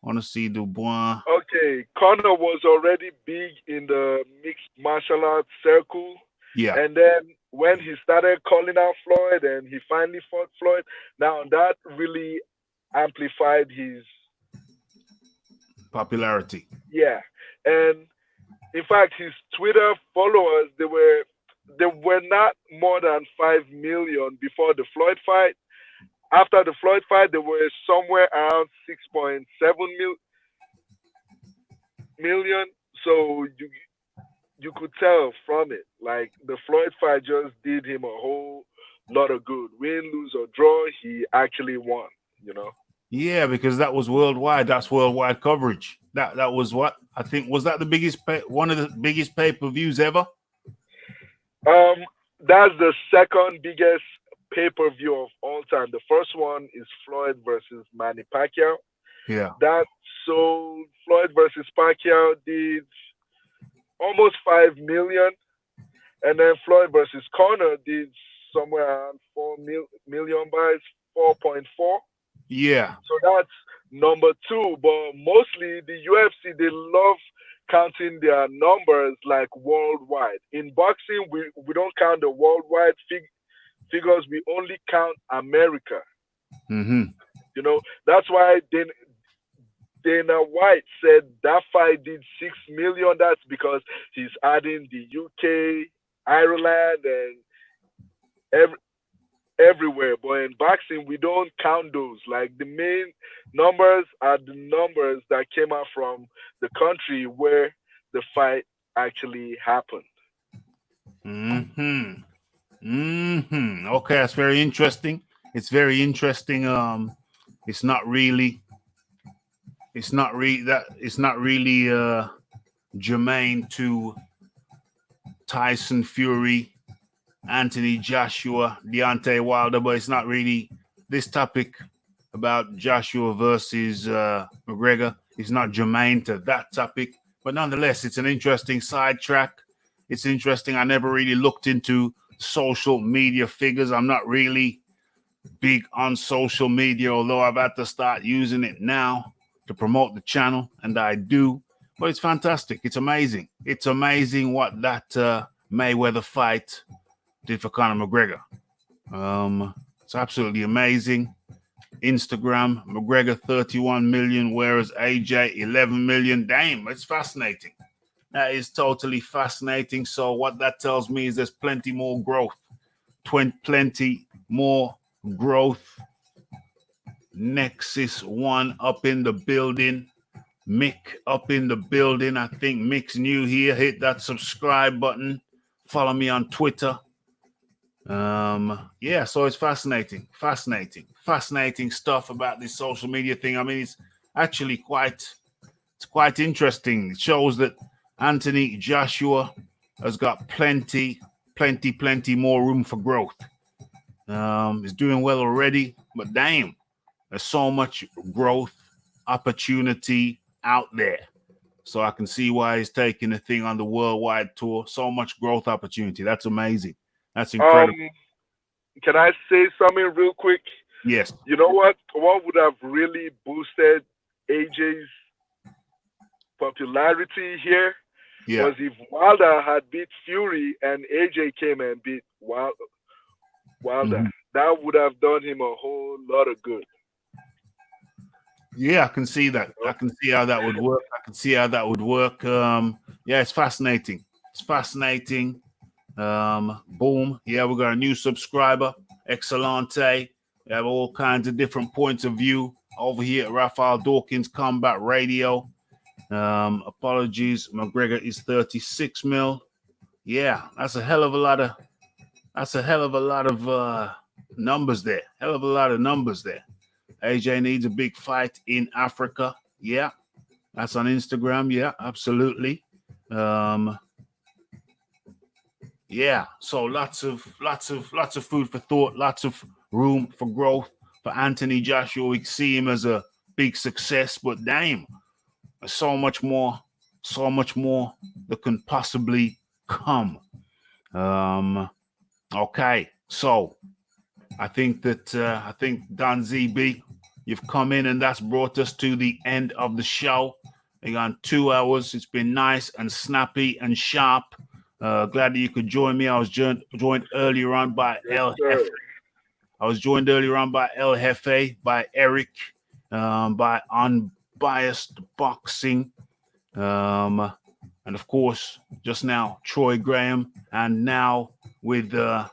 honestly, Dubois. okay, Connor was already big in the mixed martial arts circle. Yeah. And then when he started calling out Floyd and he finally fought Floyd, now that really amplified his Popularity. yeah. And in fact his Twitter followers they were not more than 5 million before the Floyd fight. After the Floyd fight they were somewhere around 6.7 million. So you could tell from it. Like the Floyd fight just did him a whole lot of good. Win, lose or draw, he actually won. Yeah, because that was worldwide. That's worldwide coverage. That was what I think was that the biggest one of the biggest pay-per-views ever. That's the second biggest pay-per-view of all time. The first one is Floyd versus Manny Pacquiao. Yeah. That sold Floyd versus Pacquiao did almost 5 million, and then Floyd versus Conor did somewhere around 4 million buys, 4.4. Yeah. So that's number two. But mostly the UFC, they love counting their numbers like worldwide. In boxing, we don't count the worldwide figures. We only count America. Mm-hmm. That's why Dana White said that fight did 6 million. That's because he's adding the UK, Ireland, and everywhere. But in boxing, we don't count those. Like the main numbers are the numbers that came out from the country where the fight actually happened. Mm-hmm. Mm-hmm. Okay, that's very interesting. It's very interesting. It's not really germane to Tyson Fury, Anthony Joshua, Deontay Wilder, but it's not really this topic about Joshua versus McGregor. It's not germane to that topic, but nonetheless, it's an interesting sidetrack. It's interesting. I never really looked into social media figures. I'm not really big on social media, although I've had to start using it now to promote the channel, and I do. But it's fantastic. It's amazing. It's amazing what that Mayweather fight did for Conor McGregor. It's absolutely amazing. Instagram, McGregor 31 million, whereas AJ 11 million. Damn, it's fascinating. That is totally fascinating. So what that tells me is there's plenty more growth. Plenty more growth. Nexus 1 up in the building. Mick up in the building. I think Mick's new here. Hit that subscribe button. Follow me on Twitter. Yeah, so it's fascinating stuff about this social media thing. I mean, it's actually quite interesting. It shows that Anthony Joshua has got plenty more room for growth. He's doing well already, but damn, there's so much growth opportunity out there. So I can see why he's taking the thing on the worldwide tour. So much growth opportunity. That's amazing. That's incredible. Can I say something real quick? Yes. You know what? What would have really boosted AJ's popularity here was if Wilder had beat Fury and AJ came and beat Wilder. Mm-hmm. That would have done him a whole lot of good. Yeah, I can see that. I can see how that would work. Yeah, it's fascinating. Boom. Yeah, we got a new subscriber. Excellente. We have all kinds of different points of view over here at Raphael Dawkins Combat Radio. Apologies, McGregor is 36 mil. Yeah, that's a hell of a lot of numbers there. AJ needs a big fight in Africa. Yeah, that's on Instagram. Yeah, absolutely. Yeah, so lots of food for thought, lots of room for growth for Anthony Joshua. We see him as a big success, but damn, there's so much more that can possibly come. Okay, so I think Don ZB, you've come in and that's brought us to the end of the show. We got 2 hours. It's been nice and snappy and sharp. Glad that you could join me. I was joined earlier on by El Jefe. By Eric, by Unbiased Boxing, and of course, just now Troy Graham, and now with the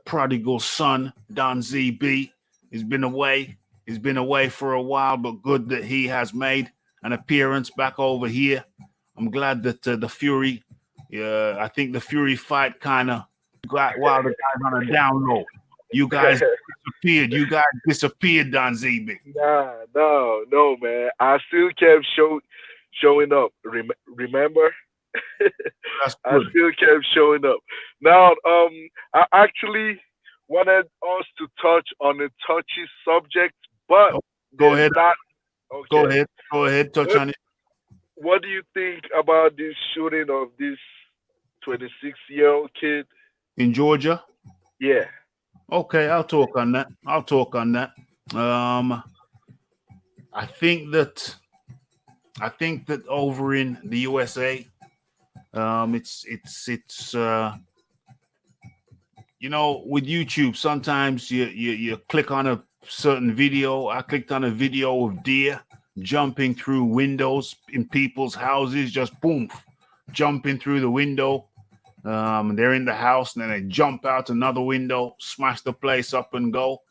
prodigal son Don ZB. He's been away for a while, but good that he has made an appearance back over here. I'm glad that the Fury. I think the Fury fight kind of got Wilder guys on a down low. You guys disappeared, Don ZB. No, man. I still kept showing up. Remember? I still kept showing up. Now, I actually wanted us to touch on a touchy subject, but go ahead. Okay. Go ahead. Touch on it. What do you think about this shooting of this 26-year-old kid in Georgia? Yeah. Okay, I'll talk on that. I think that over in the USA, it's you know, with YouTube, sometimes you click on a certain video. I clicked on a video of deer jumping through windows in people's houses, just boom, jumping through the window. They're in the house and then they jump out another window, smash the place up and go.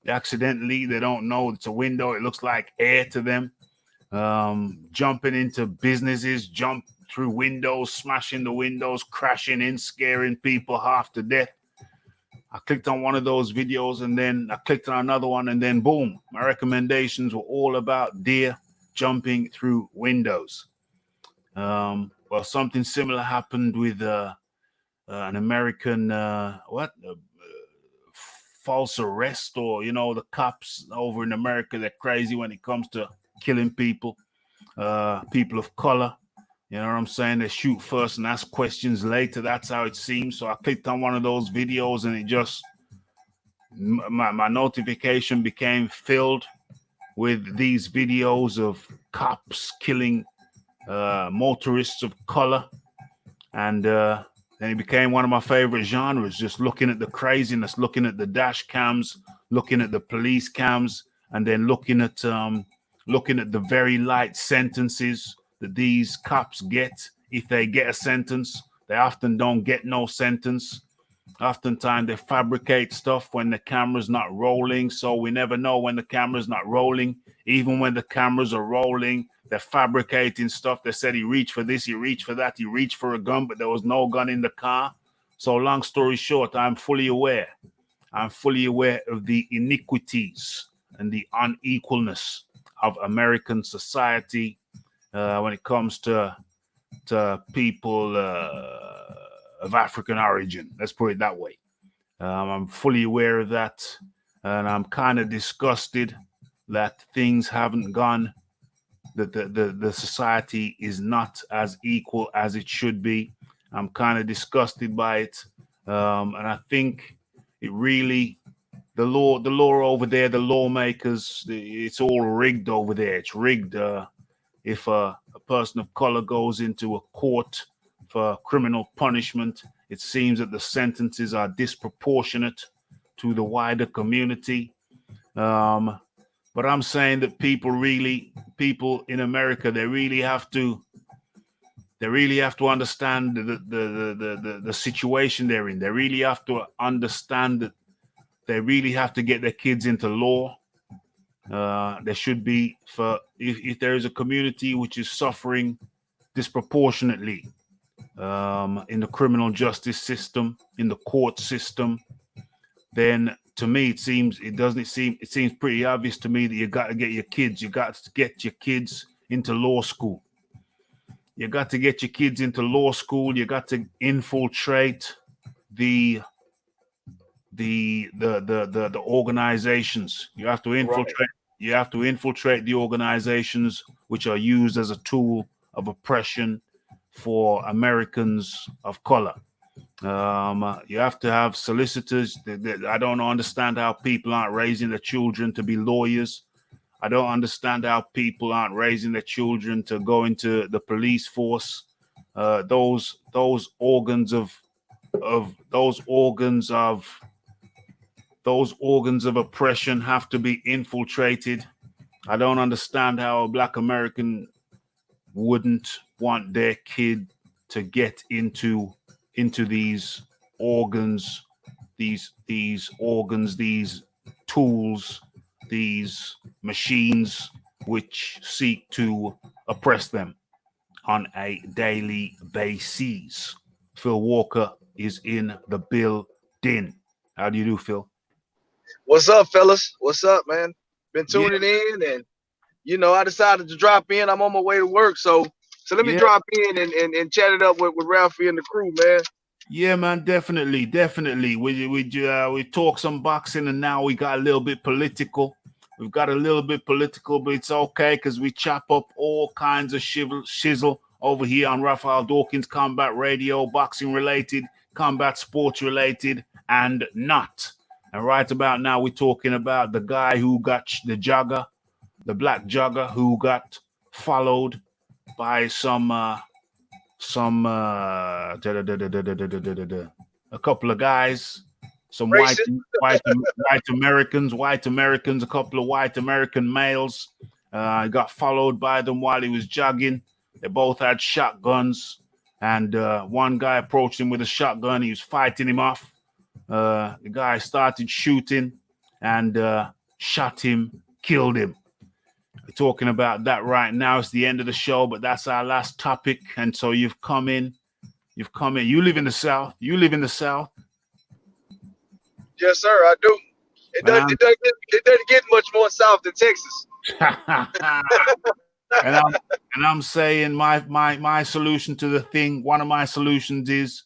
Accidentally, they don't know it's a window. It looks like air to them. Jumping into businesses, jump through windows, smashing the windows, crashing in, scaring people half to death. I clicked on one of those videos and then I clicked on another one and then boom, my recommendations were all about deer jumping through windows. But well, something similar happened with an American false arrest, or the cops over in America, they're crazy when it comes to killing people, people of color. You know what I'm saying? They shoot first and ask questions later. That's how it seems. So I clicked on one of those videos, and it just my notification became filled with these videos of cops killing motorists of color, and then it became one of my favorite genres, just looking at the craziness, looking at the dash cams, looking at the police cams, and then looking at the very light sentences that these cops get. If they get a sentence, they often don't get no sentence. Oftentimes they fabricate stuff when the camera's not rolling, so we never know when the camera's not rolling. Even when the cameras are rolling, they're fabricating stuff. They said he reached for this, he reached for that, he reached for a gun, but there was no gun in the car. So long story short, I'm fully aware of the iniquities and the unequalness of American society when it comes to people of African origin. Let's put it that way. I'm fully aware of that, and I'm kind of disgusted that things haven't gone, that the society is not as equal as it should be. I'm kind of disgusted by it, and I think it really, the law over there, the lawmakers, it's all rigged over there. It's rigged. If a person of color goes into a court for criminal punishment, it seems that the sentences are disproportionate to the wider community. But I'm saying that people in America, they really have to understand the situation they're in. They really have to understand that they really have to get their kids into law. There should be, if there is a community which is suffering disproportionately in the criminal justice system, in the court system, then to me it seems pretty obvious to me that you got to get your kids into law school. You got to get your kids into law school. You got to infiltrate the organizations. You have to infiltrate. Right. You have to infiltrate the organizations which are used as a tool of oppression for Americans of color. You have to have solicitors. I don't understand how people aren't raising their children to be lawyers. I don't understand how people aren't raising their children to go into the police force. Those organs of oppression have to be infiltrated. I don't understand how a Black American wouldn't want their kid to get into these organs, these tools, these machines which seek to oppress them on a daily basis. Phil Walker is in the building. How do you do, Phil? What's up, fellas? What's up, man? Been tuning in, and I decided to drop in. I'm on my way to work, so let me drop in and chat it up with Raphie and the crew, man. Yeah, man, definitely. We talk some boxing, and now we got a little bit political. We've got a little bit political, but it's okay because we chop up all kinds of shizzle over here on Raphael Dawkins Combat Radio, boxing related, combat sports related, and not. And right about now, we're talking about the guy who got the black jogger who got followed by a couple of guys, some white Americans, a couple of white American males. Got followed by them while he was jogging. They both had shotguns, and one guy approached him with a shotgun. He was fighting him off. The guy started shooting and shot him, killed him. We're talking about that right now. It's the end of the show, but that's our last topic. And so you've come in. You live in the South. Yes, sir, I do. It doesn't get much more south than Texas. I'm saying my solution to the thing. One of my solutions is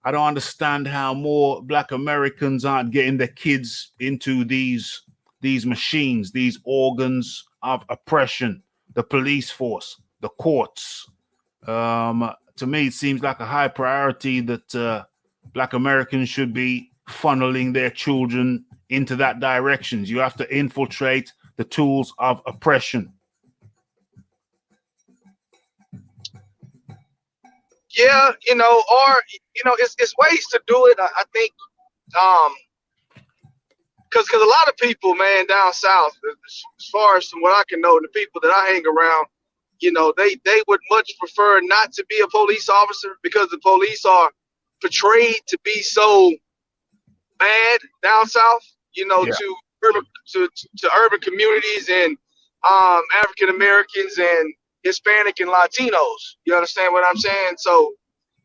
I don't understand how more Black Americans aren't getting their kids into these machines, these organs of oppression, the police force, the courts. To me, it seems like a high priority that Black Americans should be funneling their children into that direction. You have to infiltrate the tools of oppression. Yeah, or it's ways to do it. I think, because a lot of people, man, down south, as far as from what I can know, the people that I hang around, they would much prefer not to be a police officer because the police are portrayed to be so bad down south, Yeah. to urban communities and African Americans and Hispanic and Latinos. You understand what I'm saying? So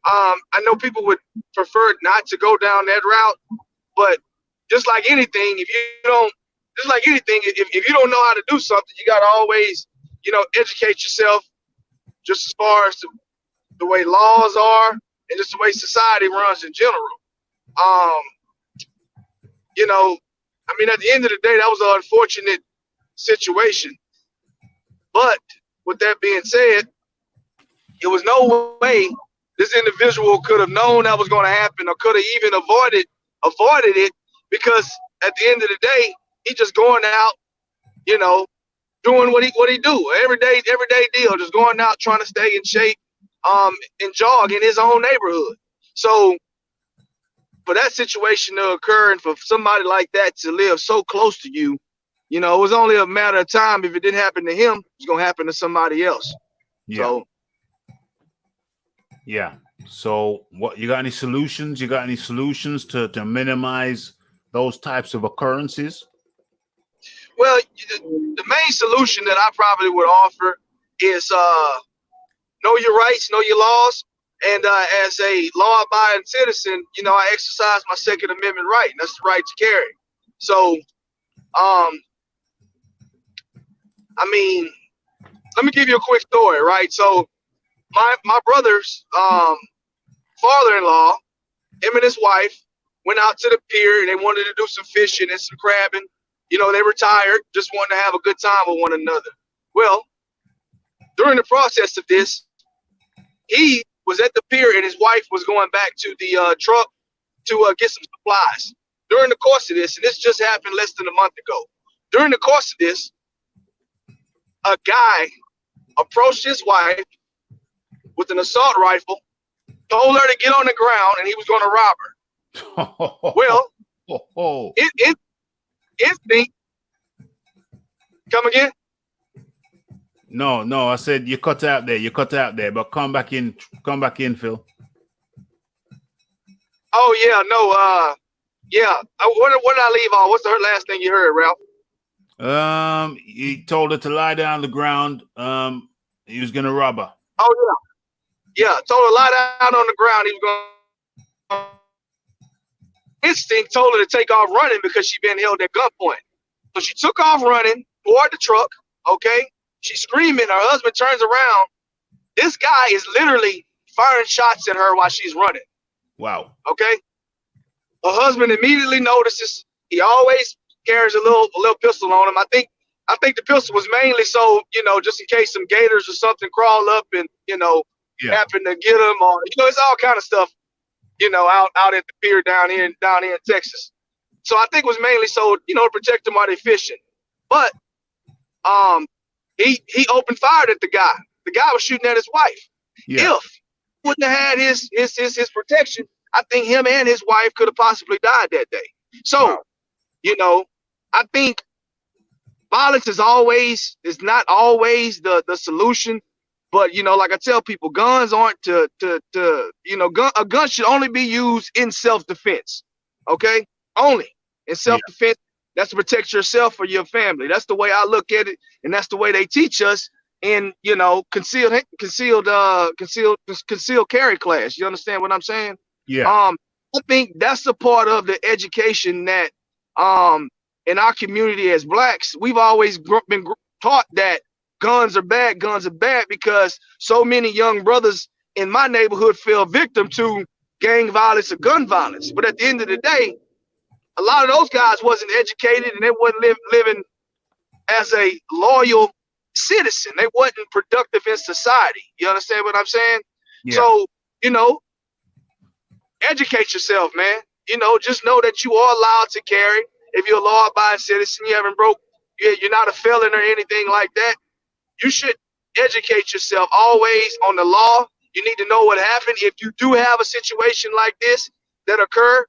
I know people would prefer not to go down that route, but just like anything, if you don't know how to do something, you got to always, educate yourself just as far as the way laws are and just the way society runs in general. At the end of the day, that was an unfortunate situation. But with that being said, it was no way this individual could have known that was going to happen or could have even avoided it, because at the end of the day, he just going out, doing what he do everyday deal, just going out trying to stay in shape, and jog in his own neighborhood. So for that situation to occur and for somebody like that to live so close to you, it was only a matter of time. If it didn't happen to him, it's gonna happen to somebody else. Yeah. So what, you got any solutions? You got any solutions to minimize those types of occurrences? Well, the main solution that I probably would offer is know your rights, know your laws. And as a law-abiding citizen, I exercise my Second Amendment right, and that's the right to carry. So, let me give you a quick story, right? So, my brother's father-in-law, him and his wife, went out to the pier and they wanted to do some fishing and some crabbing. They retired, just wanted to have a good time with one another. Well, during the process of this, he was at the pier and his wife was going back to the truck to get some supplies. During the course of this, and this just happened less than a month ago, during the course of this, a guy approached his wife with an assault rifle, told her to get on the ground, and he was going to rob her. Well, instinct. Come again? No, I said you cut out there, but come back in, Phil. Oh yeah, no, yeah. What did I leave on? What's the last thing you heard, Ralph? He told her to lie down on the ground. He was gonna rob her. Oh yeah, told her to lie down on the ground. He was going. Instinct told her to take off running because she'd been held at gunpoint. So she took off running toward the truck. Okay, she's screaming. Her husband turns around. This guy is literally firing shots at her while she's running. Wow. Okay. Her husband immediately notices. He always carries a little pistol on him. I think the pistol was mainly so, just in case some gators or something crawl up and, happen to get him, or, it's all kind of stuff, out at the pier down here in Texas. So I think it was mainly so, to protect them while they're fishing. But he opened fire at the guy. The guy was shooting at his wife. Yeah. If he wouldn't have had his protection, I think him and his wife could have possibly died that day. So, I think violence is not always the solution. But, like I tell people, guns aren't a gun should only be used in self-defense. Okay? Only in self-defense. That's to protect yourself or your family. That's the way I look at it. And that's the way they teach us in, concealed carry class. You understand what I'm saying? Yeah. I think that's a part of the education that in our community as blacks, we've always been taught that guns are bad, because so many young brothers in my neighborhood fell victim to gang violence or gun violence. But at the end of the day, a lot of those guys wasn't educated and they wasn't living as a loyal citizen. They wasn't productive in society. You understand what I'm saying? Yeah. So, educate yourself, man. Just know that you are allowed to carry. If you're a law-abiding citizen, you haven't broke, you're not a felon or anything like that. You should educate yourself always on the law. You need to know what happened. If you do have a situation like this that occur,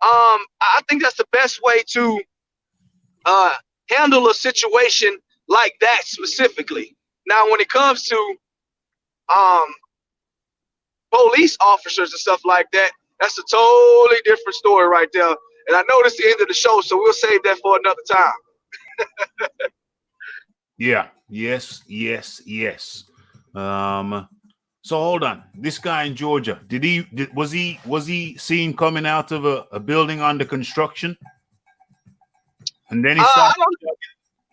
I think that's the best way to handle a situation like that specifically. Now, when it comes to police officers and stuff like that, that's a totally different story right there. And I know this is the end of the show, so we'll save that for another time. Yeah. Yes. So hold on. This guy in Georgia, was he seen coming out of a building under construction? And then he started.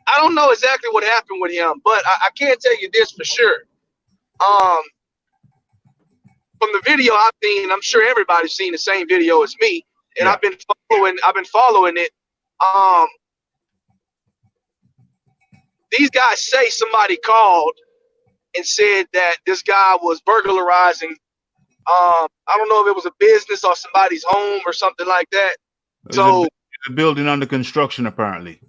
I don't know exactly what happened with him, but I can tell you this for sure. From the video I've seen, I'm sure everybody's seen the same video as me, and I've been following it. These guys say somebody called and said that this guy was burglarizing. I don't know if it was a business or somebody's home or something like that. So the building under construction, apparently.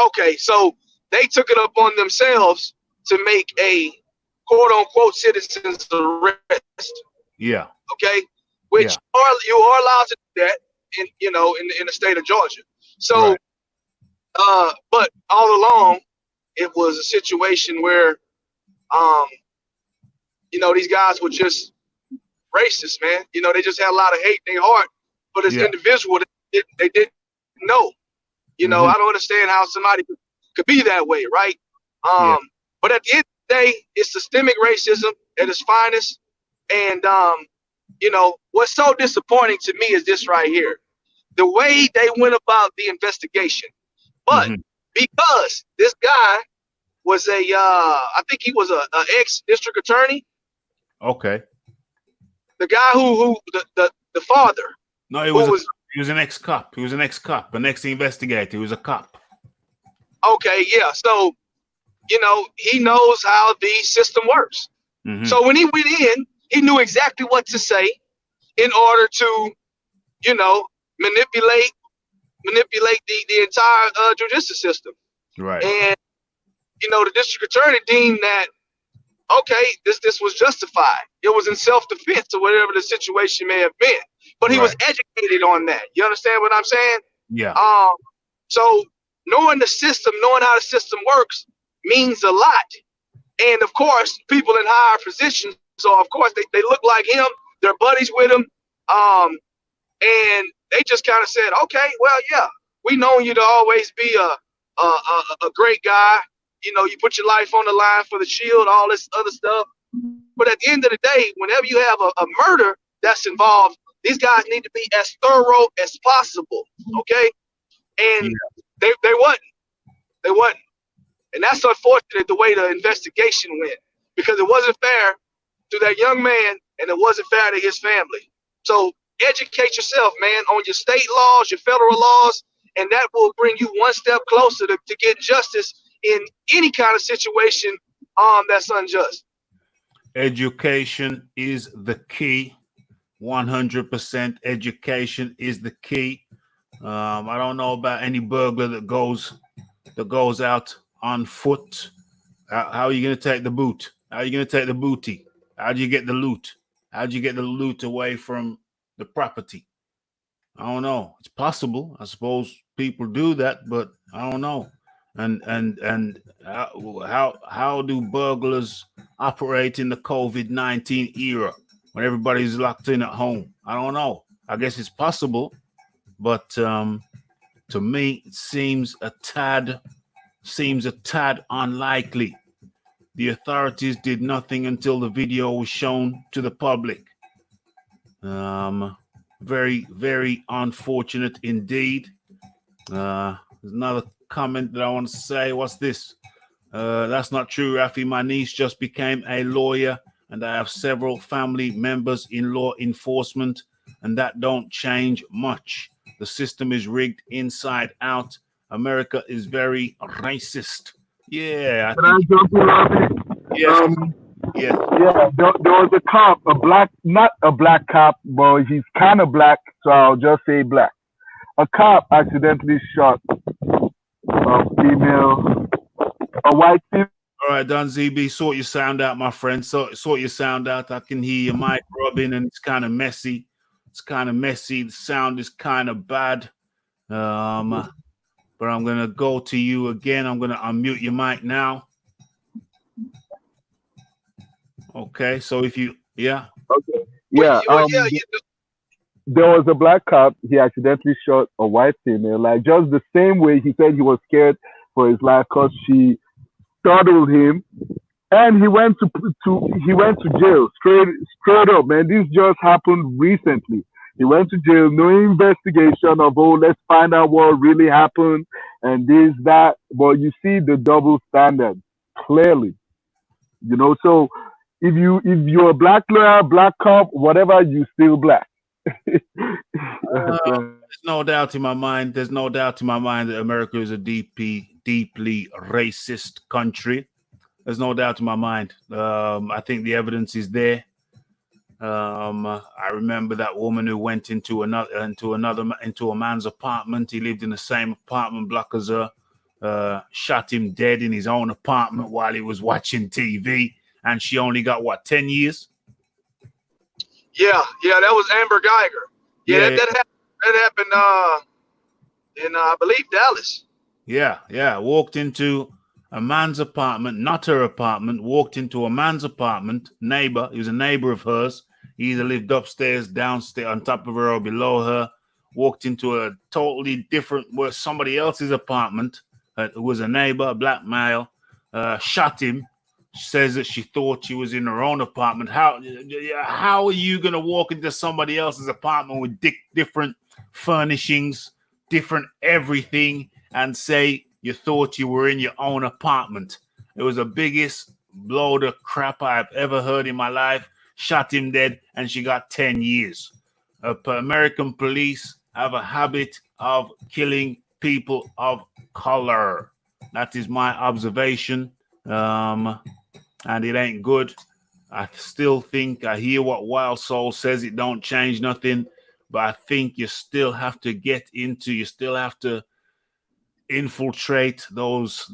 Okay, so they took it upon themselves to make a quote unquote citizen's arrest. Yeah. Okay, which you are allowed to do that in in the state of Georgia. So, right. But all along, it was a situation where, these guys were just racist, man. They just had a lot of hate in their heart for this individual. They didn't know. I don't understand how somebody could be that way, right? But at the end of the day, it's systemic racism at its finest. And, what's so disappointing to me is this right here. The way they went about the investigation. But because this guy was I think he was a ex-district attorney. Okay. The guy who the father. No, he was an ex-cop. He was an ex-cop, an ex-investigator. He was a cop. Okay, yeah. So, he knows how the system works. So when he went in, he knew exactly what to say in order to, manipulate the entire judicial system. Right. And, the district attorney deemed that, okay, this was justified. It was in self-defense or whatever the situation may have been. But he was educated on that. You understand what I'm saying? Yeah. So knowing the system, knowing how the system works means a lot. And of course, people in higher positions, so of course they look like him, they're buddies with him. And they just kind of said, okay, well, yeah, we know you to always be a great guy. You put your life on the line for the shield, all this other stuff. But at the end of the day, whenever you have a murder that's involved, these guys need to be as thorough as possible. Okay. And they wasn't. And that's unfortunate the way the investigation went, because it wasn't fair to that young man and it wasn't fair to his family. So educate yourself, man, on your state laws, your federal laws, and that will bring you one step closer to getting justice in any kind of situation that's unjust. Education is the key. 100% education is the key. I don't know about any burglar that goes out on foot. How are you going to take the boot? How are you going to take the booty? How do you get the loot? How do you get the loot away from the property? I don't know. It's possible. I suppose people do that, but I don't know. And how do burglars operate in the COVID-19 era when everybody's locked in at home? I don't know. I guess it's possible, but to me, it seems a tad unlikely. The authorities did nothing until the video was shown to the public. Very, very unfortunate indeed. There's another comment that I want to say. What's this? That's not true, Raphie. My niece just became a lawyer, and I have several family members in law enforcement, and that don't change much. The system is rigged inside out. America is very racist. Yeah, I Can I think jump in, Rafi? yes, yes. Yeah, there was a cop, not a black cop, but he's kind of black, so I'll just say black. A cop accidentally shot a white female. All right, Don ZB, sort your sound out, my friend. Sort your sound out. I can hear your mic rubbing, and it's kind of messy. The sound is kind of bad. But I'm gonna go to you again. I'm gonna unmute your mic now. Okay, so if you, yeah. Okay. Yeah. There was a black cop. He accidentally shot a white female, like just the same way he said he was scared for his life because she startled him, and he went to jail straight up, man. This just happened recently. He went to jail, no investigation of, oh, let's find out what really happened and this, that. But you see the double standard clearly, you know. So if you're a black lawyer, black cop, whatever, you still black. There's no doubt in my mind. There's no doubt in my mind that America is a deeply racist country. There's no doubt in my mind. I think the evidence is there. I remember that woman who went into a man's apartment. He lived in the same apartment block as her. Shot him dead in his own apartment while he was watching TV, and she only got 10 years. Yeah, that was Amber Geiger. Yeah, that happened in I believe Dallas. Yeah. Walked into a man's apartment, not her apartment. Walked into a man's apartment. Neighbor. He was a neighbor of hers. He either lived upstairs, downstairs, on top of her, or below her. Walked into a totally different, somebody else's apartment. It was a neighbor, a black male. Shot him. Says that she thought she was in her own apartment. How are you going to walk into somebody else's apartment with different furnishings, different everything, and say you thought you were in your own apartment? It was the biggest load of crap I've ever heard in my life. Shot him dead, and she got 10 years. American police have a habit of killing people of color. That is my observation. And it ain't good. I still think I hear what Wild Soul says. It don't change nothing, but I think you still have to infiltrate those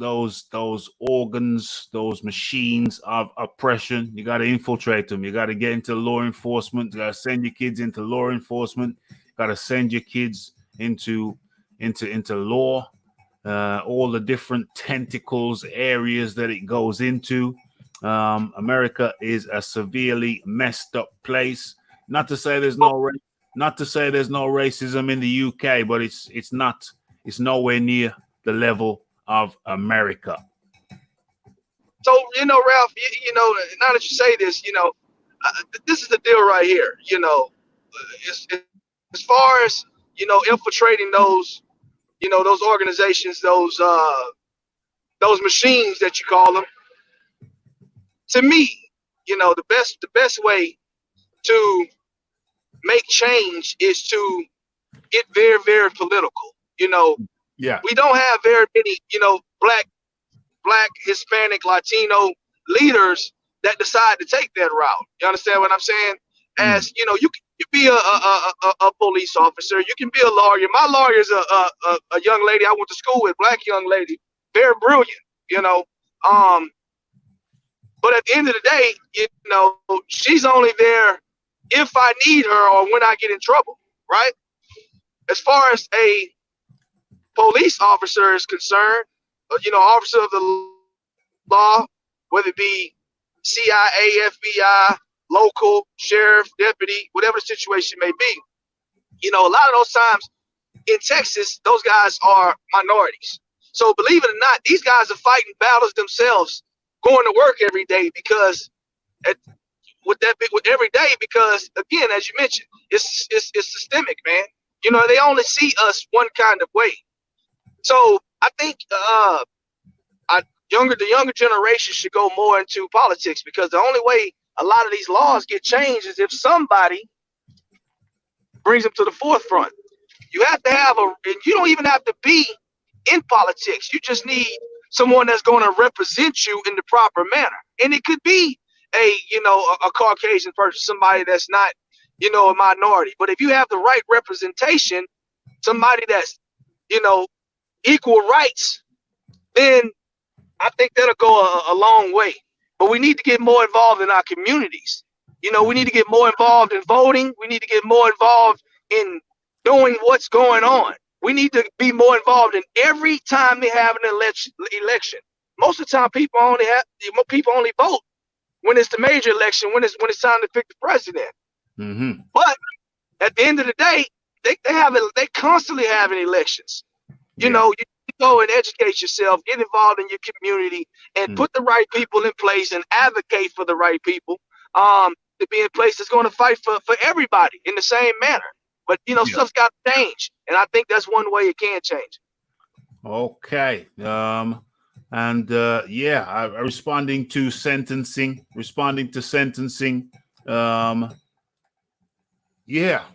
organs, those machines of oppression. You got to infiltrate them. You got to get into law enforcement. You got to send your kids into law enforcement. You got to send your kids into law. All the different tentacles, areas that it goes into. America is a severely messed up place. Not to say there's no racism in the UK, but it's nowhere near the level of America. So Ralph, now that you say this, this is the deal right here. As far as infiltrating those those organizations, those machines that you call them. To me, the best way to make change is to get very, very political. Yeah. We don't have very many, black, Hispanic, Latino leaders that decide to take that route. You understand what I'm saying? As you can be a police officer, you can be a lawyer. My lawyer's a young lady I went to school with, black young lady, very brilliant. But at the end of the day, she's only there if I need her or when I get in trouble, right? As far as a police officer is concerned, officer of the law, whether it be CIA, FBI, local, sheriff, deputy, whatever the situation may be, a lot of those times in Texas, those guys are minorities. So believe it or not, these guys are fighting battles themselves, going to work every day because every day, because again, as you mentioned, it's systemic, man. They only see us one kind of way. So I think the younger generation should go more into politics, because the only way a lot of these laws get changed is if somebody brings them to the forefront. You have to have and you don't even have to be in politics. You just need someone that's going to represent you in the proper manner. And it could be a Caucasian person, somebody that's not, a minority. But if you have the right representation, somebody that's, equal rights, then I think that'll go a long way. But we need to get more involved in our communities. We need to get more involved in voting. We need to get more involved in knowing what's going on. We need to be more involved in every time they have an election. Most of the time, people only vote when it's the major election, when it's time to pick the president. Mm-hmm. But at the end of the day, they constantly having elections. You go and educate yourself, get involved in your community, and put the right people in place and advocate for the right people to be in place that's going to fight for everybody in the same manner. But stuff's got to change, and I think that's one way it can change. Okay. Responding to sentencing.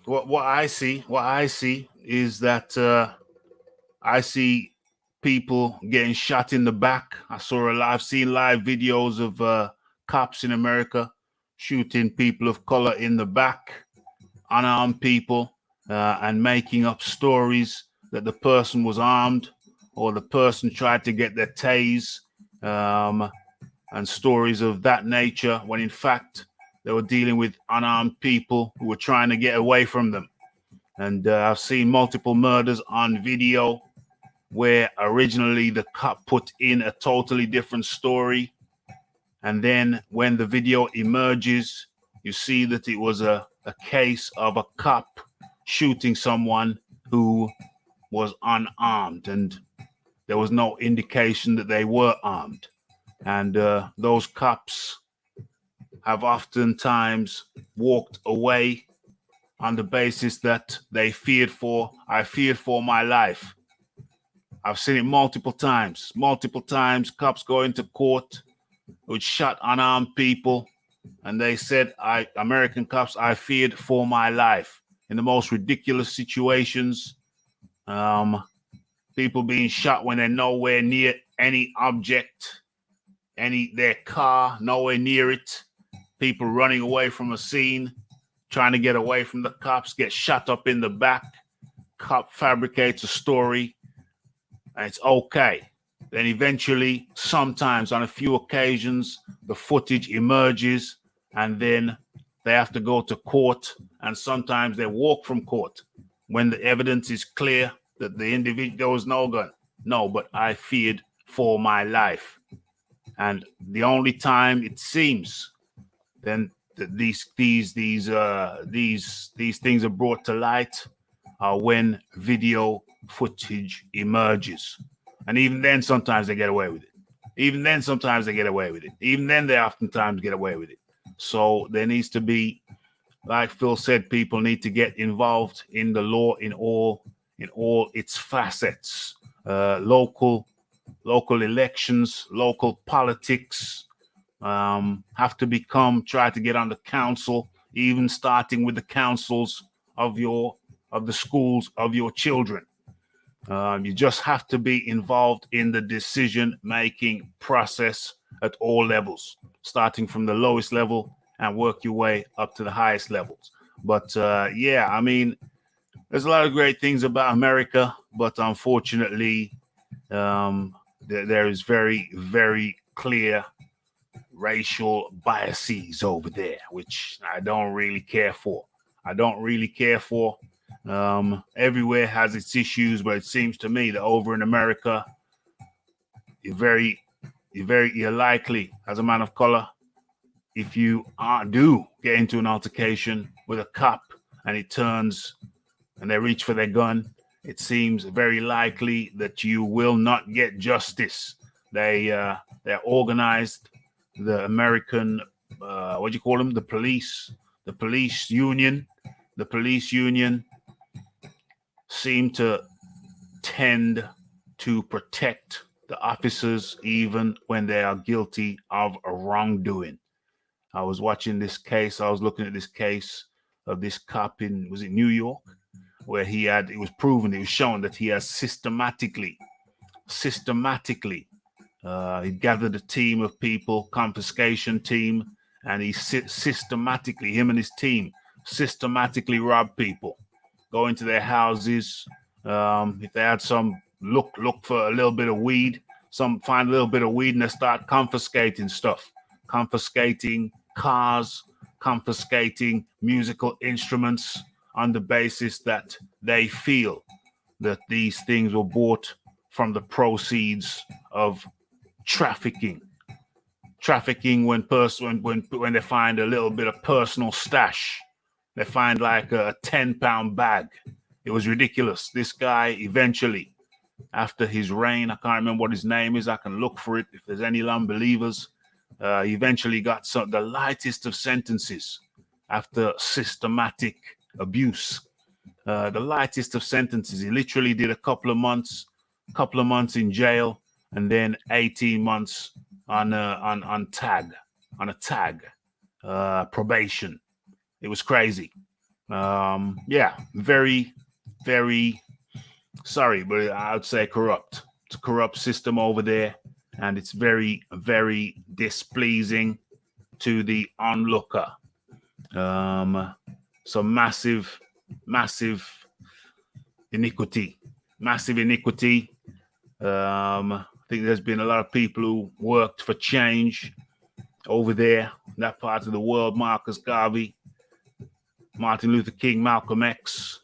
What I see is that I see people getting shot in the back. I've seen live videos of cops in America shooting people of color in the back, unarmed people, and making up stories that the person was armed or the person tried to get their tase, and stories of that nature, when in fact they were dealing with unarmed people who were trying to get away from them. And I've seen multiple murders on video where originally the cop put in a totally different story. And then when the video emerges, you see that it was a case of a cop shooting someone who was unarmed, and there was no indication that they were armed. And those cops have oftentimes walked away on the basis that I feared for my life. I've seen it multiple times. Cops go into court with shot unarmed people, and they said, American cops, I feared for my life. In the most ridiculous situations, people being shot when they're nowhere near any object, their car, nowhere near it. People running away from a scene, trying to get away from the cops, get shot up in the back. Cop fabricates a story, and it's okay. Then eventually, sometimes on a few occasions, the footage emerges, and then they have to go to court, and sometimes they walk from court when the evidence is clear that the individual, there was no gun. No, but I feared for my life. And the only time it seems then that these things are brought to light are when video footage emerges. And even then, sometimes they get away with it. Even then, they oftentimes get away with it. So there needs to be, like Phil said, people need to get involved in the law in all its facets. Local elections, local politics, have to try to get on the council, even starting with the councils of the schools of your children. You just have to be involved in the decision-making process at all levels, starting from the lowest level and work your way up to the highest levels. But I mean, there's a lot of great things about America, but unfortunately, there is very, very clear racial biases over there, which I don't really care for. Everywhere has its issues, but it seems to me that over in America, you're likely, as a man of color, if you do get into an altercation with a cop and it turns and they reach for their gun, it seems very likely that you will not get justice. They're organized. The American, what do you call them? The police union seem to tend to protect the officers, even when they are guilty of a wrongdoing. I was watching this case. I was looking at this case of this cop in, was it New York, where it was proven, it was shown that he has systematically, he gathered a team of people, confiscation team, and he systematically, him and his team, systematically robbed people, go into their houses. If they had some, look for a little bit of weed, find a little bit of weed, and they start confiscating stuff, confiscating cars, confiscating musical instruments on the basis that they feel that these things were bought from the proceeds of trafficking. When they find a little bit of personal stash, they find like a 10-pound bag. It was ridiculous. This guy eventually, after his reign, I can't remember what his name is. I can look for it if there's any unbelievers. He eventually got the lightest of sentences after systematic abuse. The lightest of sentences. He literally did a couple of months in jail, and then 18 months on a tag probation. It was crazy. Very, very sorry, but I would say corrupt. It's a corrupt system over there, and it's very, very displeasing to the onlooker. So massive iniquity. I think there's been a lot of people who worked for change over there, in that part of the world. Marcus Garvey, Martin Luther King, Malcolm X.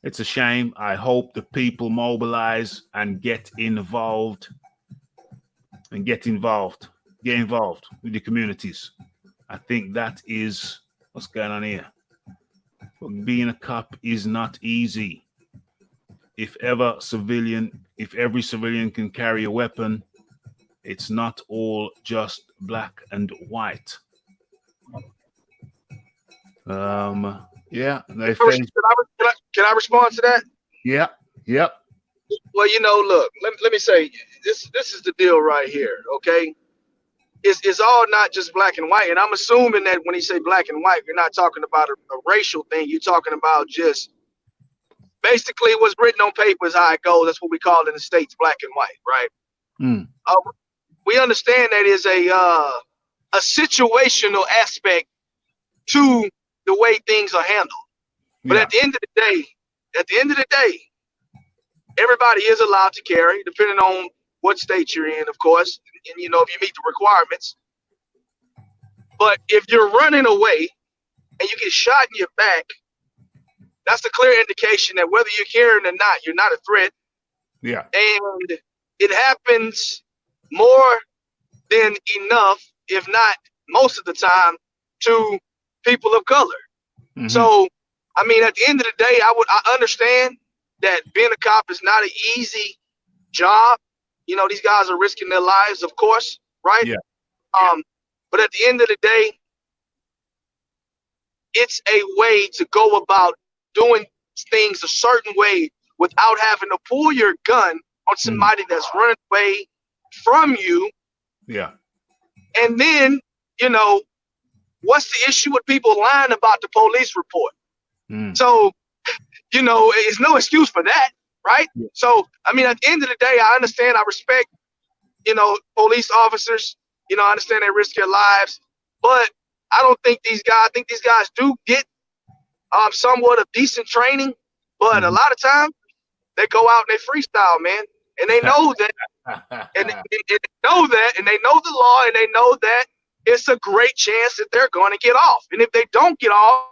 It's a shame. I hope the people mobilize and get involved with the communities. I think that is what's going on here. Being a cop is not easy. If every civilian can carry a weapon, it's not all just black and white. Can I respond to that? Yeah. Yep. Well, look, let me say this is the deal right here, okay? It's all not just black and white, and I'm assuming that when you say black and white, you're not talking about a racial thing. You're talking about just basically what's written on paper is how it goes. That's what we call it in the States, black and white, right? We understand that is a situational aspect to the way things are handled. But at the end of the day, everybody is allowed to carry, depending on what state you're in, of course, and if you meet the requirements. But if you're running away and you get shot in your back, that's a clear indication that whether you're carrying or not, you're not a threat. Yeah. And it happens more than enough, if not most of the time, to people of color. Mm-hmm. So, I mean, at the end of the day, I understand that being a cop is not an easy job. These guys are risking their lives, of course, right? Yeah. But at the end of the day, it's a way to go about doing things a certain way without having to pull your gun on somebody that's running away from you. Yeah. And then, what's the issue with people lying about the police report? So, it's no excuse for that, right? Yeah. So, I mean, at the end of the day, I understand, I respect, police officers, I understand they risk their lives, but I think these guys do get somewhat of decent training, but a lot of times they go out and they freestyle, man, and they know that, and they know that, and they know the law, and they know that it's a great chance that they're going to get off. And if they don't get off,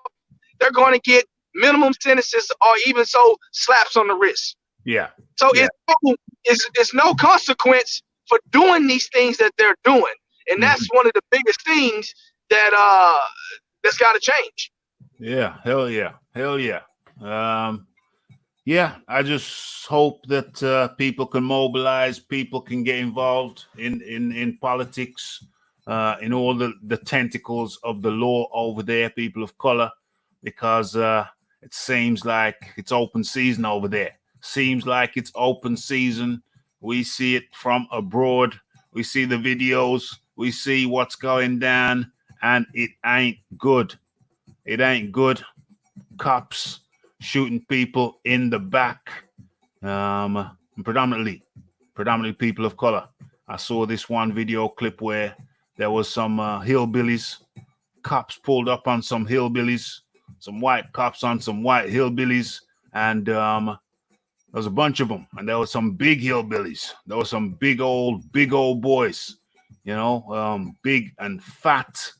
they're going to get minimum sentences or even so slaps on the wrist. Yeah. So it's no consequence for doing these things that they're doing, and that's one of the biggest things that that's got to change. Yeah, hell yeah. I just hope that people can mobilize, people can get involved in politics, in all the tentacles of the law over there, people of color, because it seems like it's open season over there. Seems like it's open season. We see it from abroad. We see the videos. We see what's going down, and it ain't good. It ain't good. Cops shooting people in the back. Predominantly people of color. I saw this one video clip where there was some hillbillies. Cops pulled up on some hillbillies, some white cops on some white hillbillies, and there was a bunch of them, and there was some big hillbillies. There was some big old boys, big and fat.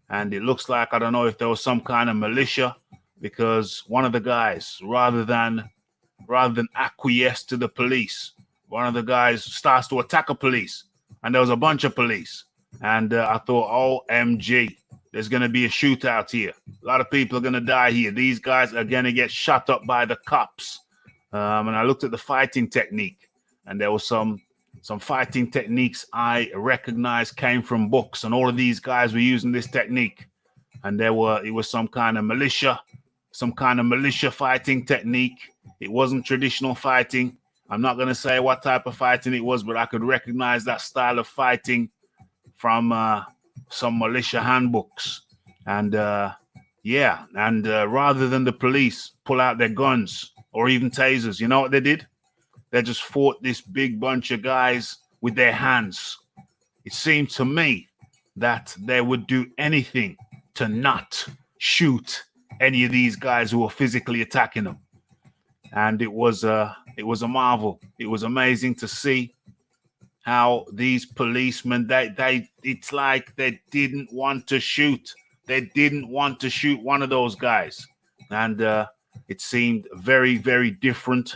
And it looks like, I don't know if there was some kind of militia, because one of the guys, rather than acquiesce to the police, one of the guys starts to attack a police, and there was a bunch of police. And I thought, OMG, there's going to be a shootout here. A lot of people are going to die here. These guys are going to get shot up by the cops. And I looked at the fighting technique, and there was some fighting techniques I recognized came from books, and all of these guys were using this technique. And it was some kind of militia fighting technique. It wasn't traditional fighting. I'm not going to say what type of fighting it was, but I could recognize that style of fighting from some militia handbooks. And rather than the police pull out their guns or even tasers, you know what they did? They just fought this big bunch of guys with their hands. It seemed to me that they would do anything to not shoot any of these guys who were physically attacking them. And it was a marvel. It was amazing to see how these policemen, it's like they didn't want to shoot. They didn't want to shoot one of those guys. And it seemed very, very different.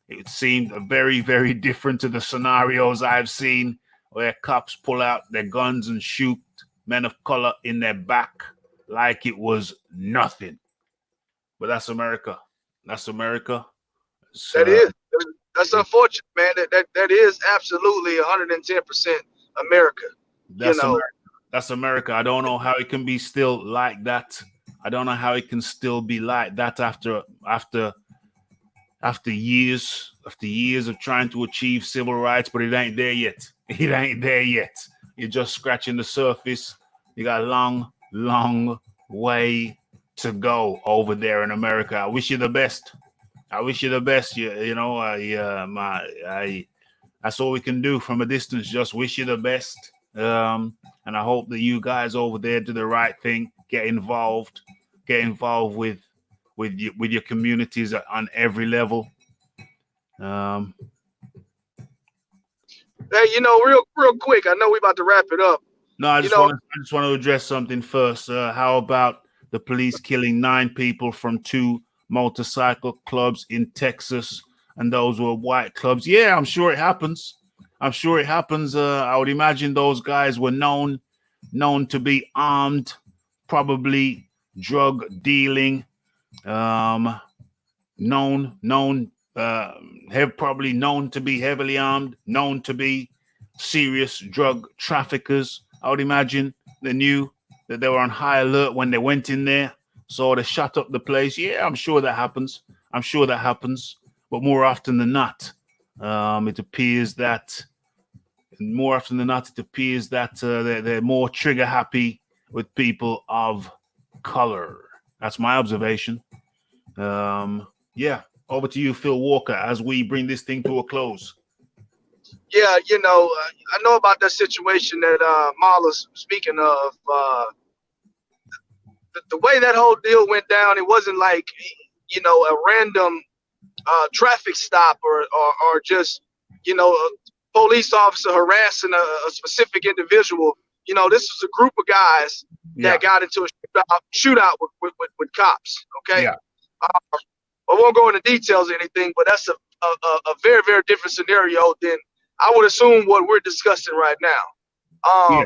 It seemed very, very different to the scenarios I've seen where cops pull out their guns and shoot men of color in their back like it was nothing. But that's America. That's America. That's unfortunate, man. That is absolutely 110% America. That's America. I don't know how it can be still like that. I don't know how it can still be like that after years of trying to achieve civil rights, but it ain't there yet. It ain't there yet. You're just scratching the surface. You got a long, long way to go over there in America. I wish you the best. I wish you the best. That's all we can do from a distance. Just wish you the best. And I hope that you guys over there do the right thing. Get involved with your communities on every level. Hey, real quick. I know we're about to wrap it up. No, I just want to address something first. How about the police killing 9 people from 2 motorcycle clubs in Texas, and those were white clubs? Yeah, I'm sure it happens. I would imagine those guys were known to be armed, probably drug dealing, probably known to be heavily armed, known to be serious drug traffickers. I would imagine they knew that they were on high alert when they went in there, so they shut up the place. Yeah, I'm sure that happens. But more often than not, it appears that they're more trigger happy with people of color. That's my observation. Over to you, Phil Walker, as we bring this thing to a close. Yeah, I know about that situation that Marla's speaking of. The way that whole deal went down, it wasn't like, a random traffic stop or just, a police officer harassing a specific individual. This was a group of guys that got into a shootout with cops. Okay. Yeah. I won't go into details or anything, but that's a very, very different scenario than I would assume what we're discussing right now.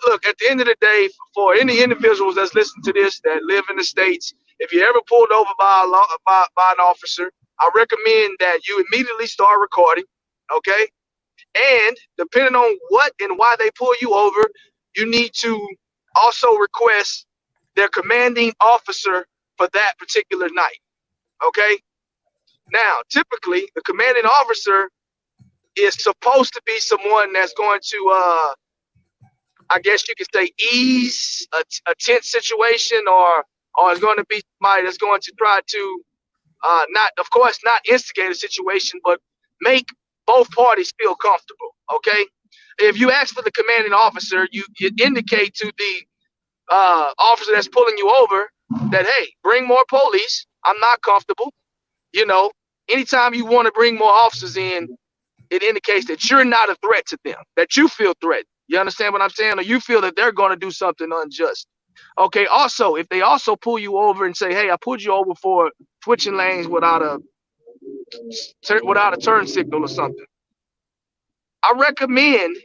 Look, at the end of the day, for any individuals that's listening to this that live in the States, if you're ever pulled over by an officer, I recommend that you immediately start recording, okay? And depending on what and why they pull you over, you need to also request their commanding officer for that particular night, okay? Now, typically, the commanding officer is supposed to be someone that's going to, I guess you could say, ease a tense situation, or is going to be somebody that's going to try to not, of course, not instigate a situation, but make both parties feel comfortable. Okay, if you ask for the commanding officer, you indicate to the officer that's pulling you over that, hey, bring more police. I'm not comfortable. You know, anytime you want to bring more officers in, it indicates that you're not a threat to them, that you feel threatened. You understand what I'm saying? Or you feel that they're going to do something unjust. Okay, also, if they also pull you over and say, hey, I pulled you over for switching lanes without a turn signal or something, I recommend,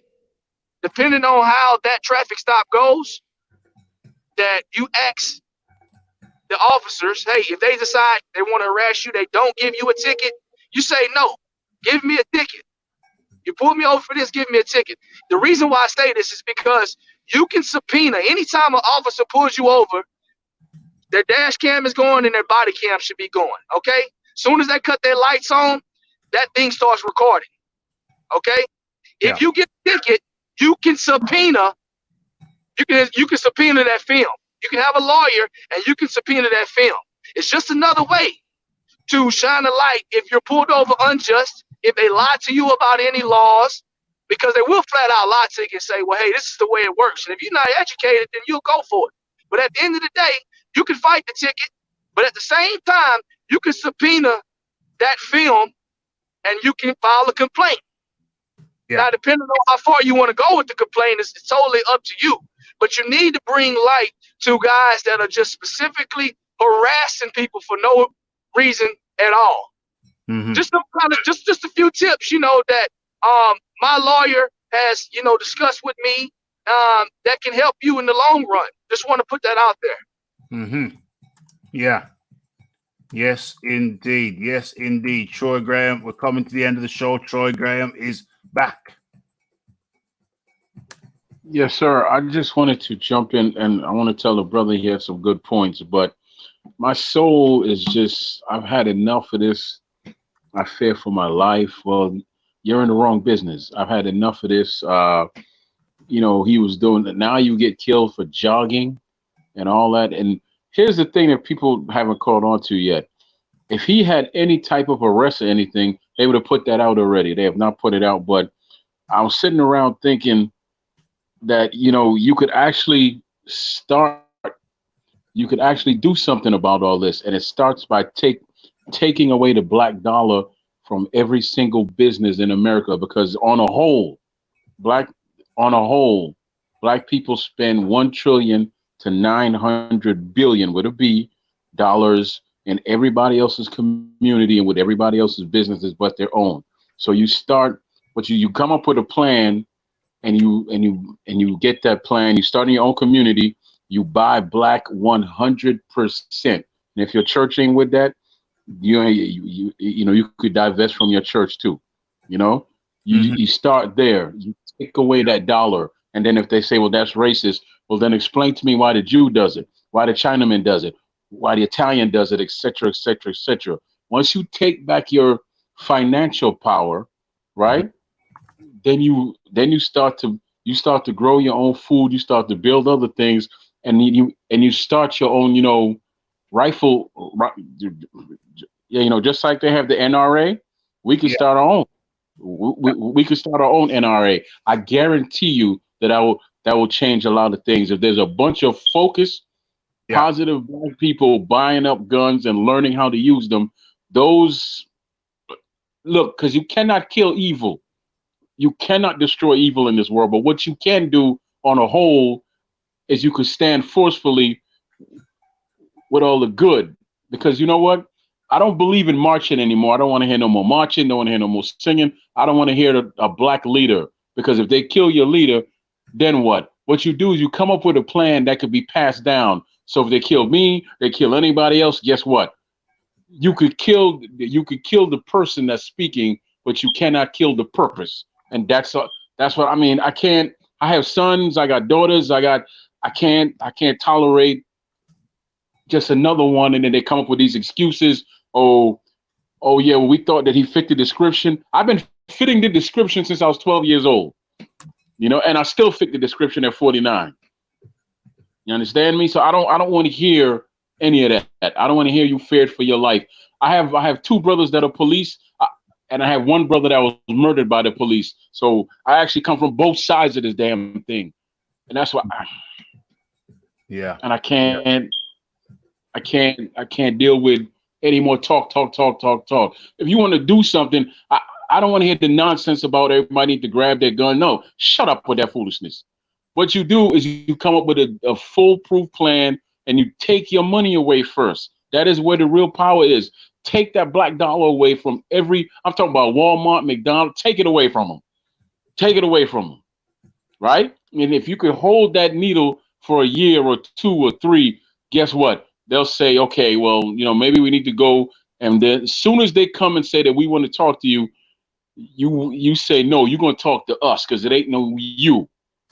depending on how that traffic stop goes, that you ask the officers, hey, if they decide they want to harass you, they don't give you a ticket, you say, no, give me a ticket. You pulled me over for this, give me a ticket. The reason why I say this is because you can subpoena anytime an officer pulls you over, their dash cam is going and their body cam should be going, okay? Soon as they cut their lights on, that thing starts recording, okay? If you get a ticket, you can subpoena, you can subpoena that film. You can have a lawyer and you can subpoena that film. It's just another way to shine a light if you're pulled over unjust, if they lie to you about any laws, because they will flat out lie to you and say, well, hey, this is the way it works. And if you're not educated, then you'll go for it. But at the end of the day, you can fight the ticket, but at the same time, you can subpoena that film and you can file a complaint. Now, depending on how far you want to go with the complaint, it's totally up to you. But you need to bring light to guys that are just specifically harassing people for no reason at all. Just some kind of just a few tips, you know, that my lawyer has, you know, discussed with me that can help you in the long run. Just want to put that out there. Yeah. Yes, indeed. Yes, indeed. Troy Graham, we're coming to the end of the show. Troy Graham is back. Yes, sir. I just wanted to jump in, and I want to tell the brother he has some good points, but my soul is just, I've had enough of this. I fear for my life. Well, you're in the wrong business. I've had enough of this. You know, he was doing that. Now you get killed for jogging and all that. And here's the thing that people haven't caught on to yet. If he had any type of arrest or anything, they would have put that out already. They have not put it out. But I was sitting around thinking that, you know, you could actually do something about all this. And it starts by taking away the black dollar from every single business in America, because on a whole, black people spend 1 trillion to 900 billion with a B dollars in everybody else's community and with everybody else's businesses but their own. So you start, but you come up with a plan, and you get that plan. You start in your own community. You buy black 100%. And if your church ain't with that, you know you could divest from your church too. You know, you start there. You take away that dollar, and then if they say, well, that's racist, well, then explain to me why the Jew does it, why the Chinaman does it, why the Italian does it, etc., etc., etc. Once you take back your financial power, right? Then you start to grow your own food. You start to build other things, and you start your own, you know, rifle. You know, just like they have the NRA, we can start our own. We can start our own NRA. I guarantee you that will change a lot of things. If there's a bunch of focused, positive black people buying up guns and learning how to use them, because you cannot kill evil. You cannot destroy evil in this world, but what you can do on a whole is you could stand forcefully with all the good. Because you know what? I don't believe in marching anymore. I don't want to hear no more marching. Don't want to hear no more singing. I don't want to hear a black leader, because if they kill your leader, then what? What you do is you come up with a plan that could be passed down. So if they kill me, they kill anybody else, guess what? You could kill the person that's speaking, but you cannot kill the purpose. And that's what I mean. I have sons, I got daughters, I can't tolerate just another one. And then they come up with these excuses. Oh, Oh yeah, well, we thought that he fit the description. I've been fitting the description since I was 12 years old. You know, and I still fit the description at 49. You understand me? So I don't want to hear any of that. I don't want to hear you feared for your life. I have two brothers that are police, and I have one brother that was murdered by the police. So I actually come from both sides of this damn thing, and that's why. Yeah. And I can't deal with any more talk. If you want to do something, I don't want to hear the nonsense about everybody need to grab their gun. No, shut up with that foolishness. What you do is you come up with a foolproof plan and you take your money away first. That is where the real power is. Take that black dollar away from I'm talking about Walmart, McDonald's, take it away from them. Take it away from them, right? And if you could hold that needle for a year or 2 or 3, guess what? They'll say, okay, well, maybe we need to go. And then as soon as they come and say that we want to talk to you, you say, no, you're going to talk to us because it ain't no you.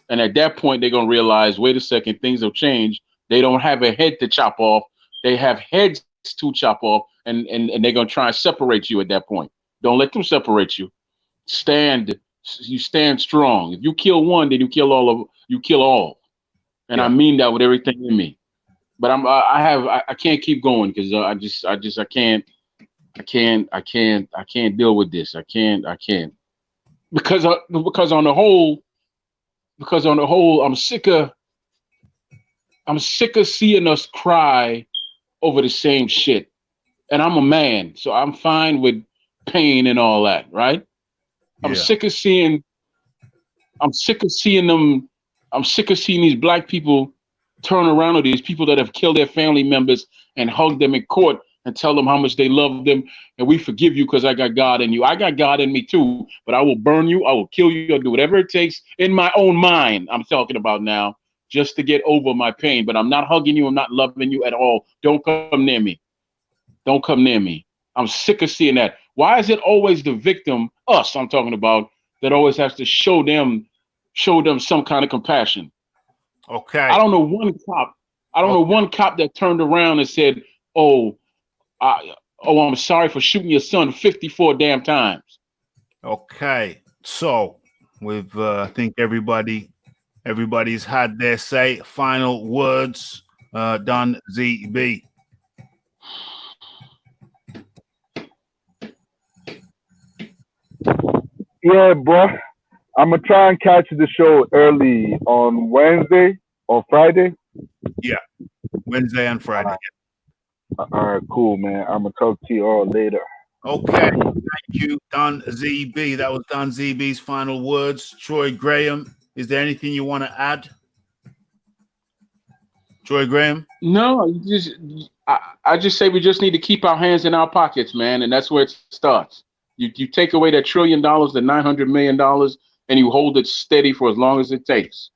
And at that point, they're going to realize, wait a second, things have changed. They don't have a head to chop off. They have heads to chop off, and they're going to try and separate you at that point. Don't let them separate you. You stand strong. If you kill one, then you kill all. And I mean that with everything in me. But I can't keep going because I can't deal with this. I can't. Because on the whole, I'm sick of seeing us cry over the same shit. And I'm a man, so I'm fine with pain and all that, right? I'm sick of seeing these black people turn around to these people that have killed their family members and hug them in court and tell them how much they love them and we forgive you because I got God in you. I got God in me too, but I will burn you, I will kill you, I'll do whatever it takes in my own mind. I'm talking about now just to get over my pain, but I'm not hugging you. I'm not loving you at all. Don't come near me. Don't come near me. I'm sick of seeing that. Why is it always the victim, us I'm talking about, that always has to show them some kind of compassion? Okay. I don't know one cop that turned around and said, I'm sorry for shooting your son 54 damn times. Okay. So we've I think everybody's had their say. Final words, Don ZB. Yeah, bro. I'm gonna try and catch the show early on Wednesday or Friday. Yeah, Wednesday and Friday. All right, cool, man. I'm gonna talk to you all later. Okay, thank you, Don ZB. That was Don ZB's final words. Troy Graham, is there anything you want to add? Troy Graham? No, I just say we just need to keep our hands in our pockets, man, and that's where it starts. You take away that $1 trillion, the $900 million, and you hold it steady for as long as it takes.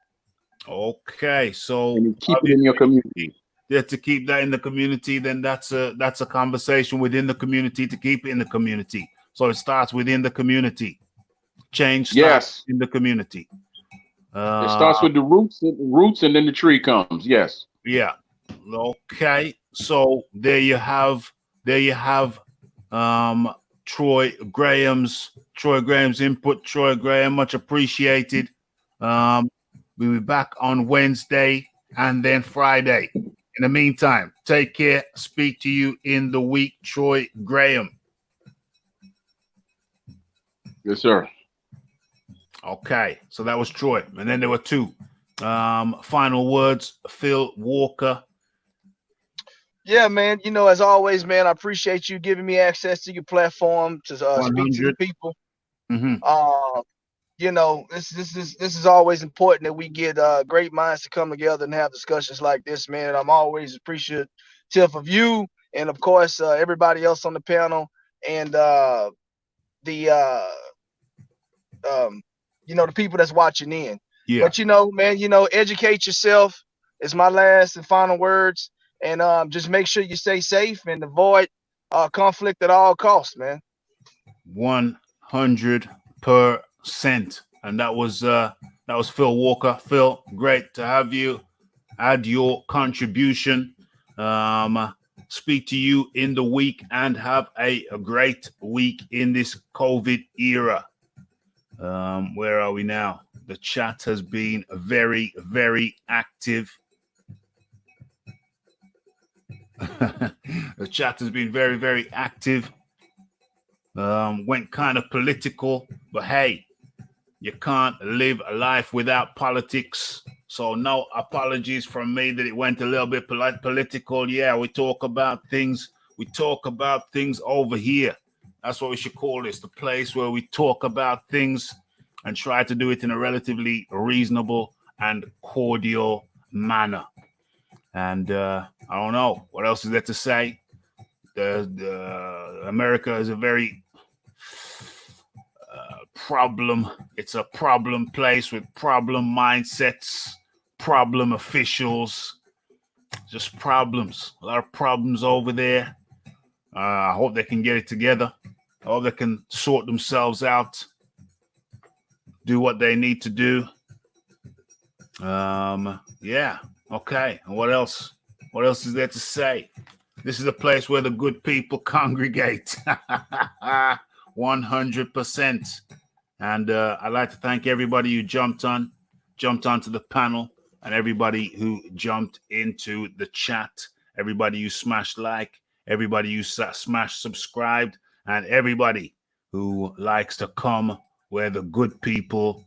Okay, so and you keep it in your community. Yeah, to keep that in the community, then that's a conversation within the community to keep it in the community. So it starts within the community. Change starts in the community. It starts with the roots, and then the tree comes. Yes. Yeah. Okay. So there you have Troy Graham's input. Troy Graham, much appreciated. We'll be back on Wednesday and then Friday. In the meantime, take care. Speak to you in the week, Troy Graham. Yes, sir. Okay, so that was Troy. And then there were two. Final words, Phil Walker. Yeah, man. As always, man, I appreciate you giving me access to your platform to speak to the people. Mm-hmm. This is always important that we get great minds to come together and have discussions like this, man. I'm always appreciative of you and, of course, everybody else on the panel and the people that's watching in. Yeah. But man, educate yourself is my last and final words, and just make sure you stay safe and avoid conflict at all costs, man. 100%. And that was Phil Walker. Phil, great to have you add your contribution. speak to you in the week, and have a great week in this COVID era. Where are we now? The chat has been very, very active. The chat has been very, very active. Went kind of political, but hey, you can't live a life without politics. So no apologies from me that it went a little bit political. Yeah, we talk about things. We talk about things over here. That's what we should call this, the place where we talk about things and try to do it in a relatively reasonable and cordial manner. And I don't know what else is there to say. America is a very problem. It's a problem place with problem mindsets, problem officials, just problems. A lot of problems over there. I hope they can get it together. I hope they can sort themselves out, do what they need to do. Yeah. Okay. And what else? What else is there to say? This is a place where the good people congregate. 100%. And I'd like to thank everybody who jumped onto the panel, and everybody who jumped into the chat, everybody who smashed like, everybody who smashed subscribed, and everybody who likes to come where the good people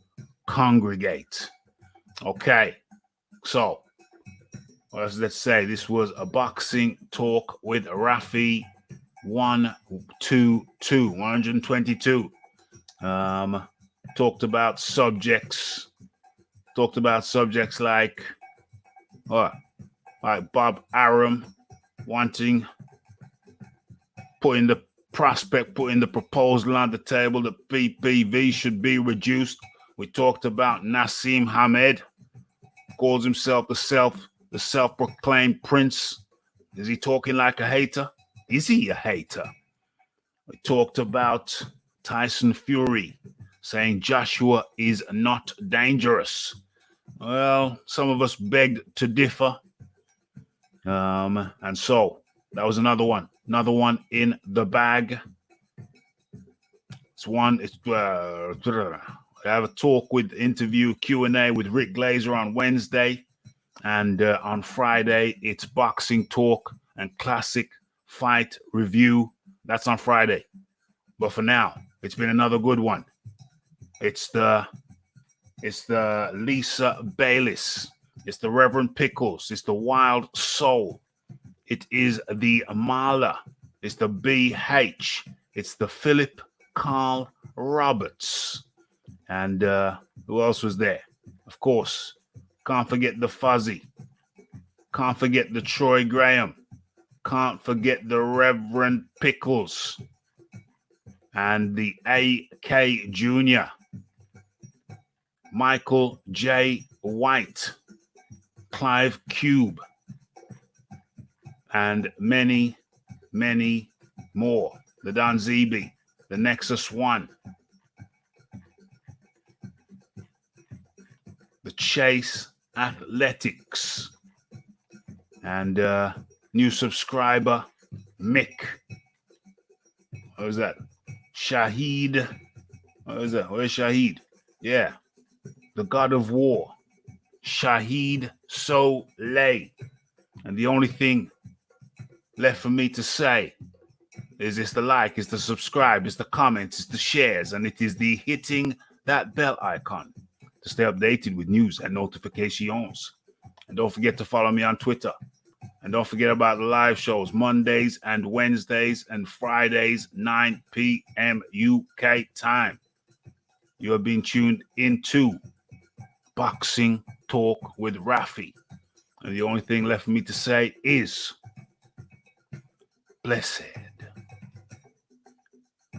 congregate. Okay, so what else let's say? This was a boxing talk with Raphie 122. Talked about subjects like Bob Arum putting the proposal on the table that PPV should be reduced. We talked about Naseem Hamed, calls himself the self-proclaimed prince. Is he talking like a hater? Is he a hater? We talked about Tyson Fury saying Joshua is not dangerous. Well, some of us begged to differ. And so that was another one in the bag. I have a talk with interview Q&A with Rick Glazer on Wednesday. And on Friday, it's boxing talk and classic fight review. That's on Friday. But for now, it's been another good one. It's the Lisa Bayliss. It's the Reverend Pickles. It's the Wild Soul. It is the Mala. It's the BH. It's the Philip Carl Roberts. And who else was there? Of course, can't forget the Fuzzy. Can't forget the Troy Graham. Can't forget the Reverend Pickles. And the AK Jr. Michael J. White. Clive Cube. And many, many more. The Don Zeeby. The Nexus One. The Chase Athletics. And new subscriber, Mick. What was that? Shahid. What was that? Where's Shahid? Yeah. The God of War. Shahid Soleil. And the only thing left for me to say is it's the like, it's the subscribe, it's the comments, it's the shares, and it is the hitting that bell icon to stay updated with news and notifications. And don't forget to follow me on Twitter. And don't forget about the live shows, Mondays and Wednesdays and Fridays, 9 p.m. UK time. You have been tuned into Boxing Talk with Raphie. And the only thing left for me to say is, blessed.